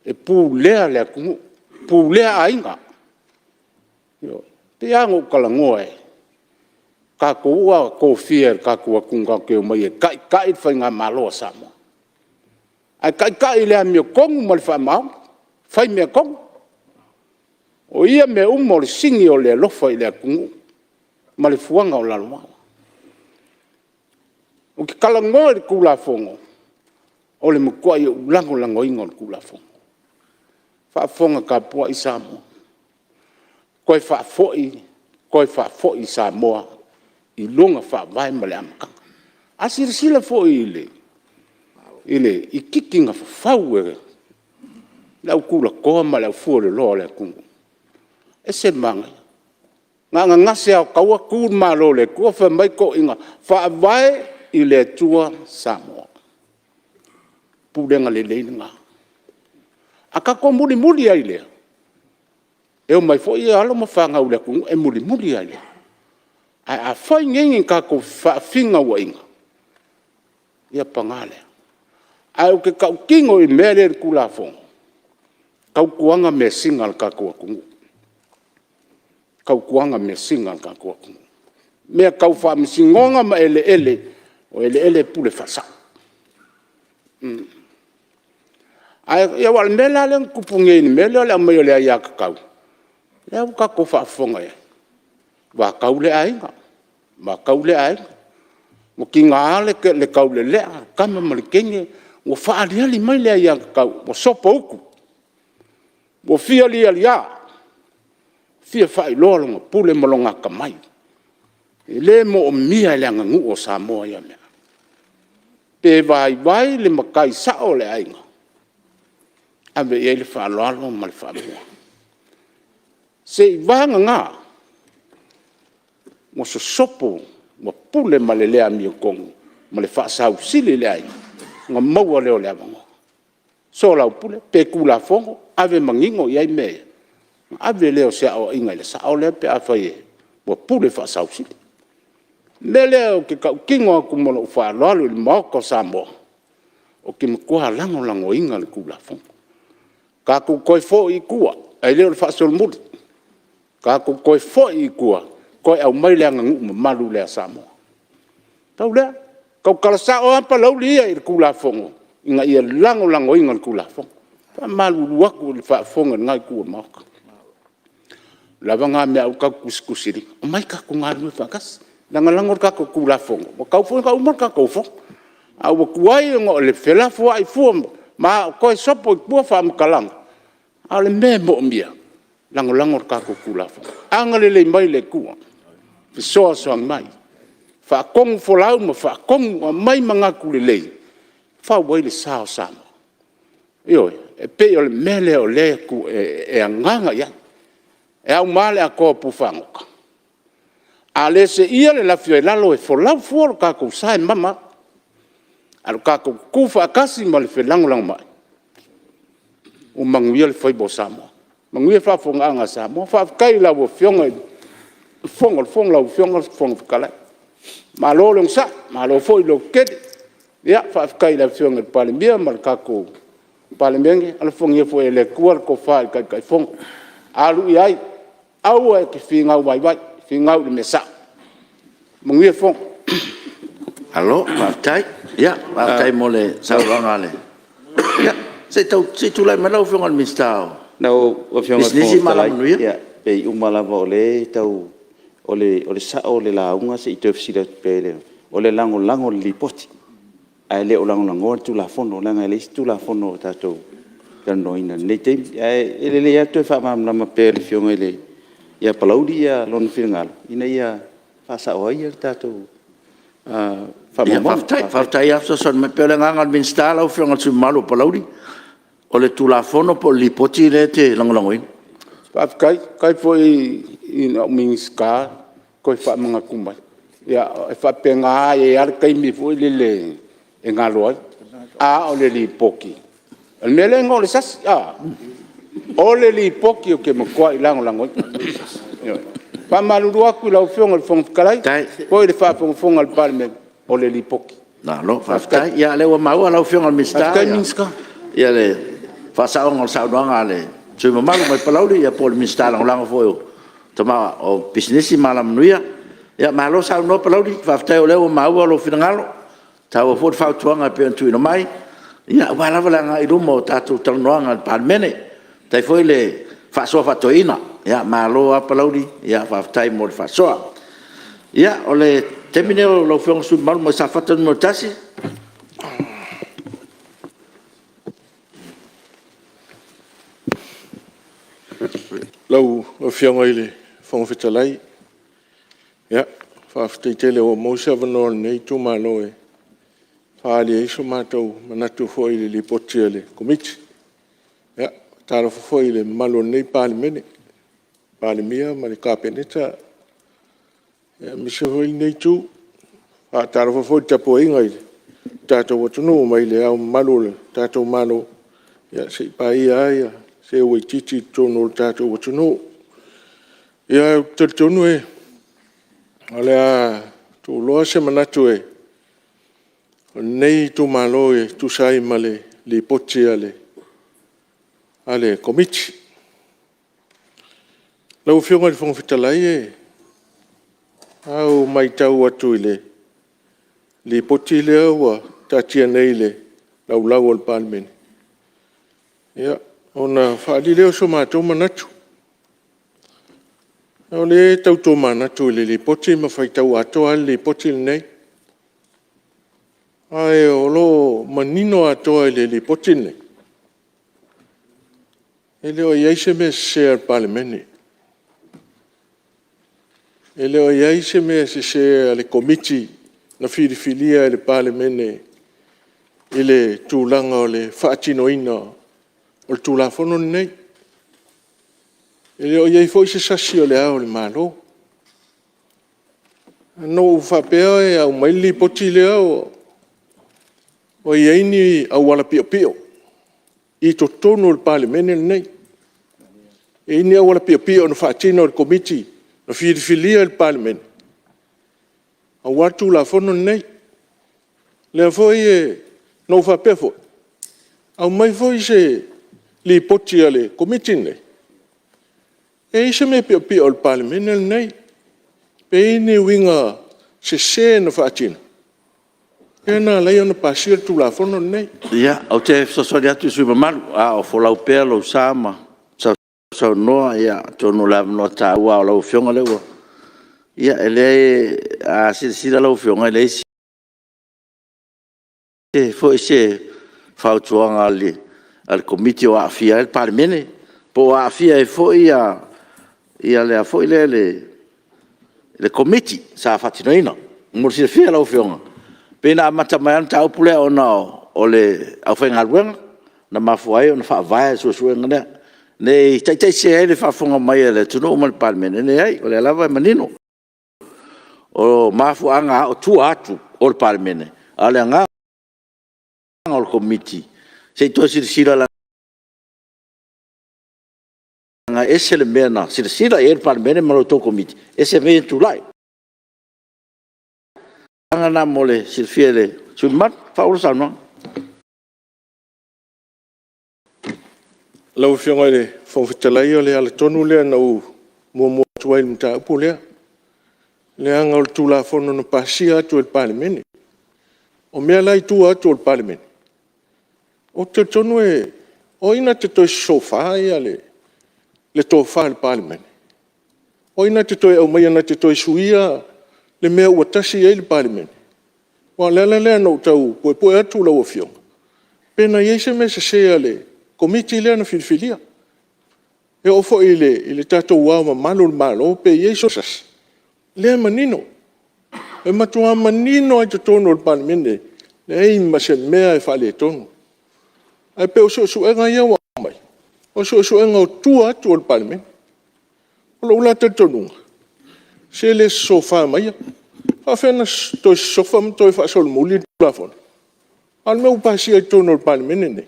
e pule le ku pule ainga yo te ango kalangoe ka ko ko fier ka ko kunga ke mai kai fa nga malo Samoa ai kai le mi kong mal fa mau fa me kong o ia me umor singi o le lofa ile ku mal fuanga o la lo o ki kalangoe ku la fongo o le mo ko i lango ingon ku la fongo fa fonga ka po i Samoa koi fa foi Samoa i longa fa vai male amka asir sila foi ile i kikinga fa fauere la kula ko male fu le lo le ku ese manga nga ngase au kawa ku malo le ku fa mai ko inga fa vai ile tua Samoa pudenga le nga aka ko muli ai le eu mai foi alo ma fanga ule ku e muli ai a foi ngengi ka ko finga wa inga ia pangale ai o ke ka kingo i mele ku la fo ka kuanga me singal ka ko ku ka kuanga me singal ka ko ku me ka fa mi singonga ma ele pule fasa ai ia wal mela len ku punge ni mele la mai le ya ka le ka ko fa fonga ya wa kaule ainga ma kaule ai mo kinga le kaule le ka me malkenge o fa ali ali mai le ya ka o sopo ku o fia li ali ya fia fa lo lo pule molonga ka mai le mo mia le ngu o Samoa ya me pe vai le makai sa o le ainga ave ele fa lo mal fa se vanga nga mo so sopo mo pule malele a mi kong mo le fa sa usile le ai nga mau le ole ava so la pule pe kula fongo ave mangingo ia me ave le o se o inga le sa o le pe a faye mo pule fa sa usile mele o ke ka kingo ku mo fa lo le mo ko Samoa o ke mo ko lango inga le kula fongo ka ku koi fo i kua ai le fa sol mut ka ko koi fo i kua koi au mai le ngu malu le Samoa tau le ka kala sa o pa lo li i kula fongo inga ia lango inga kula fongo pa malu wa ku fa fongo ngai ku ma lava nga me au ka kuskusiri mai ka ku ngalu fa kas lango ka ku kula fongo mo ka fongo ka umar ka ko fo au ku ai ngo le fela fo ai fo ma ko sopo ku fa am kalang ale memo mbia lango ka ko kula fo angale le mai le ku fi so mai fa kong fo lau ma fa kong mai manga ku le fa wai le sao sama yo e pe o le mele o le ku e nganga ya e au male a ko pu fangoka ale se ia le la fio la lo e fo lau fo ka ko sai mama al ka ko ku fa kasi mal fe lango mai o manguia le foi bo Samoa manguia fa fo nganga Samoa fa kai la wo fionga fong lau fiong fong kala ma lo long sa ma lo foi lo ket ya fa kai la fiong el Palemene mal kako Palemene al fong ye foi le kuar ko fa kai fong alu yai au e ki finga wai finga de mesa mungi fong alo tai ya tai mole sauranga le ya se tu lai malau fiong al mistao Nau o fiona Business malam nu ya pe umala va ole tau ole sa ole la unga se ito fsila pele ole lango li poti ai le lango tu la fono langa le tu la fono tato kan no ina ne te ele le ya to fa mam na pele fiona le ya palaudi ya lon fingal ina ya fa sa o ya tato fa mam fa tai afso son me pele nganga bin stala o fiona tu malu palaudi ole tu la fono po li poti le te lango in pa kai foi in minska ko fa mga kumai ya fa penga ya kai mi foi le engalo a ole li poki el melengo le sas a ole li poki o ke mo ko lango pa malu aku la fiong el fong kalai ko le fa fong al Palemene ole li poki na lo fa tai ya le wa mau la fiong al mista kai minska ya le fa sa on sa doanga le tu mo malu mai palaudi ya pol mista lango foi tama o business malam nuia ya malo sa no palaudi fa tai ole o mau lo finangalo tawa fo fa tuanga pe tu no mai ya wala nga i rumo tatu tanoanga Palemene tai foi le fa so fa toina ya malo a palaudi ya fa tai mo fa so ya ole termine lo fiong su mal mo sa fa ton mo tasi lau o fianga ile fong fitalai ya fa fitele o mo sa vanol nei tu malo e fa ali iso matou manatu foi le potiele komiti ya taro foi le malo nei Palemene ma le kapeneta ya mi se foi nei tu fa taro foi tapo ingai tato wotunu mai le au malo le tato malo ya se pai ya se o titi tono tato wotunu ya tonu e ala tu lo se manatu e nei tu malo e tu sai male li poti ale komiti lau fionga fong fitalai e au mai tau atu li poti le wa tatia nei le lau al Palemene ya ona faali leo so matou manatu o le tautou manatu le poti ma faitau atoa le poti nei ai o lo manino atoa le poti nei ele o iai se me se al Palemene ele o iai se me se ale komiti na filifilia le Palemene ile tūlanga o le whaatinoina o le tūlafono nei. Ele o iei fo se sasi o le ao le malo. No whapea e au maili poti le ao o iei ni au wala pio pio. I to tono le Palemene nei. E ni au wala pio pio no whaatino le komiti na filifilia le Palemene. Au wala tūlafono nei. Le foi e no whapea fo. Au mai foi se li poti ale komiti nei. E isa me pio pio o le Palemene nei. Pe ni winga se no whaatino. E na lei ona pasir tūlafono nei. Ia, au te sasori atu sui mamaru, a o folau pea lau sama, sau noa, ia, tono la noa ta ua o lau fionga lewa. Ia, ele a sira lau fionga, ele isi. Fo ese fautuanga al komiti o Apia, el Palemene, po Apia e fo ia lea fo le komiti, sa fatinoina, morsi fia lau fionga. Pena mata mai ta upule ona o le au fenga ruenga na mafuai ona fa vai so ngana ne tai se ele fa fonga mai le tuno mal Palemene ne ai o le lava manino o mafuanga o tu atu o Palemene ale nga o komiti se to sira la nga ese le mena sila e Palemene malo to komiti ese me tu lai anga na mole silfiele sumat faul sana lau fionga le fonfitalai o le ala tonu lea na u mua tuai mta upu lea. Le anga o tula fono no pasia atu el Palemene. O mea lai tua atu el Palemene. O te tonu e, o ina te toi sofa ia le tofa el Palemene. O ina te toi au mai ana te toi suia le mea uatasi e le Palemene. Wa lea no tau poe atu lau o fionga. Pena iese me se sea le komiti lea na filifilia. E ofo ile tatou wama malo pe yeso sas. Lea manino. E matua manino ai te tono le Palemene. Le ei ma se mea e whale tono. Ai pe o so enga ia wa mai. O so enga o tua atu le Palemene. O lo ula te tonunga. Se le sofa mai. A fena to sofa mo to fa sol muli la fon. Al meu pasi ai tono le Palemene ne.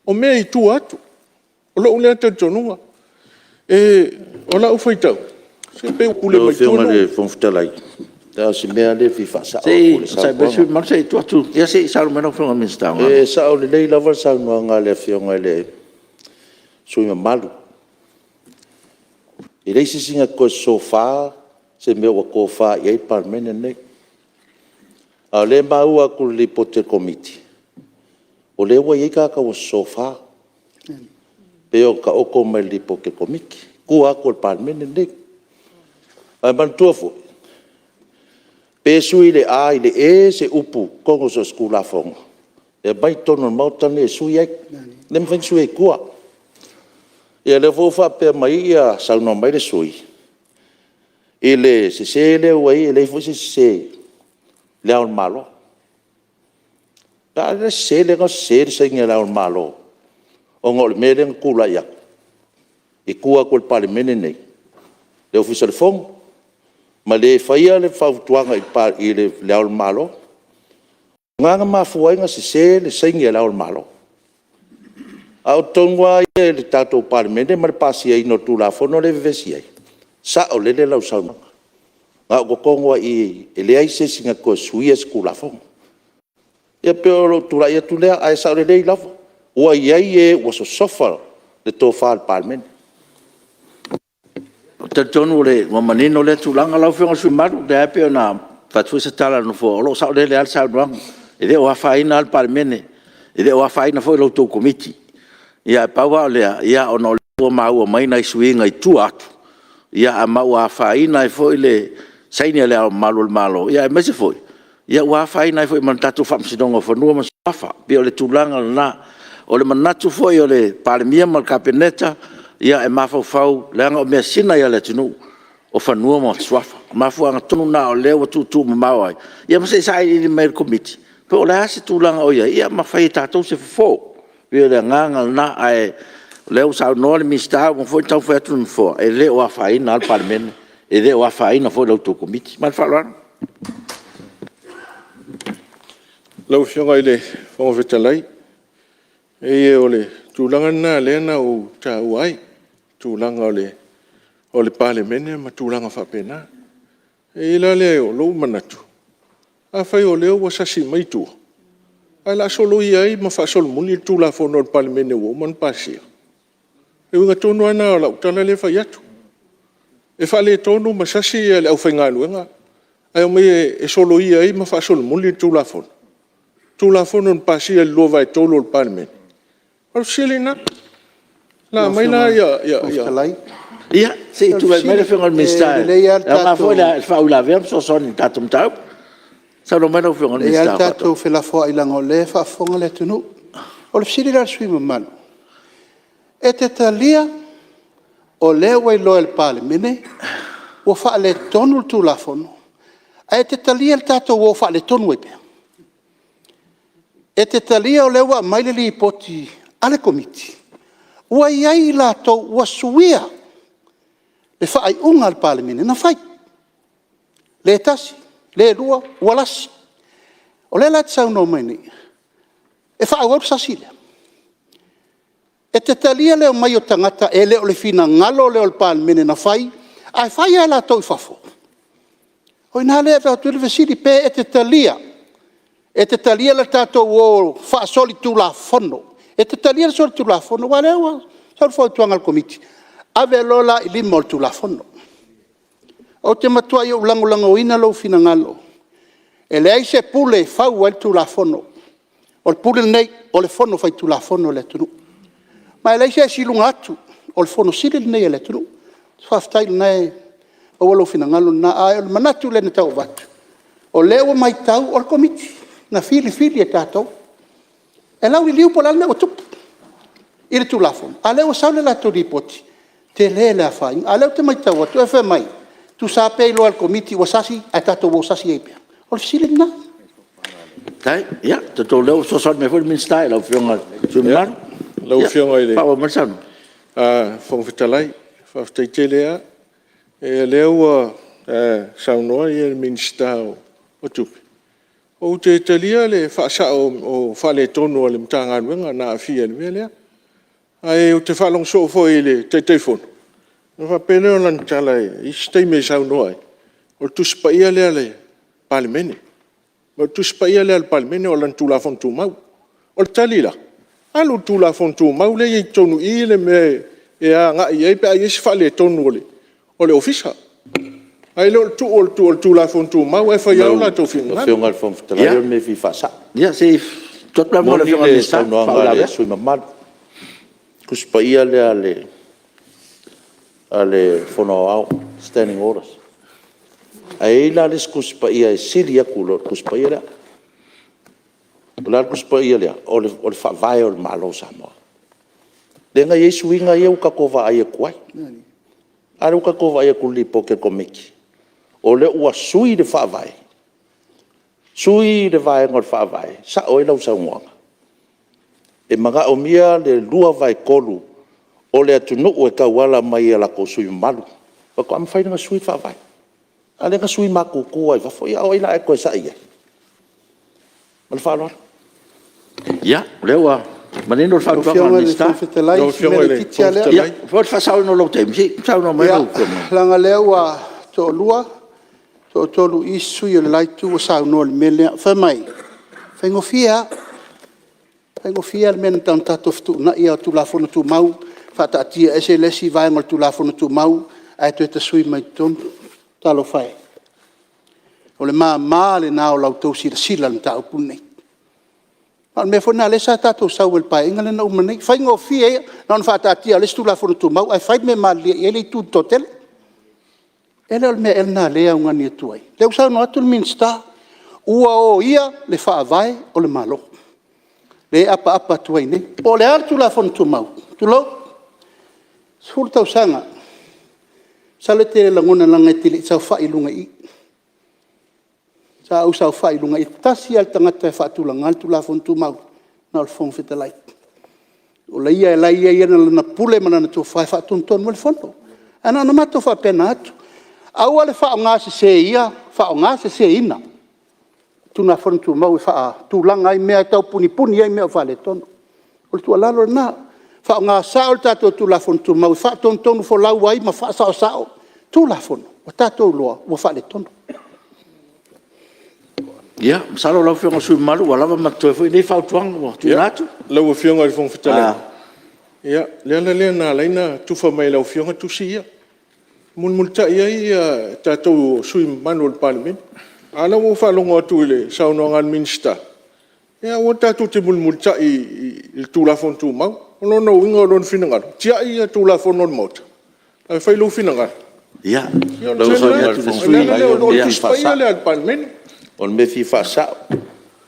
O mea i tua atu. O lo ula te tonunga. O la ufai tau. Se pe ule mai tono. Le fonfitalai. Da se mea le fifa sa. sai besu mar sai tu atu ia sei sa mena fonga minsta sa o le lei lava sa no nga le fionga le suinga malu. I reisi singa ko sofa se me o ko fa ia Palemene ne. A le maua ku li pote komiti. O le wa ia ka o sofa. Pe o ka o ko mai li pote komiti. Ku a ko Palemene ne. A man tuafo. Pe sui le a ile e se upu kongo so skula fonga. E bai tono mautane sui ai. Nem fen sui kua. Ia le fofa pe mai ia sauna mai le sui. Ile se le wai ile fo se le al malo. Da le se le nge le al malo. O ngol mele kula ia. I kua ko Palemene nei. Le ofisa le fonga. Ma le faia le fautuanga i le leao malo. Nganga mafuainga se le saingi leao malo. Au tongwa i le tatou Palemene ma le pasi ai no tula fono le vesi ai. Sa o lele lau sauna. Nga ko kongwa i le ai se singa ko suia skula fono. Ia peo tula ia tulea ai sa o lele i lava. Ua iai e waso sofa le tofa al Palemene. te tonu le manino le tulanga lau fionga sui maru le ape na fatu se tala no fo lo sa le al sa no e de wa faina al Palemene e de wa faina fo lo to komiti ia pawa le ia ono le mau mai na suinga i tu atu ia a mau a faina fo le saini le malo ia me se foi ia wa faina fo man tatu fam sidongo fo no ma safa bi le tulanga na o le manatu fo o le Palemia mal kapeneta ia e mafau langa o mea sina ia le tunu o fanua mo swafa mafu anga tunu na o leo tu mawai ia ma se sai i mai komiti pe o la se tu langa o ia ma fai tatou se fo ia le nganga na ai leo sa no le mista mo foi tau foi tunu fo e le o fai na al Palemene e le o fai na fo le tu komiti ma fa lo lau fionga ile fo vetalai e ole tu langa na le na o ta uai tu langa o le Palemene ma tu langa fa pena e la le o lo manatu a fai o le o sasi mai tu ala solo ia ma fa sol muli tu la fo no Palemene o man pasia e unga tonu ana la utala le fa yatu e fa le tonu ma sasi le au fainga luenga ai me e solo ia ma fa sol muli tu la fo no pasia lo vai tolo el Palemene al silina la mai la ia se tu vai mai fionga mista ma foi la fa ula vem so son tatum tau sa no mai fionga mista ia tatu fe la fo ila ngole fa fonga le tunu o le silina sui man e te talia o le wai lo el Palemene o fa le tonu tu la fono e te talia el tatu o fa le tonu e te talia o le wa mai le li poti ale komiti ua iai latou ua suia le faaiʻuga al Palemene na fai le tasi le lua ua lasi o le la te saunoa mai nei e faauau le sasi lea E te talia leo mai o tangata e leo le fina ngalo leo le Palemene na fai. Ai fai ala tau i fafo. Hoi nā lea vea tuile vesiri pe e te talia. E te talia le tātou o wha soli tū la fono. E te talia le soli tū la fono. Wa lewa, soli fo tuanga al komiti. Ave lola i limo tū la fono. O te matua i o lango ina lo fina ngalo. E le aise pule fau al tū la fono. O le pule nei, o le fono fai tū la fono le tunu. Ma e le aise silunga atu. O le fono sili nei le tunu. Whaftai nei, o walo fina ngalo na ai, o le manatu le ne tau vatu. O leo mai tau, o le komiti. Na fili e tātou. E lau li liu po lana o tupu. I le tū la fono. A leo saule la tō ripoti. Te le a whai. A leo te mai tau atu, e whai mai. Tu sa pe lo al komiti wa sasi, a tātou wo sasi e pia. O le sili na. Tai, ia, te tō leo so son me fwoi min stai, lau whionga tumaru. Lau whionga i le. Pawa marsanu. Whangwhitalai, whawhitai telea. E leo saunoa i e minsta o tupi. O te talia le whaasa o whale tono le mtanga nuenga na awhia le mea lea. Ai o te whalong so fo i le te teifono. Nā whapene o lan tala i stei me saunoa ai. O tuspa ia lea le Palemene. O tuspa ia lea le Palemene o lan tūlafon tū mau. O le talila. Alu tūlafon tū mau le i tonu i le me e a ngā i ei pe a isi whale tonu o le ofisa. Ai lo tu la fon tu mau e fa ia la tu fin. Whionga le whawhitalai o me fi whasa. Ia, se totla mo le whionga le sa. Whaula le sui mamadu. Kuspa ia le ale Fonotaga standing orders. Ai la les kuspa ia e siri aku lo kuspa ia lea. La kuspa ia lea, o le whawai o le malo Samoa. Lenga Yesu inga ia uka kova ai e kuai. Are uka kova ai e kuli poke komiki. O le ua sui le whawai. Sui le vai ngor whawai. Sa oi lau sa nguanga. E maga o mia le lua vai kolu. O le atunu'u e kauala mai e lako sui malu. Wako am whainanga sui whawai. A lenga sui makukua i wafo. Ia oi la e koe sa ia. Mal whaloa. Ia, lewa. Maneno le whautuanga ni sta. Lau whionga i le whawhitalai. Ia, fwot whasau no lau teimsi. Sau no mai lau koma. Langa lewa to lua. To tolu isu i le laitu o sau no le melea. Whai mai. Whai ngofia. Whai ngofia le mena taun tato fitu na ia tu la fono tu mau. Whata atia ese lesi vai ngol tu la fono tu mau. Ai tu e ta sui mai tonu. Talo whai. O le maa le nao lau tau sila le tau punei. Al me fona le sa tato sau el pai ngale na umanei. Whai ngofia ia. Na on whata atia lesi tu la fono tu mau. Ai whai me maa lia i ele tu totele. Ele o mea elna lea unga ni atuai. Leo sao no atu le minsta. Ua o ia le whaavai o le malo. Le apa tuai ne. O le artu la fonu tu mau. Tu lo. Suru tau sanga. Sale te langona langa e tili. Sao whai lunga i. Sao whai lunga i. Tasi al tangata e whaatu langa. Altu la fonu tu mau. Na o le fonu whitalai. O la ia e la ia ia na pule mana na tu whai whaatu ntonu le fono. Ana na mato wha pena atu. Aua le whao ngā se ia, whao ngā se ina. Tuna whanu tu mau i wha tūlanga ai mea tau puni ai mea whale tono. O le tua lalo nā. Whao ngā sao tātou tu la whanu tu mau i wha tonu fo lau ai ma wha sao. Tu la whanu. Wa tātou loa, wa whale tono. Ia, salo lau whionga sui malu, wa lava matoi fui nei whao tuanga wa tu nātu. Lau a whionga i whangwhitalai. Ia, lea nā leina tuwha mai lau whionga tusi ia. Multa ia i tātou sui manu le Palemene. Ala mo whalonga atu le saunoanga minsta. Ia o tātou te multa i tūlafon tū mau. Ono no inga o lon whinangaro. Tia i tūlafon on mota. Ai whailo whinangaro. Ia. Lau whainga le whangwhitalai. O tuspa ia le al Palemene. O le me fi whasao.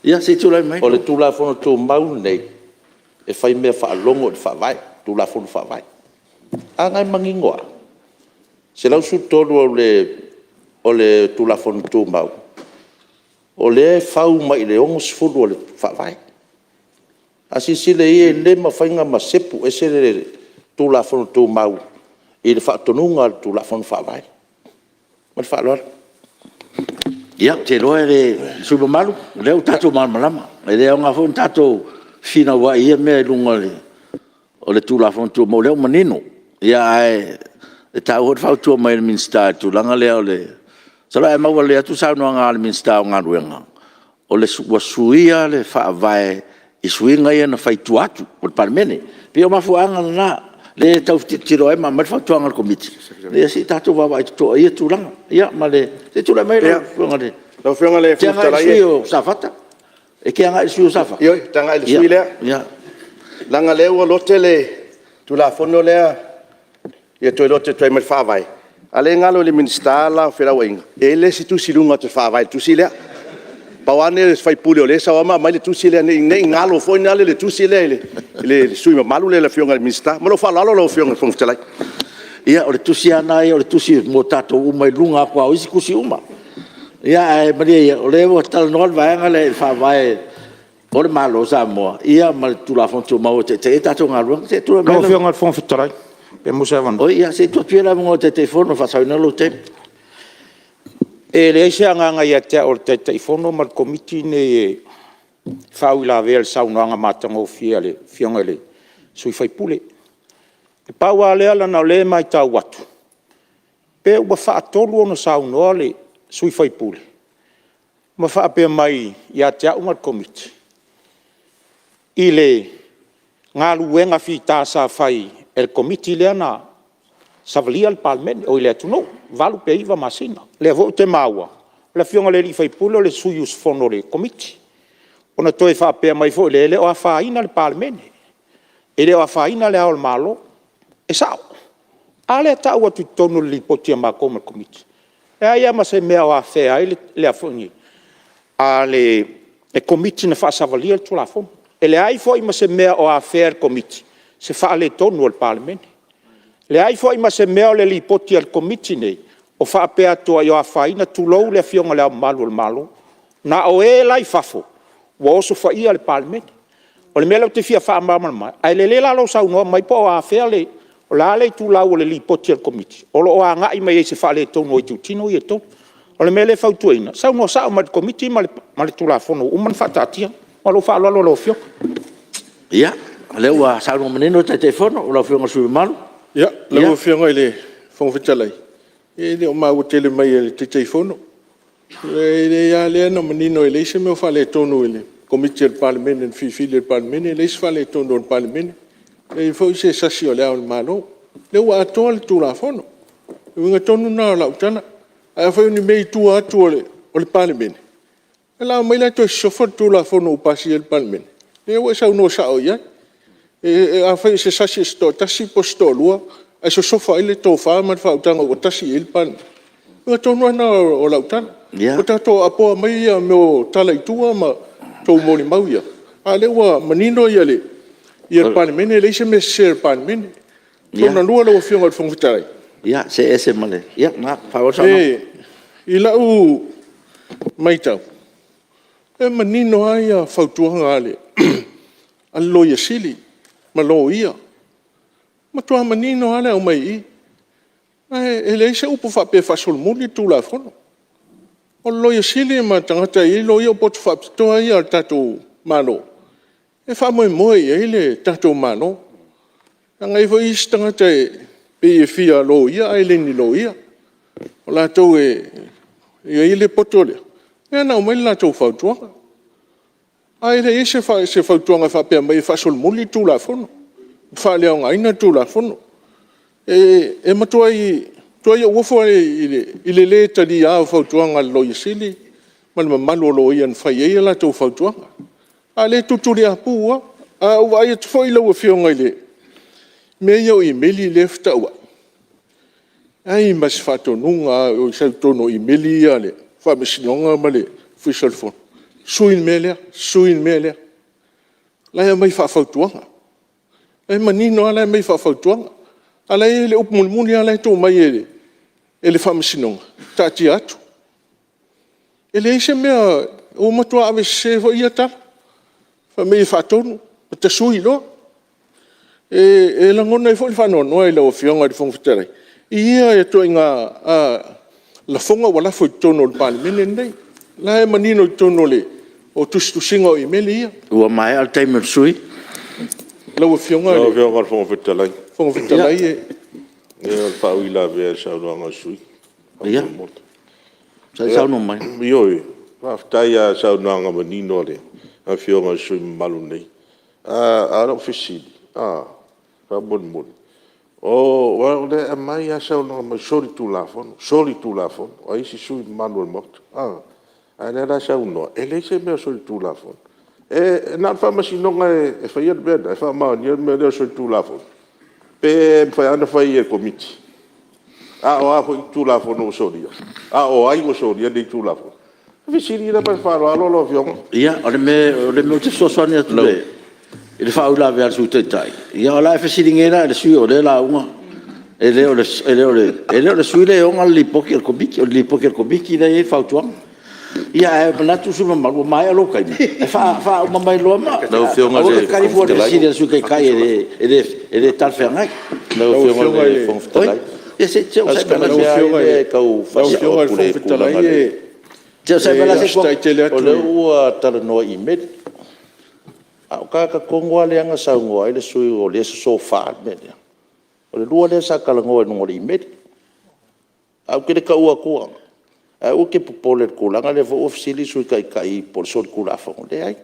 Ia, se tūlai mai. O le tūlafon tū mau nei. E whai mea whaalongo le whawai. Tūlafon whawai. Angai mangingoa. Se lau su tolu o le tūlafon tū mau. O le whau mai le ongo sifuru o le whawai. Asisi le ie le mawhainga ma sepu e se le tūlafon tū mau. I le whaatonunga le tūlafon whawai. Ma le whaaloa. Ia, te loa le suba malu. Leo tātou malmalama. E leo ngā whon tātou whina wa ia mea lunga le. o le tula fontu mo leo manino ia e tau hot fau tu mai minsta tu langa leo le sala e mau le tu sa no nga minsta nga ruenga o le suia le fa vai i suinga ia na fai tu atu o Palemene pe o mafuanga na le tau tiro e ma fa tu nga komiti le si tatu va vai to ia tu langa ia ma le te tu la mai le nga le lo fiona le futala ia safata e ke nga isu safa yo tanga le suile ia langa le o lote le tu la fono le ia to lote to mai fa vai ale ngalo le minsta la fera wing ele si tu silunga te fa vai tu sile pawane fai pule le sa ma mai le tu sile ne ngalo fo le tu sile le sui malu le fiona le minsta mo lo fa lo fiona fo tela ia o le tusi ana ia o le tusi mo tato uma lunga kwa o isi kusi uma ia e maria o le o tal no vai ngale fa vai o le malo Samoa ia mal tu la fonto ma o te tato ngalo te tu no fiona fo tela pe musa van o ia se tu pira mo te telefono fa sa no te e le se anga ia te o te telefono mal komiti ne fa ila vel sa no anga matango fiale fiona le sui fai pule e paua le ala na le mai tau watu. Pe ua wha atolu ono sa unoa le sui fai pule. Ma wha apea mai ia te au mat komiti. I le ngā luenga fi tā sa fai el komiti le ana savalia al Palemene o i le atunou. Valu pe iwa masina. Le avo te maua. Le fionga le li fai pule o le sui usfono le komiti. Ona toi wha apea mai fo le o a whaina le Palemene. E le o a whaina le ao le malo. E sao, ale tau atu tonu li potia mako ma komiti. E aia ma se mea o a whea le afongi. Ale e komiti na whaasavalia tu la fon. E le ai foi ma se mea o a whea le komiti. Se wha le tonu al Palemene. Le ai foi ma se mea o le li potia le komiti nei. O wha apea tua i o a whaina tu lou le fionga le malu al malo. Na o e lai fafo. Wa oso wha ia le Palemene. O le mea te fia wha amama mai. Ai le le lalo sau noa mai po o a whea le o la le tu lau o le li poti al komiti. O lo o a ngai mai e se whale tonu o i tu tino i e tonu. O le mele fau tuaina. Sau no sao ma le komiti ma le tu la fono. Uman whatatia. Ma lo wha alo lo fio. Ia. Le ua sau no menino te telefono. O la fionga sui malu. Ia. Le ua fionga i le whangwhitalai. E le o mau tele mai e te telefono. Le ia le ana menino e le se me o whale tonu e le komiti al Palemene. Fifili al Palemene. Le se whale tonu al Palemene. E foi se sasi o le ao malo. Le ua atoa le tu la fono. E winga tonu na la utana. A foi ni mei tu atu o le Palemene. E la mai la to sofa tu la fono o pasi el Palemene. Le ua sa uno sa o ia. E a foi se sasi sto tasi posto lua. E so sofa ile to fa ma fa utanga o tasi el Palemene. Winga tonu na o la utana. O tato apo mai ia me o tala itua ma to moni mau ia. A le ua manino ia le. Ia el Palemene le se me ser Palemene. Tona lua lo fionga fong vitai. Ia se ese male. Ia na fa sa. I la u mai tau. E manino ai a fautuanga ale. Allo ia sili. Ma lo ia. Ma tua manino ale o mai i. E le se upo fa pe fa sol muli tu la fono. O lo ia sili ma tangata i lo ia pot fa toa ia tatu malo. E wha moe e le tatou mano. Ngai fo istanga te pe e fia lo ia, ai le ni lo ia. O la tau e le potole. E ana o mai la tau fautuanga. Ai le e se fautuanga wha pia mai wha sol muli tu la fono. Wha lea ngaina tu la fono. E matua i uofo i le tali a fautuanga lo ia sili. Malima malo lo ia nfai e la tau fautuanga. Ale tuturi a pua, a wai e tfoi lau a fionga ile. Me iau i meli lefta ua. Ai mas whatonunga o isau tono i meli ale. Whamesinonga male, official phone. Suin melea. Lai mai whawhautuanga. Ai manino ala mai whawhautuanga. Ala e le upmulmuni ala tō mai e le whamesinonga. Tati atu. Ele ise mea o matua ave se vo ia tala. Fa me fa tonu te sui lo e la ngona i fo fa no e lo fionga di fong fitere ia e to inga la fonga wala fo tonu al Palemene nei la e manino tonu le o tu singo i melia ua mai al time sui Lau fionga Lau le. fionga le fonga fitalai. Fonga fitalai e. E whauila vea sau noanga sui. Ia. Sa sau no mai. Ioi. Whaftai a sau noanga manino le. A fionga sui malu nei. A rau fisili. Whabon. O, wa le a mai a sau noanga mai sori tu la fono. Sori tu la fono. O isi sui malu al moto. A le la sau noa. E le se mea sori tu la fono. E na fa masinonga e fa ia beda. E fa maa ni mea leo sori tu la fono. Pe fa ana fa ia komiti. O a foi tu la fono sori. O ai o sori de tu la fono. Fisili na pa fa lo fiong. Ia, o le me te sosoani atu le. Ele fa ula vea su te tai. Ia o la fisili ngera le sui o le la unga. Ele o le sui le onga li poki al kobiki le fa tuang. Ia e manatu su malu mai alo kai. E fa o mai lo ma. Não fiong o kai fo le sili su kai ele tal fer ngai. Não fiong le fong fitalai. E se o sai pela se kau fa o pule fitalai. Se sai pela se o le ua tala no I med. O ka kongo ale anga sa ngoa ile sui o le so fa med. O le lua le sa kala ngoa no I med. Au ke ka ua ko. O ke popole ko langa le vo ofisili sui kai por sol kula fa le ai.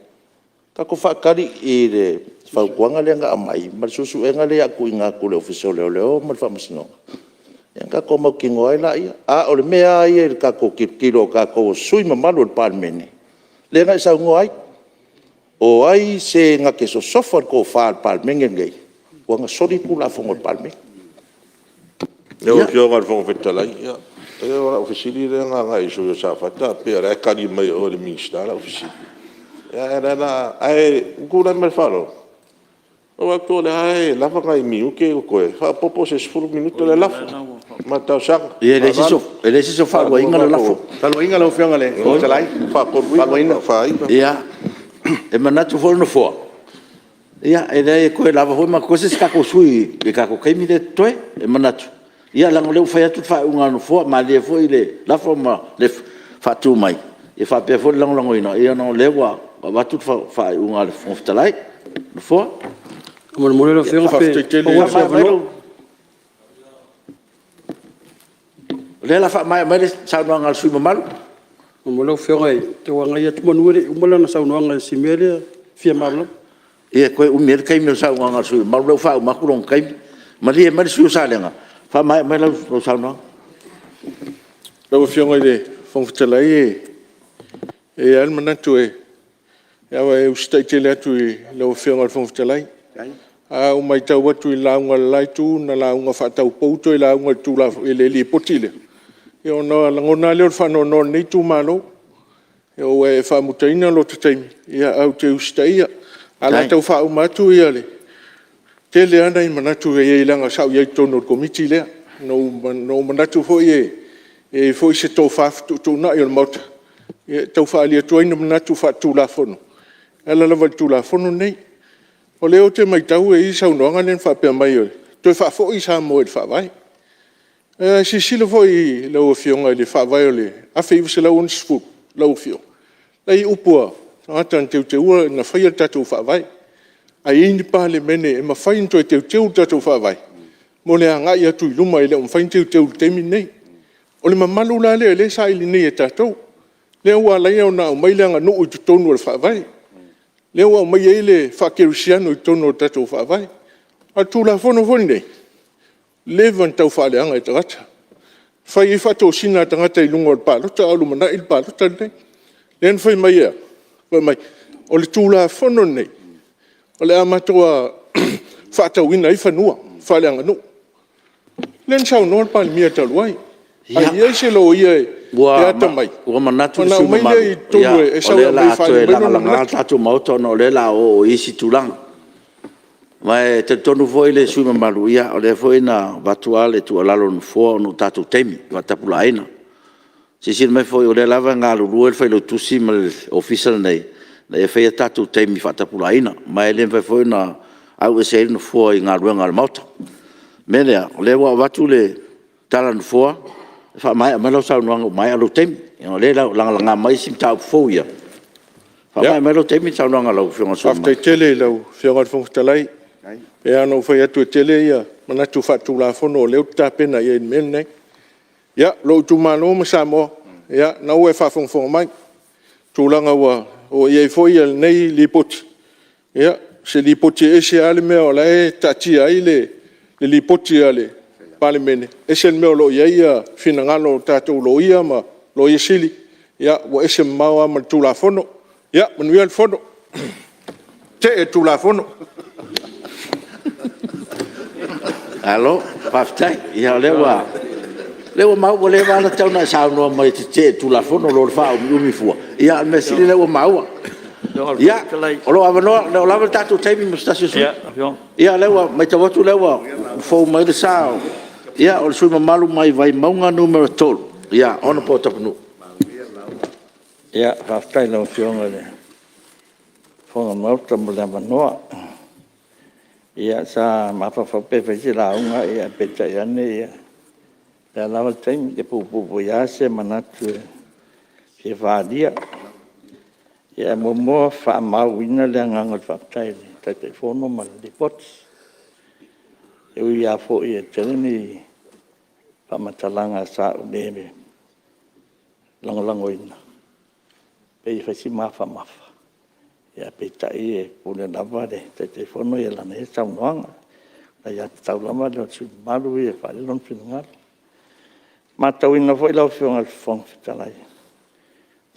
Ka ko fa kari I le fa kuanga le nga mai, ma susu enga le aku inga ko le ofisio le o ma fa masino. Yang ko mau kingo ai la ia. O le mea ia ka ko kilo ka ko sui mamalu le Palemene. Le nga sa ngo ai. O ai se nga ke so sofa ko fa Palemene ngai. Wa nga sori pula fo le Palemene. Le o kio ngal fo fetala ia. E ora ofisili le nga iso yo sa fata pe ra ka ni mai o le minsta la ofisili. Era na ai kula me falo. O ko le ai la fa kai mi o ke ko e fa popo se 10 minuto le la. Ma tau sa. Ele si so fa wa inga la fo. Talo inga lo fianga le. O talai. Fa ko ina fa ai. Ia. E manatu fo no fo. Ia e dai ko la fo ma ko se ska ko sui e ka ko kai mi de toe e manatu. Ia la ngole fa tu fa unga no fo ma le fo ile la fo ma le fa tu mai. E fa pe fo lang ina ia no le wa va tu fa unga le fo talai. No fo. Mo mo le fianga pe. Le la fa mai le sa no ngal sui mamal. Mo le fianga te wa ngai tu mo mo le na sa no ngal simele fia mal. E ko o mer kai me sa ngal sui mal le fa ma ku long kai. Ma le ma su sa lenga. Fa mai le sa no. Lau fionga le fong fitalai e al manatu e. Ia wa e ustai te le atu I lau fionga le fong fitalai. O mai tau atu I launga laitu na launga whatau pouto I launga tu la ele li potile. Ia ona langona leo whano no nei tu malo. Ia o e whamutaina lo te taimi. Ia au te ustai ia. Ala tau whau matu ia le. Te le ana I manatu e ilanga sau iai tono komiti lea. No manatu fo e fo se tau whaftu tu na I o mauta. Ia tau whaalia tuaina manatu whatu la fono. Ala lava tu la fono nei. O leo te mai tau e isa unoanga nen whapea mai o. Toi whafo I sa mo e whawai. Si sila fo I lau fionga le whawai o le. A whi se lau unisfu, lau fio. Lai upua, atan te ua na whaia tatou whawai. A ini Palemene e ma whain toi te tatou whawai. Mo le ngai atu I luma I le whain te temi nei. O le mamalu la le sa ili nei e tatou. Le ua lai au na o maileanga nuu I tutonu o le whawai. Le ua mai ele whakerusiano I tono o tatou whawai. A tu la fono foni nei. Le van tau whaaleanga I tangata. Whai I whato sina tangata I lunga o le pālota, alu mana I le pālota nei. Le whai mai ea. Whai mai. O le tu la fono nei. O le amatoa whatau ina I whanua. Whaaleanga nu. Le nsau noa le Palemia taluai. Ai ia se lo ia e. Ia tamai. Ua manatu su mama. Ia, o le la atu e langa tatu mauta no le la o isi tulang. Mai te tonu foi le su mamalu ia, o le foi na vatua le tu alalo no fo no tatu temi, wa tapula aina. Si mai foi o le lava ngā lulu e fai lo tusi ma le official nei, na e fai tatu temi wa tapula aina. Mai le foi na au e se no fo I ngā ruenga le mauta. Menea, le wa watu le tala no fo, fa mai lo sa no mai alo temi, o le langa mai sim tau fo ia. Fa mai lo temi sa no ngalo fionga so. After tele lo fionga fo talai. e ano fai atu tele ia mana tu fatu la fono le ta pena ia mel nei ia lo tu malo ma Samoa ia na we fa fong mai tu langa wa o ia foi el nei lipoti ia se lipoti e se ale me ola e tati ai le lipoti ale Palemene e se me lo ia fina ngalo tatu lo ia ma lo ia sili ia wa ese mawa ma tu la fono ia manuel fono te e tu la fono alo paftai ia lewa mau le va la tauna sa no mai te tu la fono lo fa mi fu ia me sili lewa mau ia lo avano lo lava tatu taimi mustasu ia lewa mai te watu lewa fo mai de sao ia o sui malu mai vai maunga numero 12 ia ona po tapunu ia paftai lo fionga le fonga mau tambula manoa ia sa mapa fa pe fe la unga ia peta ia ne ia la lava tem de pu ia se manatu se vadia ia mo fa mau ina le nganga fa tai te telefono ma de pot eu ia fo ia teleni fa matalanga sa neme lango ina pe fa si mafa ia peta ia pule lava de te telefono ia la ne sa unga ia tau lama le su malu ia fa le non fingal matau ina foi la fionga fong fitalai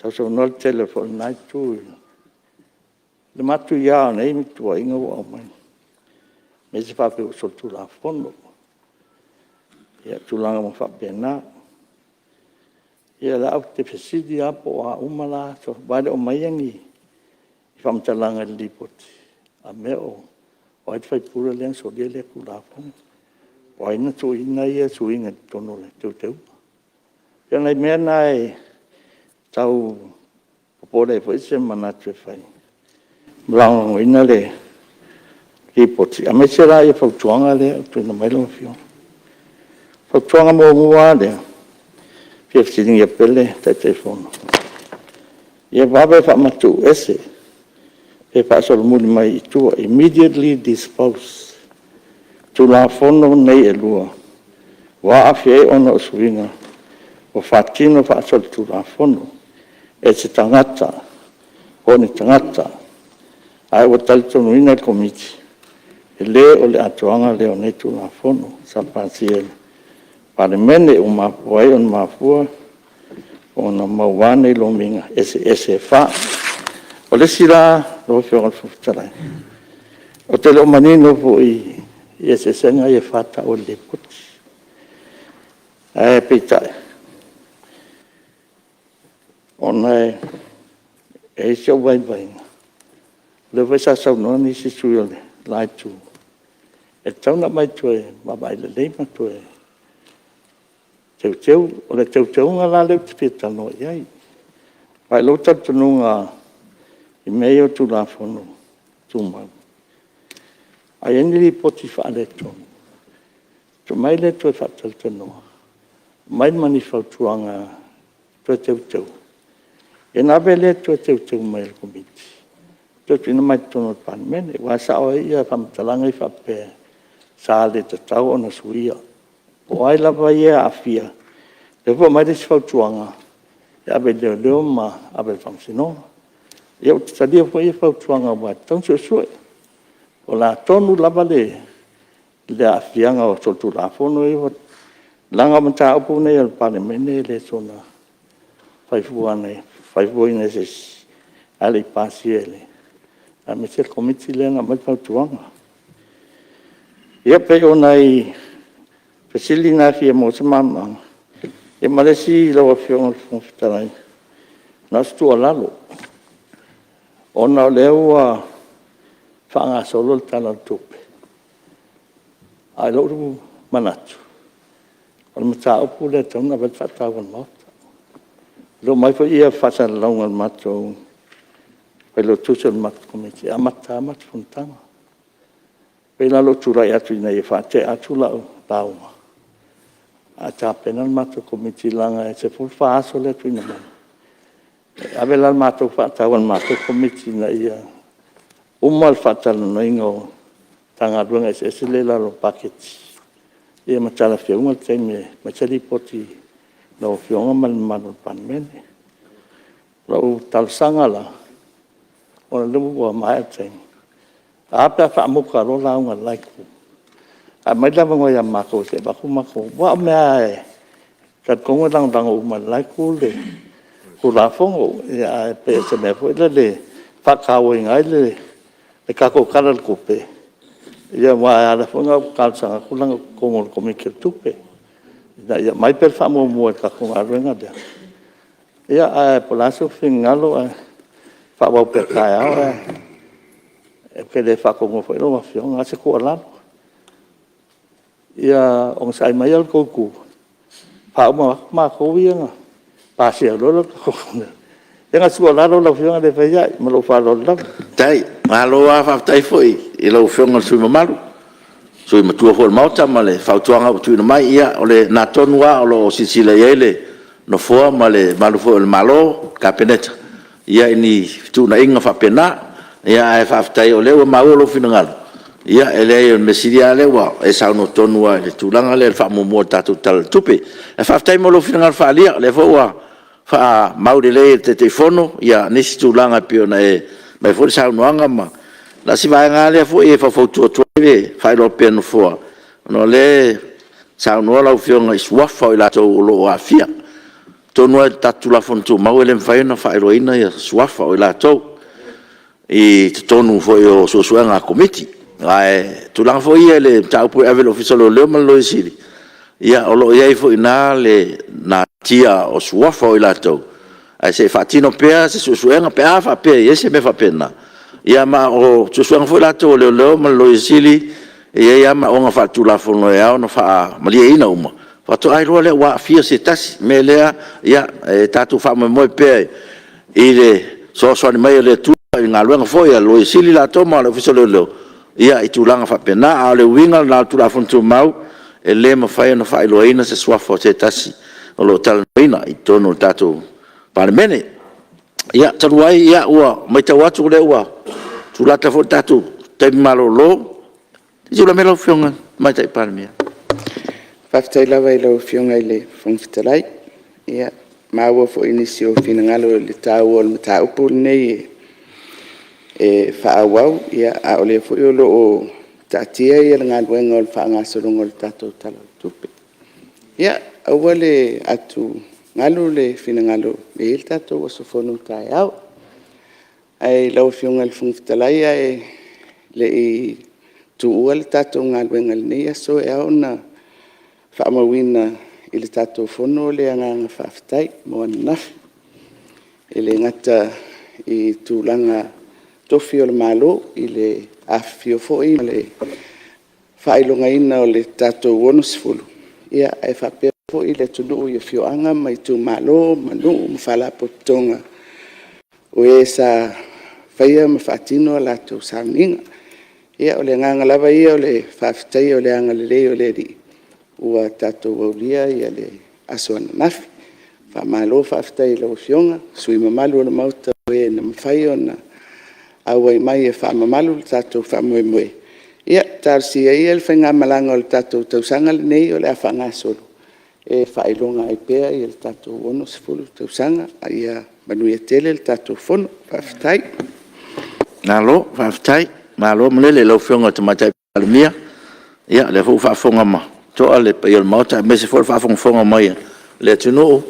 tau so no telefono nai tu le matu ia nei mi tu inga wa mai me se fa pe so tu la fono ia tu langa mo fa pena ia la te fesidi apo a umala so vale o mai yangi fam talanga lipoti a meo o fai pura len so le kula fon o ina tu ina ia tu inga tono le tu ia nei me nai tau popole foi se manatu fai blanco ina le lipoti a me sera ia fa tuanga le tu na mai lo fio fa tuanga mo le fifteen ia pele te telefono ia vabe fa matu ese e pasal muli mai tu immediately dispose tu la fono nei elua wa afie ono suinga o fatino fa sol tu la fono e se tangata oni tangata ai o tal tu ina komiti ele o le atuanga le o nei tu la fono sa pasiel Palemene o mapuai on mapua o na mawane lo minga ese fa o le sila lo fio al futalai o te lo manino po i ese senga e fata o le puti pita ona e so vai le vai sa no ni si suile lai tu e tona mai tu ma vai le ma tu teu o le teu nga la le pita no iai vai lo tatu nga i meo tu la fono tu ma ai ni poti fa le tu mai le tu fa tatu no mai mani fa tuanga teu e na bele tu mai ko biti tu ina mai tu no Palemene wa sa o ia fam talanga fa pe sa le tau ona suia o ai la vai a Apia le vo mai des fa tuanga ya be de ma abe fam sino eu ta dia foi fa tuanga wa tão so o la tonu la vale le Apia nga o tu la fono e langa mata opu nei al Palemene le sona fai fuane ses ali pasiele a me ser komiti le nga mai fa tuanga ia pe onai Pesilina fia mo se mama. E malesi lo fio fon fitalai. Nas tu alalo. Ona lewa fanga solo tala tupe. Ai lo manatu. On mata opu le tona vet fata wan mot. Lo mai fo ia fasa longa mato. Pelo tuso mat komiti amata mat funtanga. Pela lo tura ya tu nei fate atula tauma. A tapena mato komiti langa e se fulfa aso le tu ina. Avela mato fata wan mato komiti na ia. Umal fata no ingo tanga runga se le la lo package ia matala fiunga teme machali poti lo fiunga man Palemene lo tal sanga la ona le mo mai teng Apia fa mo ka lo la nga like a mai la mo ya mako se ba ku mako wa me ka ko dang o ma like le ku la fongo ya pe se me foi le fa ka o ngai le ka ko kala ku pe ia wa ala fonga ka sa ku lang ko mi ke tu pe da ya mai per fa mo ka ko nga de ia a polaso fingalo fa wa pe ka ya que le fa como foi no afión hace colar ia on sai mai al coco fa ma ko bien pa se lo yang su la lo afión de fe ya me lo fa lo tai malo a fa tai foi e lo afión su malu so me tu fo mau ta male fa tuanga tu no mai ia ole na tonua o lo sisila ele no fo male malu fo el malo capeneta ia ni tu na inga fa pena ia e whaftai o leo maolo finangalo. Ia e leo mesiria lewa e sauno tonua le tulanga le whamumua tatu tal tupe. E whaftai molo finangalo whaalia le fōua wha mauri le te fono ia nisi tulanga pio na e mai fōri sauno anga ma. La si vai ngā lea fōi e whafautua tuawe whairo pia no fōa. No le sauno lau fionga iswafa o lato o lo a fia. Tonua tatu la fontu mau ele mwhaina whairo ina ia swafa o lato. I tonu foi o suanga komiti ai tulang foi ele taupu evel official o mal lo siri ia o lo ia foi na le na tia o suafa o lato ai se fatino pea se suanga pea fa pe ese me fa pena ia ma o suanga foi lato le mal lo siri ia ma o fa tula fono ia no fa malia ina uma fa to ai role wa fia se tas me lea ia tatu fa mo pe ile so ni mai le tu nga luenga foi a lo sili la toma le fiso lo ia i tulanga fa pena a le winga na tu la fontu mau e le ma fai no fai lo ina se swafo se tasi o lo tal ina i tono tato Palemene ia taruai ia ua mai tawatu le ua tu la ta fo tato te malo lo i la melo fionga mai tai Palemene Whaftai lawa i lau fionga i le whangwhitalai ia maua fo inisio finangalo le tau o le mataupu nei e whaawau ia a ole fo i olo o tatia ia le ngaluenga o le whaangasolonga o le tatou tala tupe. Ia aua le atu ngalu le finangalo me il tatou o sofono tai au. Ai lau fionga le whangwhitalai ai le i tuua le tatou ngaluenga le nei aso e au na whaamawina i le tatou fono le anganga whaftai mo anafi. E le ngata i tūlanga tofi o le malo i le afio foi le whailonga ina o le tatou wono sifulu. Ia e whapea foi le tunu i fio anga mai tu malo manu mwhala potonga. O e sa whaia mawhatino la tu sauninga. Ia o le nganga lava ia o le whaftai o le anga le leo le di. Ua tatou waulia ia le aso ananafi. Whamalo whaftai lau fionga. Sui mamalu o le mauta e na mawhai o na aua i mai e whamamalu le tatou whamoemoe. Ia, tarsia ia le whainga malanga o le tatou tausanga le nei o le a whangasolo. E whailonga ai pea i le tatou ono sifulu tausanga. Ia manuia tele le tatou fono, whaftai. Nalo, whaftai. Malo mlele lau fionga te matai Palemene. Ia, le fu whafonga ma. Toa le pa i le mauta, me se fol whafonga mai. Le tunu'u.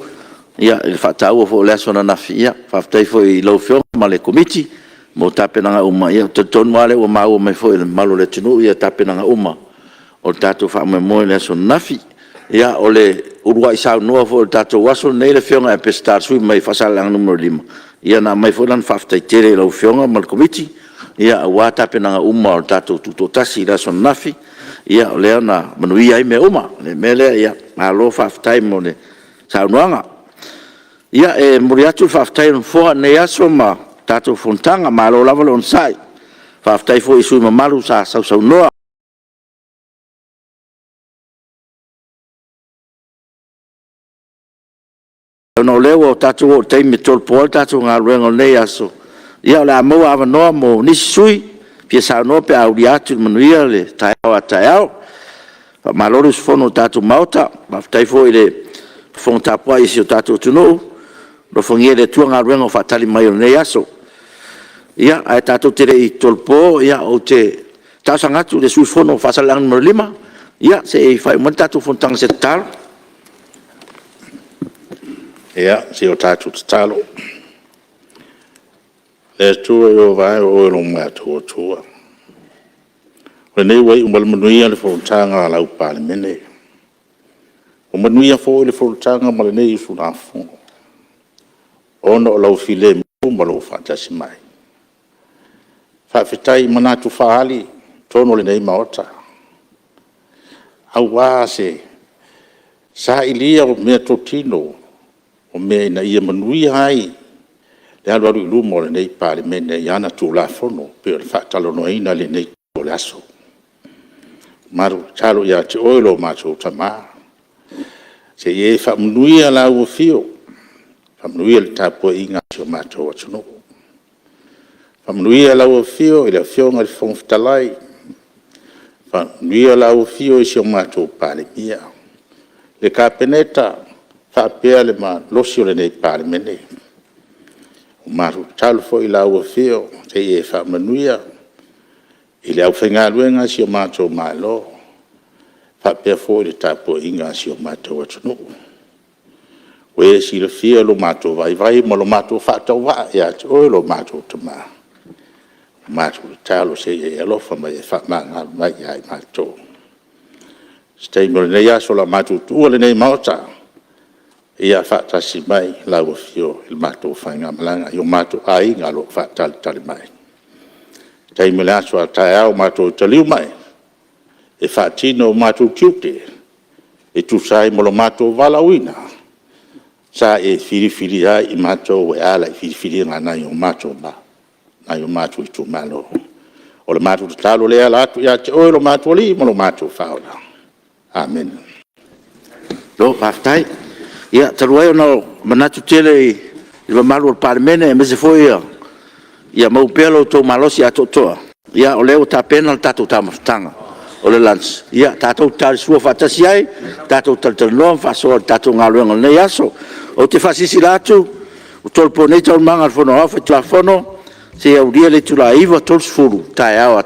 Ia, le whatau o fo le asona nafi. Ia, whaftai fo i lau fionga ma le komiti. Mo tapenanga uma ia tonu ale o mau mai foi malo le tunu ia tapenanga uma o tato fa me mo le so nafi ia o le urua isa no fo tato waso nei le fionga e pestar sui mai fasal ang numero 5 ia na mai folan fafta tere lo fionga mal komiti ia wa tapenanga uma o tato tuto tasi la so nafi ia o le na manuia i me uma le mele ia malo fafta mo le sa noanga ia e muriatu fafta fo ne aso ma tato Fonotaga malo lava lon sai whaftai fo isu mamalu sa sau noa no leo tato o teimi tolpo tato ngā ruenga nei aso ia o le amoa ava noa mo nisi sui Pia sa no pe au atu manuia le taeao. Malore su fono tatu mauta, ma tai fo ile fon tapua isi o tatu tunu, lo fongie le tuanga ruengo fatali mai o nei aso. Ia, ai tatu tere i tolpo, ia o te tausangatu le su fono fasalang no lima, ia, se e fai mon tatu fontang se tal. Ia, se o tatu talo. Le tua yo vai o lo matu o tua. Renei wai umal manuia le Fonotaga lau Palemene. O manuia fo le Fonotaga ma lenei funafo. Ona o lau file mo ma lau fatasi mai. Whawhetai manatu whaali tono lenei maota. Au wā se sa ilia o mea totino o mea ina ia manuia hai. Le alu alu ilu mo lenei Palemene iana tu la fono pe o le whaatalono ina lenei o le aso. Maru talo ya te oilo macho tama. Se ye whamnuia la ua fio. Whamnuia le tapo inga si o macho watuno. Whamnuia la ua fio ili a fio ngari whongfitalai. Whamnuia la ua fio isi o macho Palemia. Le kapeneta whapea le ma losi o le nei Palemene. Maru talo fo i la ua fio. Se ye whamnuia. Ile au whainga luenga si o mātou maelo, whapea fo i le tapo inga si o mātou atunu. Wea si le fia lo mātou vai, ma lo mātou whātau wā, ea te oe lo mātou tama. Mātou le talo se e alofa mai e whamanga mai ai mātou. Stei mo le nei aso la mātou tua le nei maota, ia whātasi mai lau fio il mātou whainga malanga, i o mātou a inga lo whātali tali mai. Tai me la so tai au matou taliu mai e fatino matou kiute e tu sai mo lo matou valawina sa e fili ai i matou e ala fili ngana yo matou ba na yo matou tu malo o le matou talo le ala tu ya o lo matou li mo lo matou faula amen lo pastai ia taruai no manatu tele i lo malo Palemene me se foi ia mau pelo to malosi ato toa ia o leo ta pena tato tamafutanga o le lans ia tato tal sua fatasi ai tato tal no fa so tato ngaluenga nei aso o te fasisi latu o tolpo nei tol manga fono afa tla fono se auria le tula iva tol sfuru taeao